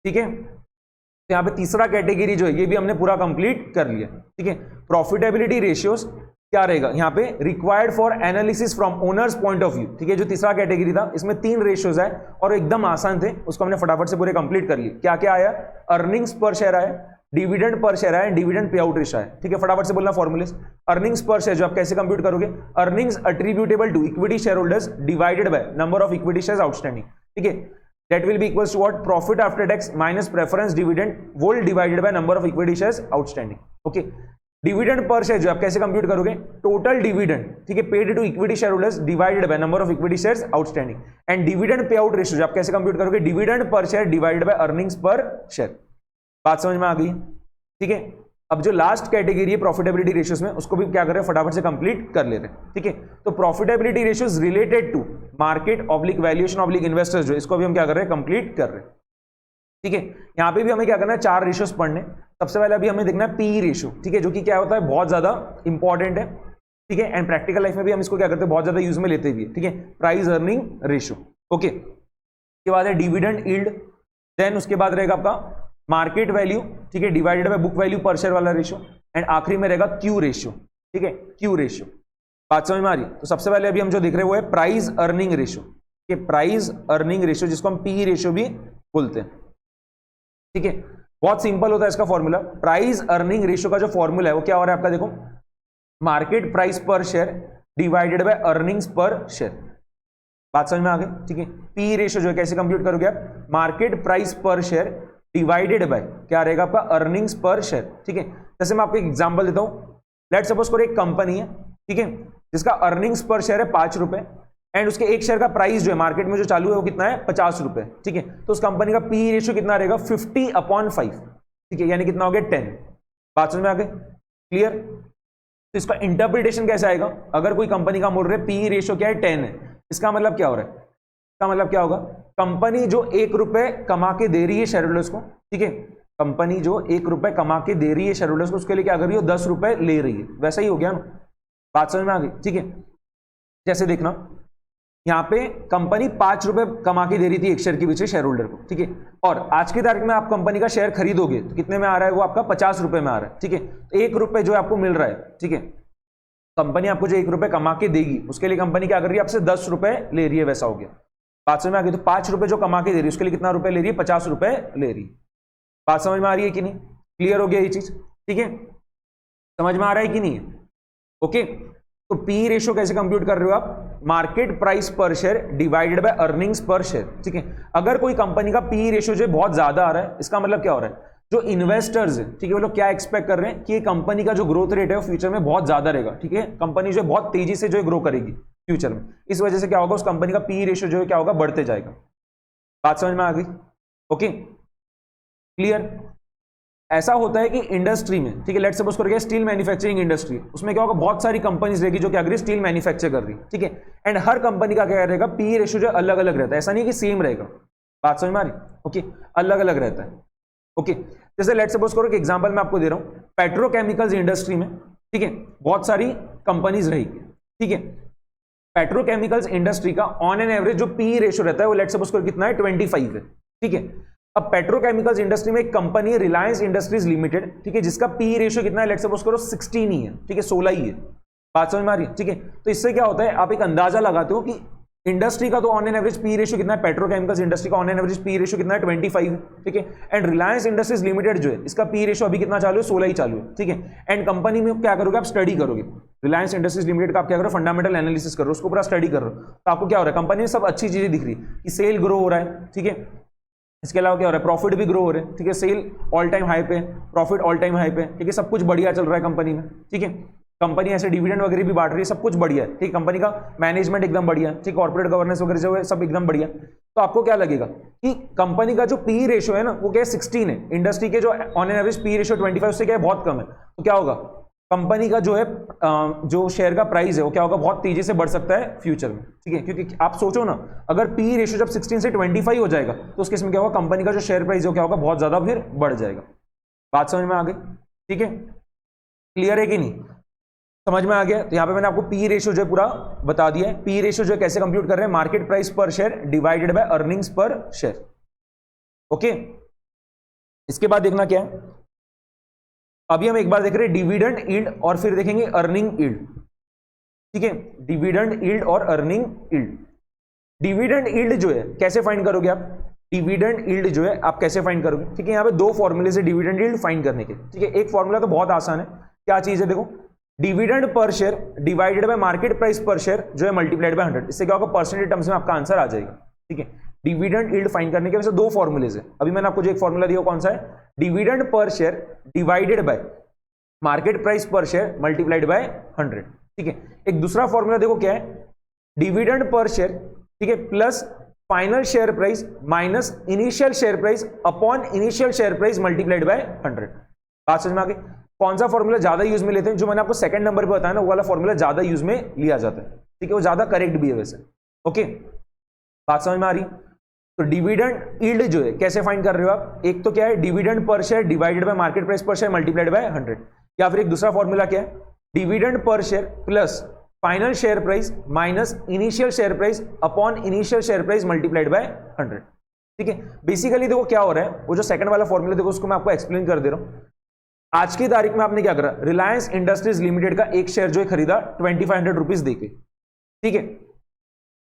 ठीक है, तो यहाँ पे तीसरा कैटेगरी जो है ये भी हमने पूरा कंप्लीट कर लिया। ठीक है, प्रॉफिटेबिलिटी रेशियोज क्या रहेगा यहाँ पे, required for analysis from owners point of view. ठीक है, जो तीसरा कैटेगरी था इसमें 3 रेशियोज है और एकदम आसान थे, उसको हमने फटाफट से पूरे कंप्लीट कर लिए। क्या क्या आया, अर्निंग्स पर शेयर आया, डिविडेंड पर शेयर है, डिविडेंड पे आउट रेशियो है, ठीक है। फटाफट से बोलना फॉर्मूले। अर्निंग्स पर शेयर जो आप कैसे कंप्यूट करोगे, earnings attributable to equity share holders divided by number of equity shares outstanding, ठीक है। That will be equals to what, profit after tax minus preference dividend whole divided by number of equity shares outstanding, okay. Dividend per share जो आप कैसे compute करोगे, total dividend, ठीक है, paid to equity share holders divided by number of equity shares outstanding. And dividend payout ratio जो आप कैसे compute करोगे, dividend per share divided by earnings पर शेयर। बात समझ में आ गई, ठीक है। अब जो लास्ट कैटेगरी है प्रॉफिटेबिलिटी रेशियोज में, उसको भी क्या कर रहे हैं, फटाफट से कंप्लीट कर ले रहे हैं, ठीक है। तो profitability ratios related to market oblique valuation oblique investors, जो इसको भी हम क्या कर रहे हैं, कंप्लीट कर रहे हैं, ठीक है। यहां पे भी हमें क्या करना है, 4 रेशियोज पढ़ने। सबसे पहले अभी हमें देखना है पी रेशियो, ठीक है, जो कि क्या होता है, बहुत ज्यादा इंपॉर्टेंट है, ठीक है। एंड प्रैक्टिकल लाइफ में भी हम इसको क्या करते हैं, बहुत ज्यादा यूज में लेते भी है, ठीक है। Price earning ratio, okay. उसके बाद है डिविडेंड यील्ड, देन उसके बाद रहेगा आपका मार्केट वैल्यू, ठीक है, डिवाइडेड बाय बुक वैल्यू पर शेयर वाला रेशियो, एंड आखिरी में रहेगा क्यू रेशियो, ठीक है, क्यू रेशियो। बात समझ में आ रही है। तो सबसे पहले अभी हम जो देख रहे हैं वो है प्राइस अर्निंग रेशियो, ठीक है, प्राइस अर्निंग रेशियो, जिसको हम पी रेशियो भी बोलते हैं, ठीक है। बहुत सिंपल होता है इसका फॉर्मूला। प्राइस अर्निंग रेशियो का जो फॉर्मूला है वो क्या हो रहा है आपका, देखो, मार्केट प्राइस पर शेयर डिवाइडेड बाय अर्निंग्स पर शेयर। बात समझ में आ गई, ठीक है। पी रेशियो जो है कैसे कंप्यूट करोगे आप, मार्केट प्राइस पर शेयर डिवाइडेड बाय क्या रहेगा आपका, अर्निंग्स पर शेयर, ठीक है। जैसे मैं आपको एक एग्जांपल देता हूं, लेट सपोज करो एक कंपनी है, ठीक है, जिसका अर्निंग्स पर शेयर है 5 रुपए, एंड उसके एक शेयर का प्राइस जो है मार्केट में जो चालू है वो कितना है, 50 रुपए, ठीक है। तो उस कंपनी का पी रेशियो कितना रहेगा, 50/5, ठीक है, यानी कितना हो गया, 10। बात समझ में आ गई, क्लियर। तो इसका इंटरप्रिटेशन कैसे आएगा, अगर कोई कंपनी का बोल रहे पी रेशियो क्या है, 10 है, इसका मतलब क्या हो रहा है, इसका मतलब क्या होगा, कंपनी जो 1 रुपए कमा के दे रही है शेयर होल्डर्स को, ठीक है, कंपनी जो 1 रुपए कमा के दे रही है शेयर होल्डर्स को, उसके लिए क्या कर रही है, 10 रुपए ले रही है, वैसा ही हो गया ना। बात समझ में आ गई, ठीक है। जैसे देखना, यहां पे कंपनी 5 रुपए कमा के दे रही थी एक शेयर के पीछे शेयर होल्डर को, ठीक है, और आज की तारीख में आप कंपनी का शेयर खरीदोगे तो कितने में आ रहा है, वो आपका 50 रुपए में आ रहा है, ठीक है। तो 1 रुपए जो आपको मिल रहा है, ठीक है, कंपनी आपको जो 1 रुपए कमा के देगी, उसके लिए कंपनी क्या कर रही है, आपसे 10 रुपए ले रही है, वैसा हो गया। बात समझ में आ गई। तो 5 रुपए जो कमा के दे रही है, उसके लिए कितना रुपए ले रही है, 50 रुपए ले रही है। बात समझ में आ रही है कि नहीं, क्लियर हो गया ये चीज, ठीक है, समझ में आ रहा है कि नहीं है, ओके। तो पी रेशियो कैसे कंप्यूट कर रहे हो आप, मार्केट प्राइस पर शेयर डिवाइडेड बाय अर्निंग्स पर शेयर, ठीक है। अगर कोई कंपनी का पी रेशियो जो बहुत ज्यादा आ रहा है, इसका मतलब क्या हो रहा है, जो इन्वेस्टर्स है, ठीक है, वो लोग क्या एक्सपेक्ट कर रहे हैं कि कंपनी का जो ग्रोथ रेट है वो फ्यूचर में बहुत ज्यादा रहेगा, ठीक है, कंपनी जो बहुत तेजी से जो ग्रो करेगी फ्यूचर में, इस वजह से क्या होगा, उस कंपनी का पी रेशियो जो है क्या होगा, बढ़ते जाएगा। बात समझ में आ गई, ओके, क्लियर। ऐसा होता है कि इंडस्ट्री में, ठीक है, लेट्स सपोज करिए स्टील मैन्युफैक्चरिंग इंडस्ट्री, उसमें क्या होगा, बहुत सारी कंपनीज रहेगी जो क्या कर रही है, स्टील मैन्युफैक्चर कर रही है, ठीक है, एंड हर कंपनी का क्या रहेगा, पी रेशियो जो अलग अलग रहता है, ऐसा नहीं कि सेम रहेगा। बात समझ में आ रही, ओके, अलग अलग रहता है, ओके। जैसे लेट्स सपोज करो कि एग्जांपल मैं आपको दे रहा हूं, पेट्रोकेमिकल्स इंडस्ट्री में, ठीक है, बहुत सारी कंपनीज रहेगी, ठीक है। पेट्रोकेमिकल्स इंडस्ट्री का ऑन एन एवरेज जो पी रेशियो रहता है वो लेट्स सपोज करो कितना है, 25 है, ठीक है। अब पेट्रोकेमिकल्स इंडस्ट्री में एक कंपनी है रिलायंस इंडस्ट्रीज लिमिटेड, ठीक है, जिसका पी रेशियो कितना है, लेट्स सपोज करो 16 ही है, ठीक है, 16 ही है। बात समझ में आ रही है, ठीक है। तो इससे क्या होता है, आप एक अंदाजा लगाते हो कि इंडस्ट्री का तो on an average P ratio कितना है, पेट्रोकेमिकल्स इंडस्ट्री का on an average P ratio कितना है, 25 है, ठीक है। एंड रिलायंस इंडस्ट्रीज लिमिटेड जो है, इसका पी रेशियो अभी कितना चालू है, 16 ही चालू है, ठीक है। एंड कंपनी में क्या करोगे, आप स्टडी करोगे, रिलायंस इंडस्ट्रीज लिमिटेड का आप क्या करो, फंडामेंटल एनालिसिस करो, उसको पूरा स्टडी कर रहे हो, तो आपको क्या हो रहा है, कंपनी में सब अच्छी चीजें दिख रही है कि सेल ग्रो हो रहा है, ठीक है, इसके अलावा क्या हो रहा है, प्रॉफिट भी ग्रो हो रहे हैं, ठीक है, सेल ऑल टाइम हाई पे, प्रॉफिट ऑल टाइम हाई पे, ठीक है, सब कुछ बढ़िया चल रहा है कंपनी में, ठीक है। कंपनी ऐसे डिविडेंड वगैरह भी बांट रही है, सब कुछ बढ़िया है, ठीक, कंपनी का मैनेजमेंट एकदम बढ़िया, ठीक, कॉर्पोरेट गवर्नेंस वगैरह जो है सब एकदम बढ़िया। तो आपको क्या लगेगा कि कंपनी का जो पी रेशियो है ना, वो क्या है, 16 है, इंडस्ट्री के जो on an average P ratio 25 से क्या है, बहुत कम है। तो क्या होगा, कंपनी का जो है जो शेयर का प्राइस है वो क्या होगा, बहुत तेजी से बढ़ सकता है फ्यूचर में, ठीक है। क्योंकि आप सोचो ना, अगर पी रेशियो जब 16 से 25 हो जाएगा तो उस केस में क्या होगा, कंपनी का जो शेयर प्राइस है क्या होगा, बहुत ज्यादा फिर बढ़ जाएगा। बात समझ में आ गई, ठीक है, क्लियर है कि नहीं, समझ में आ गया। तो यहां पे मैंने आपको पी रेशियो जो है पूरा बता दिया है। पी रेशियो जो है कैसे कंप्यूट कर रहे हैं, मार्केट प्राइस पर शेयर डिवाइडेड बाय अर्निंग्स पर शेयर, ओके। इसके बाद देखना क्या है, अभी हम एक बार देख रहे हैं डिविडेंड यील्ड और फिर देखेंगे अर्निंग यील्ड, ठीक है, डिविडेंड यील्ड और अर्निंग यील्ड। डिविडेंड यील्ड जो है कैसे फाइंड करोगे आप, डिविडेंड यील्ड जो है आप कैसे फाइंड करोगे, ठीक है। यहाँ पे दो फॉर्मूले से डिविडेंड यील्ड फाइंड करने के, ठीक है। एक फॉर्मूला तो बहुत आसान है, क्या चीज है देखो, dividend per share divided by market price पर शेयर जो है मल्टीप्लाइड बाय 100, इससे क्या होगा परसेंटेज टर्म्स में आपका आंसर आ जाएगा, ठीक है। डिविडेंड यील्ड फाइंड करने के वैसे दो फॉर्मूलेज है, अभी मैंने आपको जो एक फॉर्मूला दिया कौन सा है, dividend per share divided by market price पर शेयर मल्टीप्लाइड बाय 100, ठीक है। एक दूसरा फॉर्मूला देखो क्या है, डिविडेंड पर शेयर, ठीक है, plus final share price minus initial share price upon initial share price multiplied by 100। बात समझ में आ गई। कौन सा फॉर्मूला ज्यादा यूज में लेते हैं, जो मैंने आपको सेकंड नंबर पे बताया ना, वो वाला फॉर्मूला ज्यादा यूज में लिया जाता है, ठीक है, वो ज्यादा करेक्ट भी है वैसे, ओके। बात समझ में आ रही। तो डिविडेंड यील्ड जो है कैसे फाइंड कर रहे हो आप, एक तो क्या है dividend per share divided by market price पर शेयर मल्टीप्लाइड बाय 100, या फिर एक दूसरा फॉर्मूला क्या है, dividend per share plus final share price minus initial share price upon initial share price multiplied by 100, ठीक है। बेसिकली देखो क्या हो रहा है, वो जो सेकंड वाला फॉर्मूला देखो उसको मैं आपको एक्सप्लेन कर दे रहा हूं। आज की तारीख में आपने क्या करा, रिलायंस इंडस्ट्रीज लिमिटेड का एक शेयर जो है खरीदा 2500 रुपीज देके, ठीक है।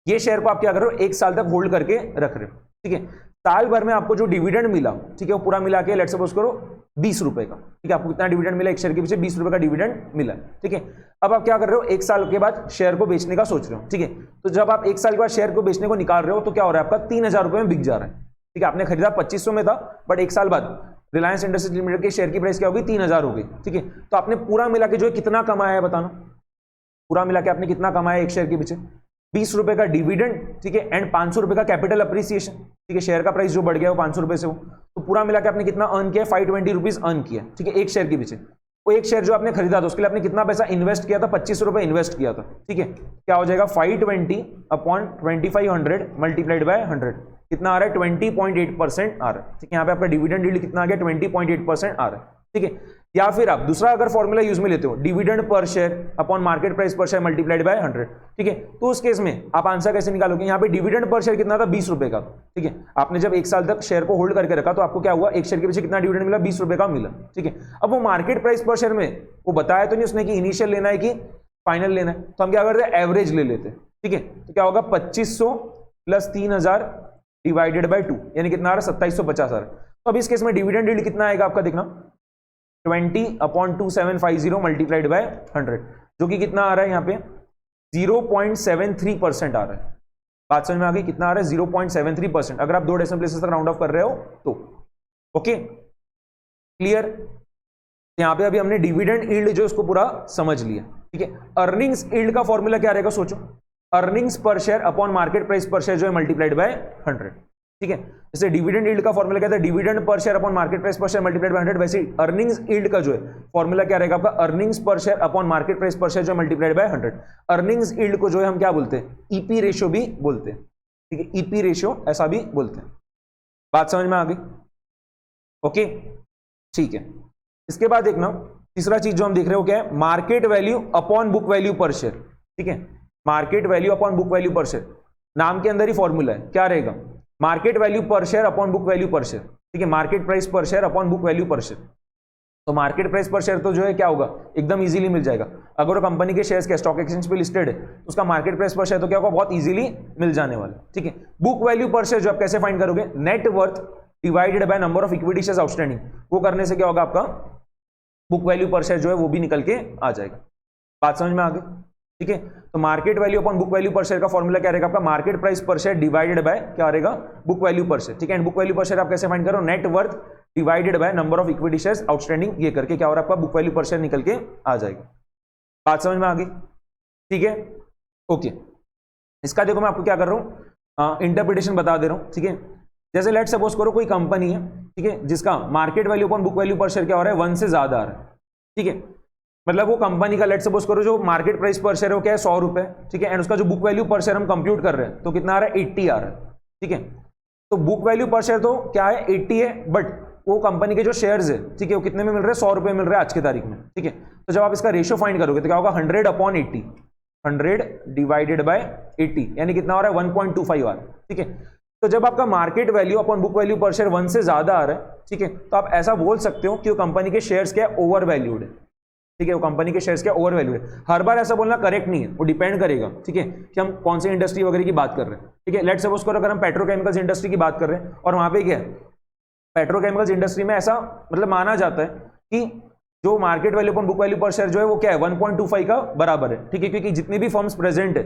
ये शेयर को आप क्या कर रहे हो, एक साल तक होल्ड करके रख रहे हो, ठीक है। साल भर में आपको जो डिविडेंड मिला, ठीक है, वो पूरा मिला के लेट सपोज करो 20 रुपए का, ठीक है। आपको कितना डिविडेंड मिला, एक शेयर के पीछे 20 रुपए का डिविडेंड मिला, ठीक है। अब आप क्या कर रहे हो, एक साल के बाद शेयर को बेचने का सोच रहे हो, ठीक है। तो जब आप एक साल के बाद शेयर को बेचने को निकाल रहे हो तो क्या हो रहा है, आपका 3000 रुपए में बिक जा रहा है, ठीक है। आपने खरीदा 2500 में था, बट एक साल बाद रिलायंस इंडस्ट्रीज लिमिटेड के शेयर की प्राइस क्या होगी, 3000 हो गई, ठीक है। तो आपने पूरा मिला के जो है कितना कमाया है बताना, पूरा मिला के आपने कितना कमाया एक शेयर के पीछे, 20 रुपए का डिविडेंड, ठीक है, एंड 500 रुपए का कैपिटल अप्रिसिएशन, ठीक है। शेयर का प्राइस जो बढ़ गया वो 500 रुपए से हो, तो पूरा मिला के आपने कितना अर्न किया, 520 रुपीज अर्न किया, ठीक है, एक शेयर के पीछे। वो एक शेयर जो आपने खरीदा था उसके लिए आपने कितना पैसा इन्वेस्ट किया था, 2500 रुपए इन्वेस्ट किया था, ठीक है। क्या हो जाएगा 520 अपॉन 2500 मल्टीप्लाइड बाय 100, कितना आ रहा है 20.8% आ रहा है, ठीक है। यहाँ पे आपका डिविडेंड यील्ड कितना आ गया 20.8% आ रहा है, ठीक है। या फिर आप दूसरा अगर फॉर्मूला यूज में लेते हो, dividend per share upon market price पर शेयर मल्टीप्लाइड बाय 100, ठीक है। तो उस केस में आप आंसर कैसे निकालोगे, यहाँ पे डिविडेंड पर शेयर कितना था 20 रुपए का, ठीक है। आपने जब एक साल तक शेयर को होल्ड करके रखा तो आपको क्या हुआ, एक शेयर के पीछे कितना डिविडेंड मिला, 20 रुपए का मिला, ठीक है। अब वो मार्केट प्राइस पर शेयर में वो बताया तो नहीं उसने कि इनिशियल लेना है कि फाइनल लेना है, तो हम क्या करते हैं एवरेज ले लेते हैं, ठीक है। तो क्या होगा 2500 प्लस 3000 डिवाइडेड बाय 2, यानी कितना आ रहा है 2750 आ रहा है। तो अब इस केस में डिविडेंड यील्ड कितना आएगा आपका, देखना 20/2750 मल्टीप्लाइड बाय 100, जो कि कितना आ रहा है यहाँ पे 0.73% आ रहा है। बात समझ में आ गई, कितना आ रहा है 0.73%, अगर आप 2 डेसिमल प्लेसेस तक राउंड ऑफ कर रहे हो तो, ओके क्लियर। यहाँ पे अभी हमने डिविडेंड यील्ड जो उसको पूरा समझ लिया, ठीक है। अर्निंग्स यील्ड का फॉर्मूला क्या रहेगा सोचो, अर्निंग्स पर शेयर अपॉन मार्केट प्राइस पर शेयर जो है मल्टीप्लाइड बाय 100, ठीक है। जैसे डिविडेंड यील्ड का फॉर्मूला क्या था, dividend per share upon market price पर शेयर मल्टीप्लाइड बाय 100, वैसे अर्निंग्स यील्ड का जो है फॉर्मूला क्या रहेगा आपका, अर्निंग्स पर शेयर अपॉन मार्केट प्राइस पर शेयर जो मल्टीप्लाइड बाय 100। अर्निंग्स यील्ड को जो है हम क्या बोलते हैं, ईपी रेशियो भी बोलते हैं, ठीक है, ईपी रेशियो ऐसा भी बोलते हैं। बात समझ में आ गई, ओके ठीक है। इसके बाद देखना तीसरा चीज जो हम देख रहे हो क्या है, market value upon book value पर शेयर, ठीक है। Market value upon book value पर शेयर, नाम के अंदर ही फॉर्मूला है, क्या रहेगा, मार्केट वैल्यू पर शेयर अपॉन बुक वैल्यू पर शेयर, ठीक है। मार्केट प्राइस पर शेयर अपॉन बुक वैल्यू पर शेयर, तो मार्केट प्राइस पर शेयर तो जो है क्या होगा, एकदम इजीली मिल जाएगा। अगर वो कंपनी के शेयर्स के स्टॉक एक्सचेंज पे लिस्टेड है तो उसका मार्केट प्राइस पर शेयर तो क्या होगा, बहुत इजीली मिल जाने वाला, ठीक है। बुक वैल्यू पर शेयर जो आप कैसे फाइंड करोगे, net worth divided by number of equity shares outstanding, वो करने से क्या होगा आपका बुक वैल्यू पर शेयर जो है वो भी निकल के आ जाएगा। बात समझ में आ गई, ठीक है। तो market value upon book value पर शेयर का फॉर्मूला क्या रहेगा आपका, मार्केट प्राइस पर शेयर डिवाइडेड बाय क्या रहेगा, बुक वैल्यू पर शेयर, ठीक है। एंड बुक वैल्यू पर शेयर आप कैसे फाइंड करो, net worth divided by number of equity shares outstanding, ये करके क्या हो रहा है आपका बुक वैल्यू पर शेयर निकल के आ जाएगा। बात समझ में आ गई, ठीक है, ओके। इसका देखो मैं आपको क्या कर रहा हूँ, इंटरप्रिटेशन बता दे रहा हूँ, ठीक है। जैसे लेट सपोज करो कोई कंपनी है, ठीक है, जिसका market value upon book value पर शेयर क्या हो रहा है 1 से ज्यादा आ रहा है, ठीक है। मतलब वो कंपनी का लेट सपोज करो जो मार्केट प्राइस पर शेयर है वो क्या है 100 रुपए, ठीक है। एंड उसका जो बुक वैल्यू पर शेयर हम कंप्यूट कर रहे हैं तो कितना आ रहा है 80 आ रहा है, ठीक है। तो बुक वैल्यू पर शेयर तो क्या है 80 है, बट वो कंपनी के जो शेयर्स है, ठीक है, वो कितने में मिल रहे हैं 100 रुपए मिल रहे हैं आज की तारीख में, ठीक है। तो जब आप इसका रेशियो फाइंड करोगे तो क्या होगा 100 अपॉन 80, 100 डिवाइडेड बाय 80, यानी कितना हो रहा है 1.25 आ रहा है, ठीक है। तो जब आपका market value upon book value पर शेयर 1 से ज्यादा आ रहा है, ठीक है, तो आप ऐसा बोल सकते हो कि वो कंपनी के शेयर्स क्या है ओवर वैल्यूड है, ठीक है, वो कंपनी के शेयर्स क्या ओवर वैल्यूड है। हर बार ऐसा बोलना करेक्ट नहीं है, वो डिपेंड करेगा, ठीक है, कि हम कौन सी इंडस्ट्री वगैरह की बात कर रहे हैं। ठीक है, लेट्स सपोज करो अगर हम पेट्रोकेमिकल्स इंडस्ट्री की बात कर रहे हैं और वहां पे क्या है, पेट्रोकेमिकल्स इंडस्ट्री में ऐसा मतलब माना जाता है कि जो मार्केट वैल्यू अपन बुक वैल्यू पर शेयर जो है वो क्या है 1.25 का बराबर है। ठीक है, क्योंकि जितनी भी फर्म्स प्रेजेंट है,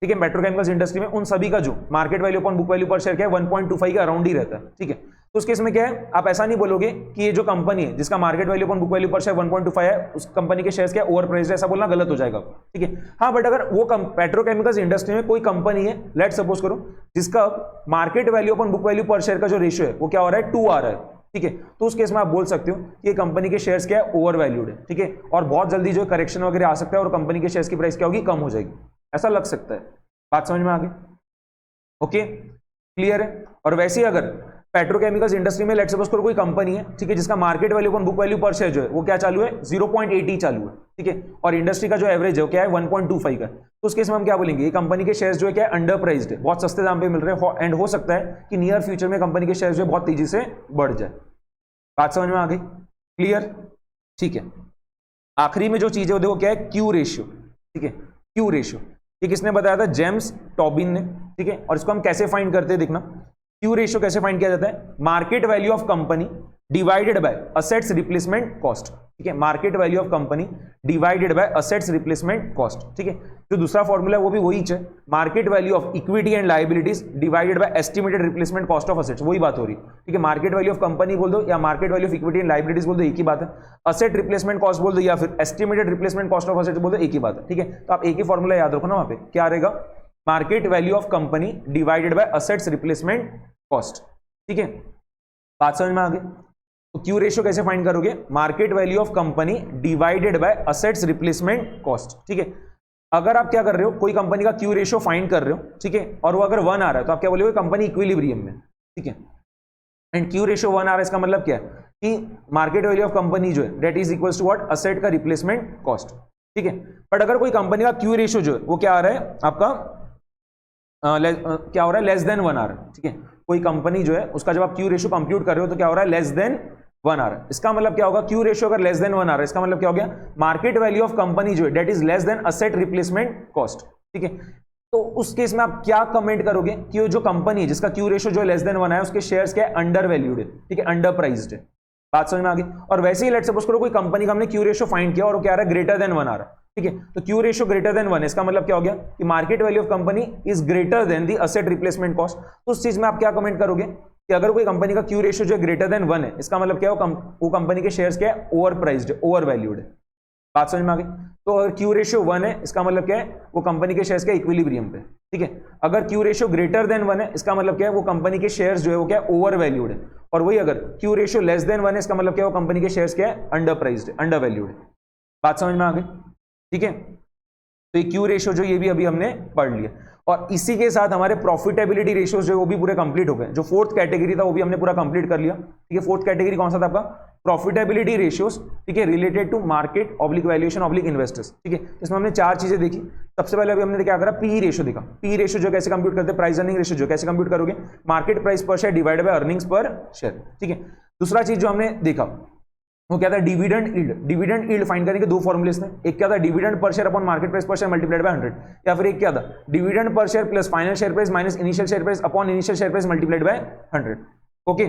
ठीक है, पेट्रोकेमिकल्स इंडस्ट्री में, उन सभी का जो मार्केट वैल्यू अपन बुक वैल्यू पर शेयर क्या है 1.25 के अराउंड ही रहता है। ठीक है, तो उस केस में क्या है, आप ऐसा नहीं बोलोगे कि ये जो कंपनी है जिसका मार्केट वैल्यू अपन बुक वैल्यू पर शेयर 1.25 है, उस कंपनी के शेयर्स क्या ओवर प्राइस्ड है, ऐसा बोलना गलत हो जाएगा। ठीक है, हाँ, बट अगर वो पेट्रोकेमिकल्स इंडस्ट्री में कोई कंपनी है, लेट सपोज करो, जिसका मार्केट वैल्यू अपन बुक वैल्यू पर शेयर का जो रेशियो है वो क्या हो रहा है 2 आ रहा है। ठीक है, तो उस केस में आप बोल सकते हो कि ये कंपनी के शेयर्स क्या है ओवर वैल्यूड है। ठीक है, और बहुत जल्दी जो करेक्शन वगैरह आ सकता है और कंपनी के शेयर्स की प्राइस क्या होगी, कम हो जाएगी, ऐसा लग सकता है। बात समझ में आ गई? ओके, क्लियर है। और वैसे ही अगर पेट्रोकेमिकल्स इंडस्ट्री में लेट्स सपोज करो कोई कंपनी है, ठीक है, जिसका मार्केट वैल्यू अपन बुक वैल्यू पर शेयर जो है वो क्या चालू है 0.80 चालू है। ठीक है, और इंडस्ट्री का जो एवरेज है वो क्या है 1.25 का, तो उस केस में हम क्या बोलेंगे, ये कंपनी के शेयर्स जो है क्या अंडर प्राइस्ड है, बहुत सस्ते दाम पे मिल रहे हैं, एंड हो सकता है कि नियर फ्यूचर में कंपनी के शेयर्स जो बहुत तेजी से बढ़ जाए। बात समझ में आ गई? क्लियर? ठीक है, आखिरी में जो चीज है वो देखो क्या है, क्यू रेशियो। ठीक है, क्यू रेशियो ये किसने बताया था, जेम्स टॉबिन ने। ठीक है, और इसको हम कैसे फाइंड करते हैं देखना, क्यू रेशियो कैसे फाइंड किया जाता है, market value of company divided by assets replacement cost. ठीक है, market value of company divided by assets replacement cost. ठीक है, जो दूसरा फॉर्मूला है वो भी वही है, market value of equity and liabilities divided by estimated replacement cost of assets, वही बात हो रही है। ठीक है, मार्केट वैल्यू ऑफ कंपनी बोल दो या market value of equity and liabilities बोल दो, एक ही बात है। असेट रिप्लेसमेंट कॉस्ट बोल दो या फिर estimated replacement cost of assets बोल दो, एक ही बात है। ठीक है, तो आप एक ही फॉर्मूला याद रखो ना, वहां पे क्या रहेगा, market value of company divided by assets replacement cost. ठीक है, बात समझ में आ गई? तो क्यू रेशियो कैसे फाइंड करोगे, market value of company divided by assets replacement cost. ठीक है, अगर आप क्या कर रहे हो, कोई कंपनी का क्यू रेशियो फाइंड कर रहे हो, ठीक है, और वो अगर 1 आ रहा है तो आप क्या बोलोगे, कंपनी इक्विलिब्रियम में। ठीक है, एंड क्यू रेशियो 1 आ रहा है, इसका मतलब क्या है कि मार्केट वैल्यू ऑफ कंपनी जो है that is equals to what, asset का रिप्लेसमेंट कॉस्ट। ठीक है, बट अगर कोई कंपनी का क्यू रेशियो जो है वो क्या आ रहा है आपका, क्या हो रहा है, लेस देन 1 आ रहा है। ठीक है, कोई कंपनी जो है उसका जब आप क्यू रेशियो कंप्यूट कर रहे हो तो क्या हो रहा है, लेस देन 1 आ रहा है। इसका मतलब क्या होगा, क्यू रेशियो अगर लेस देन 1 आ रहा है, इसका मतलब क्या हो गया, मार्केट वैल्यू ऑफ कंपनी जो है that is less than asset replacement cost. ठीक है, तो उस केस में आप क्या कमेंट करोगे कि जो कंपनी है जिसका क्यू रेशियो जो है लेस देन 1 है, उसके शेयर्स क्या है, अंडर वैल्यूड है। ठीक है, अंडर प्राइस्ड है। बात समझ में आ गई? और वैसे ही लेट्स सपोज करो कोई कंपनी का हमने क्यू रेशियो फाइंड किया और वो क्या आ रहा है, ग्रेटर देन 1 आ रहा है। ठीक है, तो क्यू रेशियो ग्रेटर देन 1 है, इसका मतलब क्या हो गया कि market value of company is greater than the asset replacement cost. तो उस चीज में आप क्या कमेंट करोगे कि अगर कोई कंपनी का क्यू रेशियो जो ग्रेटर देन 1 है, इसका मतलब क्या है, वो कंपनी के शेयर्स क्या है, ओवर प्राइस्ड है, ओवर वैल्यूड है। बात समझ में आ गई? तो अगर क्यू रेशियो 1 है, इसका मतलब क्या है, वो कंपनी के शेयर्स क्या इक्विलिब्रियम पे। ठीक है, अगर क्यू रेशियो ग्रेटर देन 1 है, इसका मतलब क्या है, वो कंपनी के शेयर्स जो है वो क्या ओवर वैल्यूड है। और वही अगर क्यू रेशियो लेस देन 1 है, इसका मतलब क्या है, वो कंपनी के शेयर्स क्या है, अंडर प्राइस्ड है, अंडर वैल्यूड है। बात समझ में आ गई? ठीक है, तो ये क्यू रेशियो जो ये भी अभी हमने पढ़ लिया, और इसी के साथ हमारे प्रॉफिटेबिलिटी रेशियोज जो वो भी पूरे कंप्लीट हो गए। जो फोर्थ कैटेगरी था वो भी हमने पूरा कंप्लीट कर लिया। ठीक है, फोर्थ कैटेगरी कौन सा था आपका, प्रॉफिटेबिलिटी रेशियोज। ठीक है, related to market oblique valuation oblique investors. ठीक है, इसमें हमने 4 चीजें देखी। सबसे पहले अभी हमने क्या करा, पी रेशियो देखा। पी रेशियो जो कैसे कंप्यूट करते हैं, प्राइस अर्निंग रेशियो जो कैसे कंप्यूट करोगे, मार्केट प्राइस पर शेयर डिवाइडेड बाय अर्निंग्स पर शेयर। ठीक है, दूसरा चीज जो हमने देखा वो क्या था, dividend yield. Dividend yield find करने के 2 फॉर्मूलेस थे, एक क्या था, dividend per share upon market price पर शेयर मल्टीप्लाइड बाय 100, या फिर एक क्या था, dividend per share plus final share price minus initial share price upon initial share price multiplied by 100। Okay,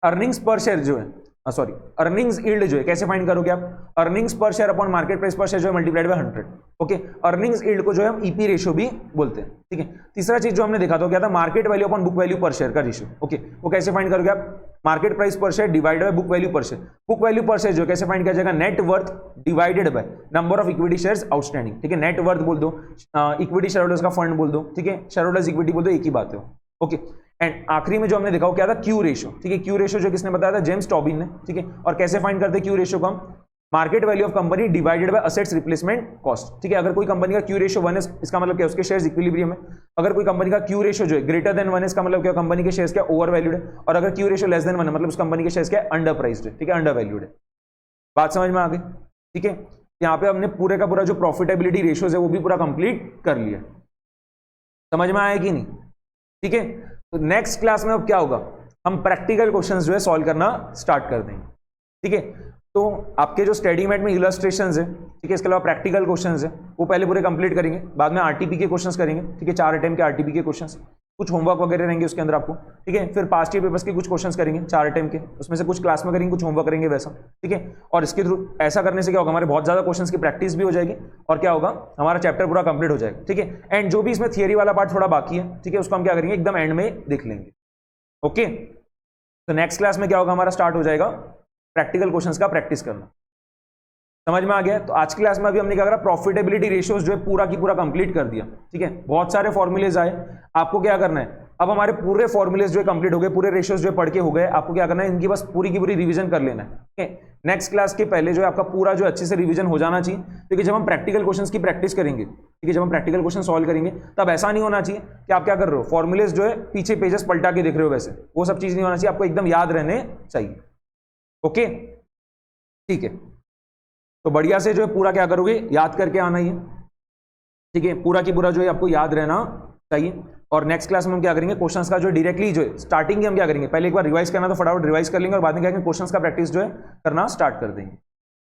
earnings पर शेयर जो है, सॉरी, अर्निंग्स यील्ड जो है कैसे फाइंड करोगे आप, अर्निंग्स पर शेयर अपॉन मार्केट प्राइस पर शेयर जो है multiplied by 100। Okay, earnings yield को जो है हम ईपी रेशियो भी बोलते हैं। ठीक है, तीसरा चीज जो हमने देखा तो क्या था, market value upon book value पर शेयर का रेशियो। ओके, वो कैसे फाइंड करोगे आप, मार्केट प्राइस पर share divided by book value पर शेयर। बुक वैल्यू पर शेयर जो कैसे फाइंड किया जाएगा, net worth divided by number of equity shares outstanding. ठीक है, नेट वर्थ बोल दो, इक्विटी शेयर होल्डर्स का फंड बोल दो। ठीक है, शेयर होल्डर्स इक्विटी बोल दो, एक ही बात है। ओके, एंड आखिरी में जो हमने देखा वो क्या था, क्यू रेशियो। ठीक है, क्यू रेशियो जो किसने बताया था, जेम्स टॉबिन ने। ठीक है, और कैसे फाइंड करते हैं क्यू रेशियो को हम, market value of company divided by assets replacement cost. ठीक है, अगर कोई कंपनी का क्यू रेशियो 1 है, इसका मतलब क्या है, उसके शेयर्स इक्विलिब्रियम है। अगर कोई कंपनी का क्यू रेशियो जो है ग्रेटर देन 1 है, इसका मतलब क्या, कंपनी के शेयर्स क्या ओवर वैल्यूड है। और अगर क्यू रेशियो लेस देन 1 है, मतलब उस कंपनी के शेयर्स क्या अंडर प्राइस्ड है। ठीक है, अंडर वैल्यूड है। बात समझ में आ गई? ठीक है, यहाँ पे हमने पूरे का पूरा जो प्रॉफिटेबिलिटी रेशियोज है वो भी पूरा कंप्लीट कर लिया। समझ में आया कि नहीं? ठीक है, तो नेक्स्ट क्लास में अब क्या होगा, हम प्रैक्टिकल क्वेश्चंस जो है सॉल्व करना स्टार्ट कर देंगे। ठीक है, तो आपके जो स्टडी मेट में इलस्ट्रेशंस है, ठीक है, इसके अलावा प्रैक्टिकल क्वेश्चंस है, वो पहले पूरे कंप्लीट करेंगे, बाद में आरटीपी के क्वेश्चंस करेंगे, ठीक है, 4 अटेम्प्ट के आरटीपी के क्वेश्चंस, कुछ होमवर्क वगैरह रहेंगे उसके अंदर आपको, ठीक है, फिर पास्ट ईयर पेपर्स के कुछ क्वेश्चंस करेंगे 4 अटेम्प्ट के, उसमें से कुछ क्लास में करेंगे, कुछ होमवर्क करेंगे वैसा, ठीक है, और इसके थ्रू ऐसा करने से क्या होगा, हमारे बहुत ज्यादा क्वेश्चंस की प्रैक्टिस भी हो जाएगी और क्या होगा, हमारा चैप्टर पूरा कंप्लीट हो जाएगा, ठीक है। एंड जो भी इसमें थियरी वाला पार्ट थोड़ा बाकी है, ठीक है, उसको हम क्या करेंगे एकदम एंड में देख लेंगे। ओके, तो नेक्स्ट क्लास में क्या होगा, हमारा स्टार्ट हो जाएगा प्रैक्टिकल क्वेश्चंस का प्रैक्टिस करना। समझ में आ गया? तो आज की क्लास में अभी हमने क्या करा, प्रॉफिटेबिलिटी रेशियोज जो है पूरा की पूरा कंप्लीट कर दिया, ठीक है, बहुत सारे फॉर्मूलेज आए, आपको क्या करना है, अब हमारे पूरे फॉर्मूलेज जो है कंप्लीट हो गए, पूरे रेशियोज जो पढ़ के हो गए, आपको क्या करना है, इनकी बस पूरी की पूरी रिवीजन कर लेना है, ठीक है। नेक्स्ट क्लास के पहले जो है आपका पूरा जो अच्छे से रिवीजन हो जाना चाहिए, क्योंकि जब हम प्रैक्टिकल क्वेश्चंस की प्रैक्टिस करेंगे, ठीक है, जब हम प्रैक्टिकल क्वेश्चन सॉल्व करेंगे तब ऐसा नहीं होना चाहिए कि आप क्या कर रहे हो, फॉर्मूलेज जो है पीछे पेजेस पलटा के देख रहे हो, वैसे वो सब चीज नहीं होना चाहिए, आपको एकदम याद रहने चाहिए। ओके, ठीक है, तो बढ़िया से जो है पूरा क्या करोगे, याद करके आना ही है, ठीक है, पूरा की पूरा जो है आपको याद रहना चाहिए। और नेक्स्ट क्लास में हम क्या करेंगे, क्वेश्चंस का जो डायरेक्टली जो है स्टार्टिंग हम क्या करेंगे, पहले एक बार रिवाइज करना तो फटाफट रिवाइज कर लेंगे और बाद में क्या करेंगे, क्वेश्चंस का प्रैक्टिस जो है करना स्टार्ट कर देंगे।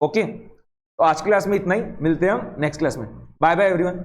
ओके, तो आज की क्लास में इतना ही, मिलते हैं हम नेक्स्ट क्लास में। Bye bye everyone.